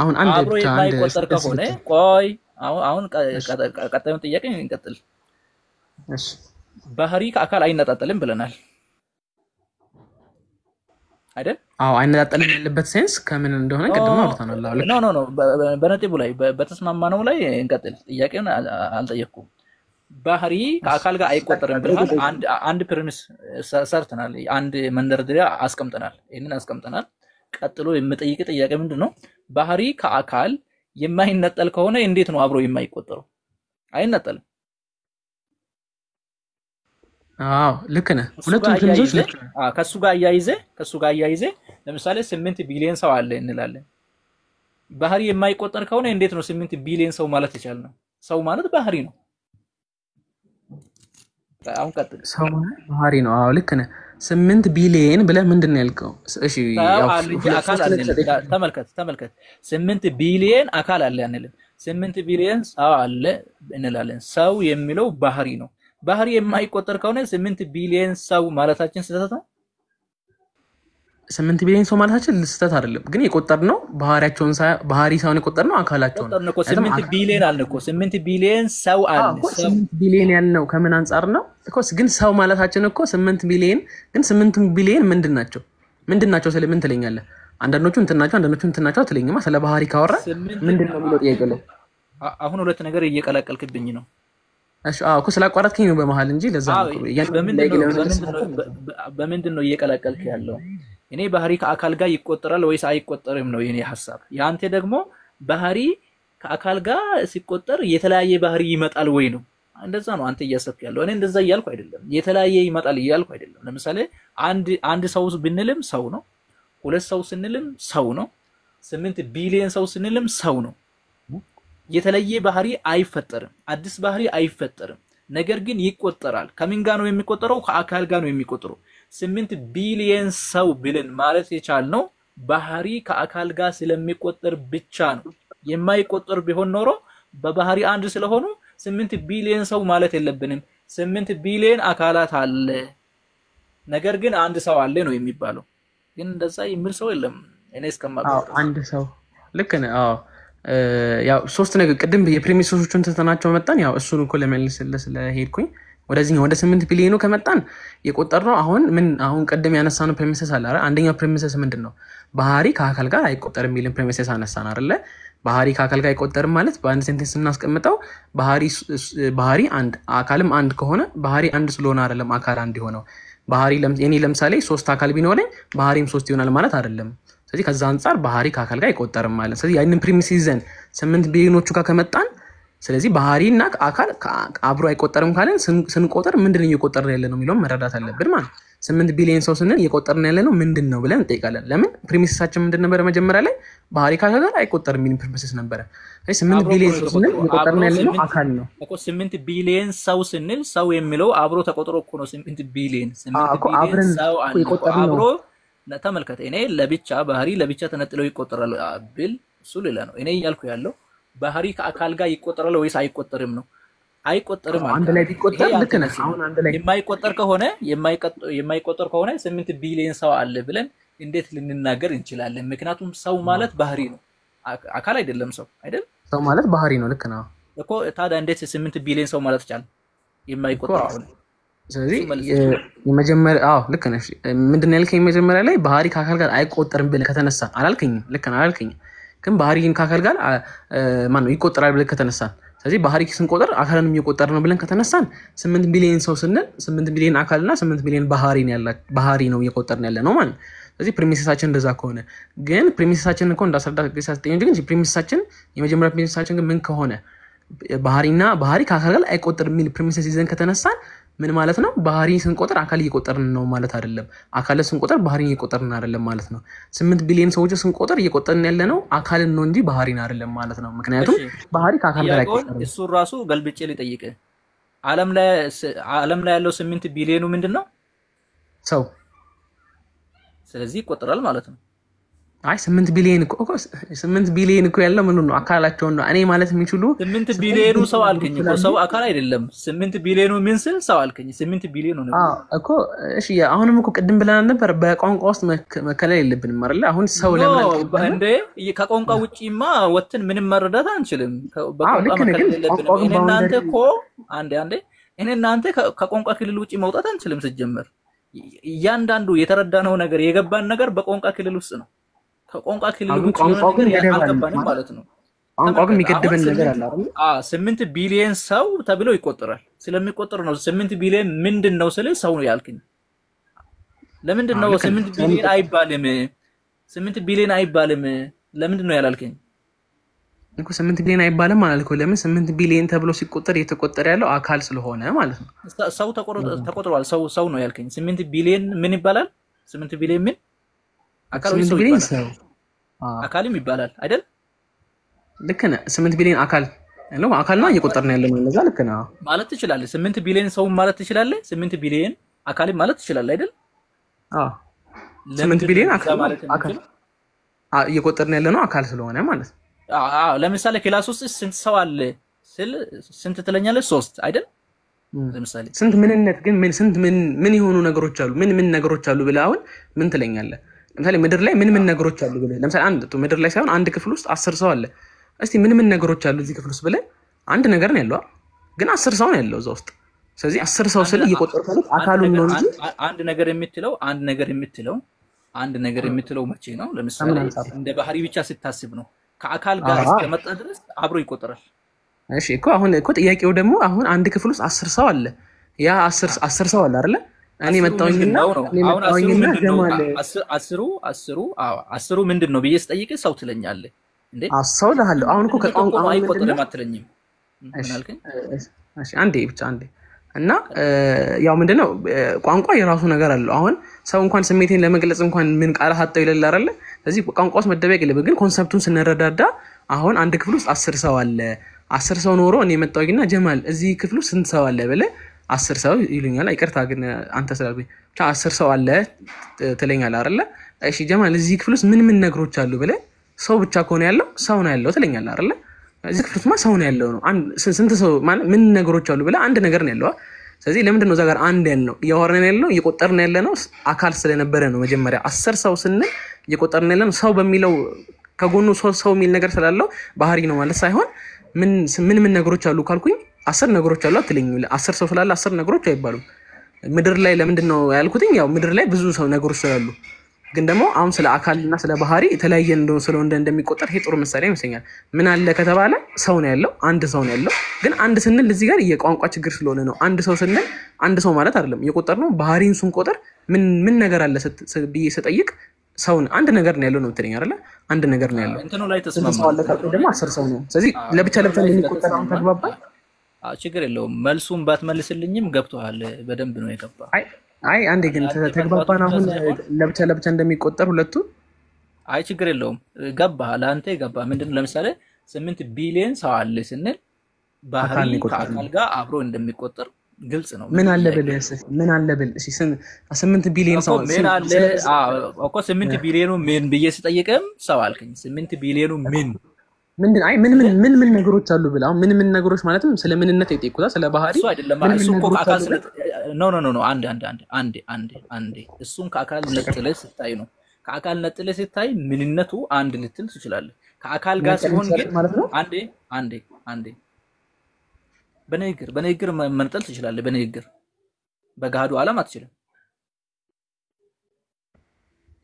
አሁን አንድ አብሮ የማይቆጠር ከሆነ ቆይ አሁን ቀጣዩን ጥያቄ እንቀጥል። እሺ ባህሪ ከአካል አይነጣጠልም ብለናል አይደል? አዎ አይነጣጠልም ያለበት ሴንስ ከምን እንደሆነ ቀድሞ አውርተናል። ኖ በነጥቡ ላይ በተስማማነው ላይ እንቀጥል። ጥያቄውን አልጠየቅኩም። ባህሪ ከአካል ጋር አይቆጠርም ብለሃል። አንድ ፕሪሚስ ሰርተናል። አንድ መንደርደሪያ አስቀምጠናል። ይሄንን አስቀምጠናል። ቀጥሎ የምጠይቅ ጥያቄ ምንድነው? ባህሪ ከአካል የማይነጠል ከሆነ እንዴት ነው አብሮ የማይቆጠረው? አይነጠልም። አዎ ልክ ነህ። ሁለቱም ፕሪሚሶች ልክ ነህ። ከሱ ጋር አያይዘ ለምሳሌ 8 ቢሊዮን ሰው አለ እንላለን። ባህሪ የማይቆጠር ከሆነ እንዴት ነው 8 ቢሊዮን ሰው ማለት ይቻላል? ሰው ማለት ባህሪ ነው። አሁን ቀጥል። ሰው ማለት ባህሪ ነው። አዎ ልክ ነህ። 8 ቢሊዮን ብለህ ምንድን ነው ያልከው? እሺ ያው አካል አለ። ተመልከት 8 ቢሊዮን አካል አለ አንልም። 8 ቢሊዮን ሰው አለ እንላለን። ሰው የሚለው ባህሪ ነው። ባህሪ የማይቆጠር ከሆነ 8 ቢሊዮን ሰው ማለታችን ስህተት ነው። 8 ቢሊዮን ሰው ማለታችን ልስተት አይደለም ግን የቆጠርነው ባህሪያቸውን ባህሪ ሳይሆን የቆጠርነው አካላቸውን ቆጠርን እኮ 8 ቢሊዮን አልን እኮ 8 ቢሊዮን ሰው አለ 8 ቢሊዮን ያልነው ከምን አንፃር ነው እኮ ግን ሰው ማለታችን እኮ 8 ቢሊዮን ግን 8 ቢሊዮን ምንድናቸው ስለምን ትለኛለህ አንዳንዶቹ እንትናቸው ትለኝማ ስለ ባህሪ ካወራ ምንድነው የሚለው ጥያቄ ነው አሁን ሁለት ነገር እየቀላቀልክብኝ ነው እሺ እኮ ስላቋረጥከኝ ነው በመሃል እንጂ ለዛ በምንድነው እየቀላቀልክ ያለው እኔ ባህሪ ከአካል ጋር ይቆጠራል ወይስ አይቆጠርም ነው የኔ ሐሳብ ያንተ ደግሞ ባህሪ ከአካል ጋር ሲቆጠር የተለያየ ባህሪ ይመጣል ወይ ነው እንደዛ ነው አንተ እያሰብክ ያለው እኔ እንደዛ እያልኩ አይደለም የተለያየ ይመጣል እያልኩ አይደለም ለምሳሌ አንድ ሰው ብንልም ሰው ነው ሁለት ሰው ስንልም ሰው ነው 8 ቢሊዮን ሰው ስንልም ሰው ነው የተለየ ባህሪ አይፈጠርም አዲስ ባህሪ አይፈጠርም ነገር ግን ይቆጠራል ከምን ጋር ነው የሚቆጠረው ከአካል ጋር ነው የሚቆጠረው 8 ቢሊዮን ሰው ብለን ማለት የቻልነው ባህሪ ከአካል ጋር ስለሚቆጠር ብቻ ነው የማይቆጠር ቢሆን ኖሮ በባህሪ አንድ ስለሆኑ 8 ቢሊዮን ሰው ማለት የለብንም 8 ቢሊዮን አካላት አለ ነገር ግን አንድ ሰው አለ ነው የሚባለው ግን እንደዛ የሚል ሰው የለም እኔ እስከማውቀው አንድ ሰው ልክ ነው ያው ሶስት ነገር ቅድም የፕሪሚሶቹን ተተናቸው መጣን ያው እሱን እኮ ለመልስልህ ስለሄድኩኝ ወደዚህ ወደ 8 ቢሊዮኑ ከመጣን የቆጠርነው አሁን ቅድም ያነሳነው ፕሪሚሰስ አለ አይደል አንደኛው ፕሪሚሰስ ምንድነው ባህሪ ከአካል ጋር አይቆጠርም የሚልን ፕሪሚሰስ አነሳን አይደል ባህሪ ከአካል ጋር አይቆጠርም ማለት በአንድ ሴንቴንስ እናስቀምጠው ባህሪ አንድ አካልም አንድ ከሆነ ባህሪ አንድ ስለሆነ አይደለም አካል አንድ ሆነው ባህሪ የኔ ለምሳሌ 3 አካል ቢኖረኝ ባህሪም 3 ይሆናል ማለት አይደለም ስለዚህ ከዛ አንፃር ባህሪ ከአካል ጋር አይቆጠርም ማለት ስለዚህ ያንን ፕሪሚስ ይዘን 8 ቢሊዮኖቹ ጋር ከመጣን ስለዚህ ባህሪና አካል አብሮ አይቆጠርም ካለን ስንቆጠር ምንድነው እየቆጠርን ያለ ነው የሚለው መረዳት አለብን ማለት 8 ቢሊዮን ሰው ስንል እየቆጠርን ያለ ነው ምንድነው ብለን እንጠይቃለን ለምን ፕሪሚስሳችን ምንድን ነበር መጀመሪያ ላይ ባህሪ ከአካል ጋር አይቆጠርም የሚል ፕሪሚስ ነበር ስለዚህ 8 ቢሊዮን ሰው ስንል እየቆጠርን ያለ ነው አካል ነው እኮ 8 ቢሊዮን ሰው ስንል ሰው የሚለው አብሮ ተቆጥሮ እኮ ነው 8 ቢሊዮን 8 ቢሊዮን ሰው አብሮ ተመልከተ እኔ ለብቻ ባህሪ ለብቻ ተነጥለው ይቆጠራል ብል እሱ ሌላ ነው እኔ እያልኩ ያለው ባህሪ ከአካል ጋር ይቆጠራል ወይስ አይቆጠርም ነው አይቆጠርም አንድ ላይ ቢቆጠር ልክ ነህ አሁን አንድ ላይ የማይቆጠር ከሆነ 8 ቢሊዮን ሰው አለ ብለን እንዴት ልንናገር እንችላለን ምክንያቱም ሰው ማለት ባህሪ ነው አካል አይደለም ሰው አይደል ሰው ማለት ባህሪ ነው ልክ ነው እኮ ታዲያ እንዴት 8 ቢሊዮን ሰው ማለት ይቻላል የማይቆጠር ከሆነ ስለዚህ የመጀመሪያ ልክ ነህ ምንድነው ያልከኝ መጀመሪያ ላይ ባህሪ ከአካል ጋር አይቆጠርም ብለህ ከተነሳ አላልከኝም ልክ ነህ አላልከኝም ግን ባህሪን ከአካል ጋር ማነው ይቆጠራል ብለህ ከተነሳ ስለዚህ ባህሪ ስንቆጠር አካልንም እየቆጠር ነው ብለን ከተነሳን 8 ቢሊዮን ሰው ስንል 8 ቢሊዮን አካልና 8 ቢሊዮን ባህሪ ነው እየቆጠርን ያለ ነው ማለት ስለዚህ ፕሪሚስሳችን እንደዛ ከሆነ ግን ፕሪሚስሳችን እኮ እንዳስረዳ ገሳስተኝ ግን ፕሪሚስሳችን የመጀመሪያ ፕሪሚስሳችን ግን ምን ከሆነ ባህሪ ከአካል ጋር አይቆጠርም የሚል ፕሪሚስ ይዘን ከተነሳን ምን ማለት ነው ባህሪ ስንቆጥር አካል እየቆጠርን ነው ማለት አይደለም አካል ስንቆጥር ባህሪ እየቆጠርን አይደለም ማለት ነው 8 ቢሊዮን ሰዎች ስንቆጥር እየቆጠርን ያለ ነው አካልን ነው እንጂ ባህሪን አይደለም ማለት ነው ምክንያቱም ባህሪ ከአካል ጋር አይቆጠርም እሱ ራሱ ገልብጬ ልጠይቅ ዓለም ላይ ያለው 8 ቢሊዮኑ ምንድነው ሰው ስለዚህ ይቆጠራል ማለት ነው አይ 8 ቢሊዮን እኮ ያለው ምን ነው አካላቸው ነው እኔ ማለት የሚችሉ 8 ቢሊዮኑ ሰው አልከኝ እኮ ሰው አካል አይደለም 8 ቢሊዮኑ ምን ስል ሰው አልከኝ 8 ቢሊዮኑ ነው እኮ እሺ አሁንም እኮ ቅድም ብለን ነበር በቋንቋ ውስጥ መከለል የለብንም አይደል አሁን ሰው ለምን እንደ ከቋንቋ ውጪማ ወጥን ምንም መረዳት አንችልም በቋንቋ መከለል የለብንም እናንተ እኮ አንዴ እኔ እናንተ ከቋንቋ ክልል ውጪ መውጣት አንችልም ሲጀመር እያንዳንዱ የተረዳነው ነገር የገባን ነገር በቋንቋ ክልል ውስጥ ነው ከቋንቋ ክልል ውጪ ነገር ያልገባንም ማለት ነው ቋንቋ ግን የሚገድበን ነገር አለ አይደል 8 ቢሊዮን ሰው ተብሎ ይቆጠራል ስለሚቆጠር ነው 8 ቢሊዮን ምንድነው ስለ ሰው ነው ያልከኝ ለምንድን ነው 8 ቢሊዮን አይባልም 8 ቢሊዮን አይባልም ለምንድን ነው ያላልከኝ እኮ 8 ቢሊዮን አይባልም ማለት ነው ለምን 8 ቢሊዮን ተብሎ ሲቆጠር የተቆጠረ ያለው አካል ስለሆነ ማለት ነው ሰው ተቆጥሯል ሰው ነው ያልከኝ 8 ቢሊዮን ምን ይባላል 8 ቢሊዮን ምን አካል ወይ ሰው ይባላል አካልም ይባላል አይደል ልክ ነህ 8 ቢሊዮን አካል ነው እየቆጠርን ያለው ለዛ ልክ ነህ ማለት ትችላለህ 8 ቢሊዮን ሰው ማለት ትችላለህ 8 ቢሊዮን አካልም ማለት ትችላለህ አይደል 8 ቢሊዮን አካል እየቆጠርን ያለው አካል ስለሆነ ማለት ነው ለምሳሌ ክላስ ውስጥ ስንት ሰው አለ ስል ስንት ትለኛለህ 3 አይደል ለምሳሌ ስንት ምንነት ግን ምን የሆኑ ነገሮች አሉ ምን ነገሮች አሉ ብለህ አሁን ምን ትለኛለህ ለምሳሌ ምድር ላይ ምን ነገሮች አሉ ብለህ ለምሳሌ ምድር ላይ ሳይሆን አንድ ክፍል ውስጥ 10 ሰው አለ። እስቲ ምን ነገሮች አሉ እዚህ ክፍል ውስጥ ብለህ አንድ ነገር ነው ያለው ግን 10 ሰው ነው ያለው እዛ ውስጥ። ስለዚህ 10 ሰው ስለ እየቆጠርኩ ማለት አካሉን ነው እንጂ አንድ ነገር የምትለው መቼ ነው? ለምሳሌ እንደ ባህሪ ብቻ ስታስብ ነው። ከአካል ጋር እስከመጣ ድረስ አብሮ ይቆጠራል። እሺ አሁን ጥያቄው ደግሞ አሁን አንድ ክፍል ውስጥ 10 ሰው አለ። ያ 10 ሰው አለ አይደለ? እኔ መጣሁኝና አስሩ ምንድን ነው ብዬ ስጠይቅህ ሰው ትለኛለህ እንዴ? ሰው እልሃለሁ። አሁን እኮ ከቋንቋ አይቆጠርም አትለኝም። እሺ አንዴ እና ያው ምንድነው ቋንቋ የራሱ ነገር አለው። አሁን ሰው እንኳን ስሜቴን ለመግለጽ እንኳን ምን ቃላት አጣው ይላል አይደለ? ስለዚህ ቋንቋውስ መደበቅ የለም። ግን ኮንሰፕቱን ስንረዳዳ አሁን አንድ ክፍል ውስጥ 10 ሰው አለ። 10 ሰው ኖሮ እኔ መጣሁኝና ጀማል እዚህ ክፍል ውስጥ ስንት ሰው አለ ብለህ 10 ሰው ይሉኛል። ይቅርታ ግን አንተ ስላልኩኝ ብቻ 10 ሰው አለ ትለኛለህ አይደለ? እሺ ጀማል እዚህ ክፍል ውስጥ ምን ነገሮች አሉ ብለህ ሰው ብቻ ከሆነ ያለው ሰው ነው ያለው ትለኛለህ አይደለ? እዚህ ክፍል ውስጥ ሰው ነው ያለው ነው። ስንት ሰው ማለት ምን ነገሮች አሉ ብለህ አንድ ነገር ነው ያለው። ስለዚህ ለምንድን ነው እዛ ጋር አንድ ያለው እያወራን ያለው እየቆጠርን ያለ ነው አካል ስለነበረ ነው። መጀመሪያ 10 ሰው ስንል እየቆጠርን ያለ ነው ሰው በሚለው ከጎኑ ሰው የሚል ነገር ስላለው ባህሪ ነው ማለት ሳይሆን ምን ነገሮች አሉ ካልኩኝ 10 ነገሮች አሉ አትለኝም። 10 ሰው ስላለ 10 ነገሮች አይባሉም። ምድር ላይ ለምንድን ነው ያልኩትኝ? ያው ምድር ላይ ብዙ ሰው ነገሮች ስላሉ ግን ደግሞ አሁን ስለ አካልና ስለ ባህሪ የተለያየ እንደሚቆጠር ይሄ ጥሩ ምሳሌ ይመስለኛል። ምን አለ ከተባለ ሰው ነው ያለው፣ አንድ ሰው ነው ያለው። ግን አንድ ስንል እዚህ ጋር የቋንቋ ችግር ስለሆነ ነው። አንድ ሰው ስንል አንድ ሰው ማለት አይደለም እየቆጠር ነው። ባህሪን ስንቆጥር ምን ነገር አለ ብዬ ስጠይቅ ሰውን አንድ ነገር ነው ያለው ነው ትለኝ አይደለ? አንድ ነገር ነው ያለው እንትኑ ላይ ተስማማለ ደግሞ 10 ሰው ነው። ስለዚህ ለብቻ እንደሚቆጠር አሁን ተግባባ። ችግር የለውም። መልሱን ባትመልስልኝም ገብቶሃል። በደንብ ነው የገባው። አይ አንዴ ግን ተግባባን። አሁን ለብቻ እንደሚቆጠር ሁለቱ አይ ችግር የለውም። ገባህ ለአንተ ገባህ። ምንድነው ለምሳሌ 8 ቢሊዮን ሰው አለ ስንል ባህሪ ከአካል ጋር አብሮ እንደሚቆጠር ግልጽ ነው። ምን አለ ብል እሺ 8 ቢሊዮን ሰው ምን አለ እኮ 8 ቢሊዮኑ ምን ብዬ ስጠይቅም ሰው አልከኝ። 8 ቢሊዮኑ ምንድን አይ ምን ነገሮች አሉ ብለ አሁን ምን ነገሮች ማለትም ስለ ምንነት ይጠይቁታል። ስለ ባህሪ እሱ አይደለም እሱ እኮ ከአካል ኖ አንዴ እሱን ከአካል ነጥለህ ስታይ ነው። ከአካል ነጥለህ ስታይ ምንነቱ አንድ ልትል ትችላለህ። ከአካል ጋር ሲሆን ግን አንዴ በንግግር መንጠል ትችላለህ። በንግግር በጋዱ ዓለም አትችልም።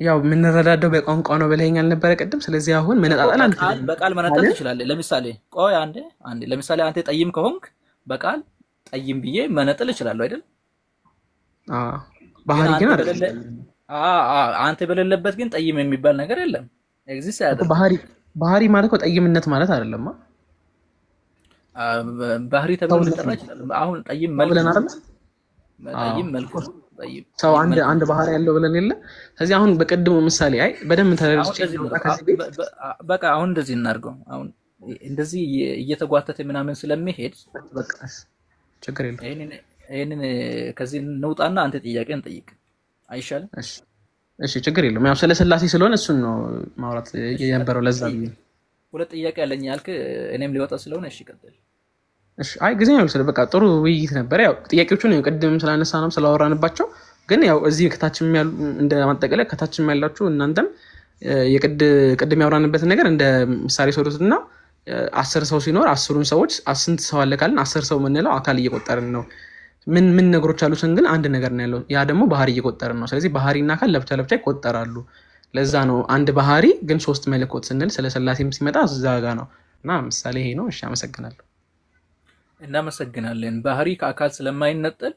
ያው የምንረዳደው በቋንቋ ነው ብለኸኛል ነበረ ቅድም። ስለዚህ አሁን መነጣጣል በቃል መነጠል ትችላለህ። ለምሳሌ ቆይ አንዴ ለምሳሌ አንተ ጠይም ከሆንክ በቃል ጠይም ብዬ መነጠል እችላለሁ አይደል? ባህሪ ግን አይደል? አንተ በሌለበት ግን ጠይም የሚባል ነገር የለም። ኤግዚስት ያደርግ ባህሪ ማለት እኮ ጠይምነት ማለት አይደለም። ባህሪ ተብሎ ሊጠራ ይችላል። አሁን ጠይም መልክ ሰው አንድ ባህሪ ያለው ብለን የለ። ስለዚህ አሁን በቀድሞ ምሳሌ አይ በደንብ ተረድቼ በቃ አሁን እንደዚህ እናድርገው። አሁን እንደዚህ እየተጓተተ ምናምን ስለሚሄድ በቃ ችግር የለም። ይሄንን ከዚህ እንውጣና አንተ ጥያቄን ጠይቅ አይሻልም? እሺ ችግር የለም። ያው ስለ ስላሴ ስለሆነ እሱን ነው ማውራት የነበረው። ለዛ ሁለት ጥያቄ ያለኝ ያልክ እኔም ሊወጣ ስለሆነ እሺ ቀጥል። እሺ አይ ጊዜ ነው ስለ በቃ ጥሩ ውይይት ነበር። ያው ጥያቄዎቹን ቅድም ስላነሳነው ስላወራንባቸው ግን ያው እዚህ ከታችም ያሉ እንደ ማጠቃለያ ከታችም ያላችሁ እናንተም ቅድም ያወራንበት ነገር እንደ ምሳሌ ሰሩትና 10 ሰው ሲኖር 10ን ሰዎች ስንት ሰው አለ ካልን 10 ሰው የምንለው አካል እየቆጠርን ነው። ምን ነገሮች አሉ ስንል አንድ ነገር ነው ያለው። ያ ደግሞ ባህሪ እየቆጠርን ነው። ስለዚህ ባህሪና አካል ለብቻ ይቆጠራሉ። ለዛ ነው አንድ ባህሪ ግን 3 መለኮት ስንል ስለ ስላሴም ሲመጣ እዛ ጋር ነው እና ምሳሌ ይሄ ነው። እሺ አመሰግናለሁ። እናመሰግናለን። ባህሪ ከአካል ስለማይነጠል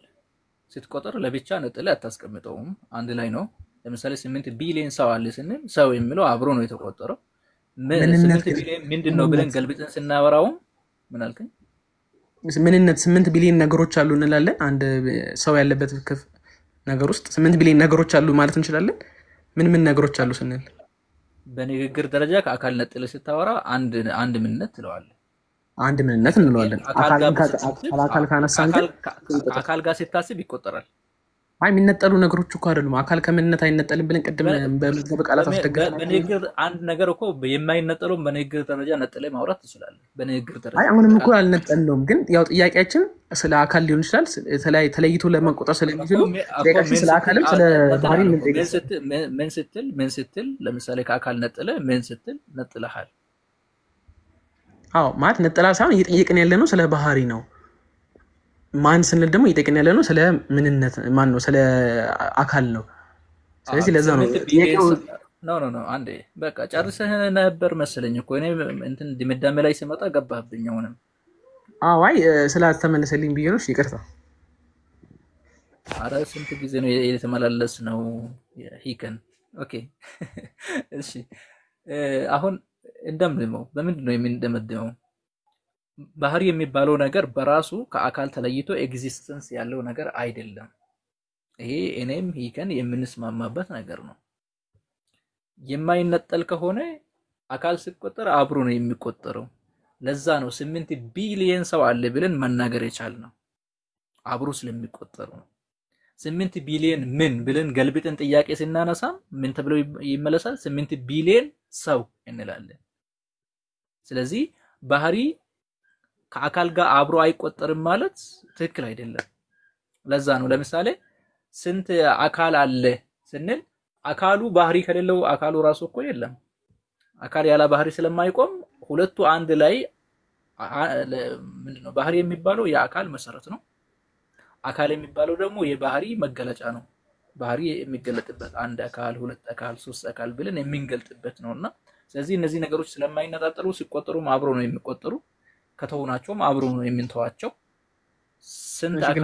ስትቆጥር ለብቻ ነጥለህ አታስቀምጠውም፣ አንድ ላይ ነው። ለምሳሌ 8 ቢሊዮን ሰው አለ ስንል ሰው የሚለው አብሮ ነው የተቆጠረው። 8 ቢሊዮን ምንድነው ብለን ገልብጠን ስናወራው ምን አልከኝ? ምንነት 8 ቢሊዮን ነገሮች አሉ እንላለን። አንድ ሰው ያለበት ነገር ውስጥ 8 ቢሊዮን ነገሮች አሉ ማለት እንችላለን። ምን ነገሮች አሉ ስንል በንግግር ደረጃ ከአካል ነጥለህ ስታወራ አንድ ምንነት ትለዋለህ። አንድ ምንነት እንለዋለን። አካል ካነሳን አካል ጋር ሲታስብ ይቆጠራል። አይ የሚነጠሉ ነገሮች እኮ አይደሉም። አካል ከምንነት አይነጠልም ብለን ቅድም በመዝገበ ቃላት አስተገረ በንግግር አንድ ነገር እኮ የማይነጠለው በንግግር ደረጃ ነጥለህ ማውራት ትችላለህ። በንግግር ደረጃ አይ አሁንም እኮ አልነጠልነውም። ግን ያው ጥያቄያችን ስለ አካል ሊሆን ይችላል ተለይቶ ለመቆጠር ስለሚችሉ ጥያቄያችን ስለ አካልም ስለ ባህሪ ምን ስትል ለምሳሌ ከአካል ነጥለ ምን ስትል ነጥለሃል? አዎ ማለት ነጥላ ሳይሆን እየጠየቅን ያለ ነው ስለ ባህሪ ነው። ማን ስንል ደግሞ እየጠየቅን ያለ ነው ስለ ምንነት ማን ነው ስለ አካል ነው። ስለዚህ ለዛ ነው ጥያቄው ኖ አንዴ በቃ ጨርሰህ ነበር መሰለኝ እኮ እኔ እንትን ድምዳሜ ላይ ሲመጣ ገባህብኝ አሁንም። አይ ስላልተመለሰልኝ ብዬ ነው። ይቅርታ። አረ ስንት ጊዜ ነው የተመላለስ ነው ሂከን። ኦኬ እሺ አሁን እንደምንድነው በምንድነው የምንደመድመው? ባህሪ የሚባለው ነገር በራሱ ከአካል ተለይቶ ኤግዚስተንስ ያለው ነገር አይደለም። ይሄ እኔም ሂከን የምንስማማበት ነገር ነው። የማይነጠል ከሆነ አካል ሲቆጠር አብሮ ነው የሚቆጠረው። ለዛ ነው 8 ቢሊየን ሰው አለ ብለን መናገር የቻልነው አብሮ ስለሚቆጠር ነው። 8 ቢሊየን ምን ብለን ገልብጠን ጥያቄ ስናነሳ ምን ተብሎ ይመለሳል? 8 ቢሊየን ሰው እንላለን። ስለዚህ ባህሪ ከአካል ጋር አብሮ አይቆጠርም ማለት ትክክል አይደለም። ለዛ ነው ለምሳሌ ስንት አካል አለ ስንል አካሉ ባህሪ ከሌለው አካሉ ራሱ እኮ የለም። አካል ያለ ባህሪ ስለማይቆም ሁለቱ አንድ ላይ ምንድነው ባህሪ የሚባለው የአካል መሰረት ነው። አካል የሚባለው ደግሞ የባህሪ መገለጫ ነው። ባህሪ የሚገለጥበት አንድ አካል፣ ሁለት አካል፣ ሶስት አካል ብለን የምንገልጥበት ነውና ስለዚህ እነዚህ ነገሮች ስለማይነጣጠሉ ሲቆጠሩም አብሮ ነው የሚቆጠሩ፣ ከተውናቸውም አብሮ ነው የምንተዋቸው። ስንት አካል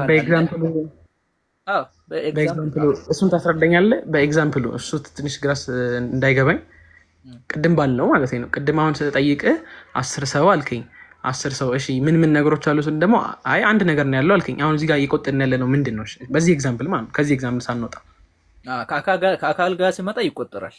በኤግዛምፕሉ እሱን ታስረዳኛለህ? በኤግዛምፕሉ እሱ ትንሽ ግራስ እንዳይገባኝ ቅድም ባለው ማለት ነው። ቅድም አሁን ስጠይቅህ 10 ሰው አልከኝ። 10 ሰው እሺ ምን ነገሮች አሉ ስል ደግሞ አይ አንድ ነገር ነው ያለው አልከኝ። አሁን እዚህ ጋር እየቆጠርን ያለ ነው ምንድነው? በዚህ ኤግዛምፕል ማለት ነው። ከዚህ ኤግዛምፕል ሳንወጣ ከአካል ጋር ሲመጣ ይቆጠራል።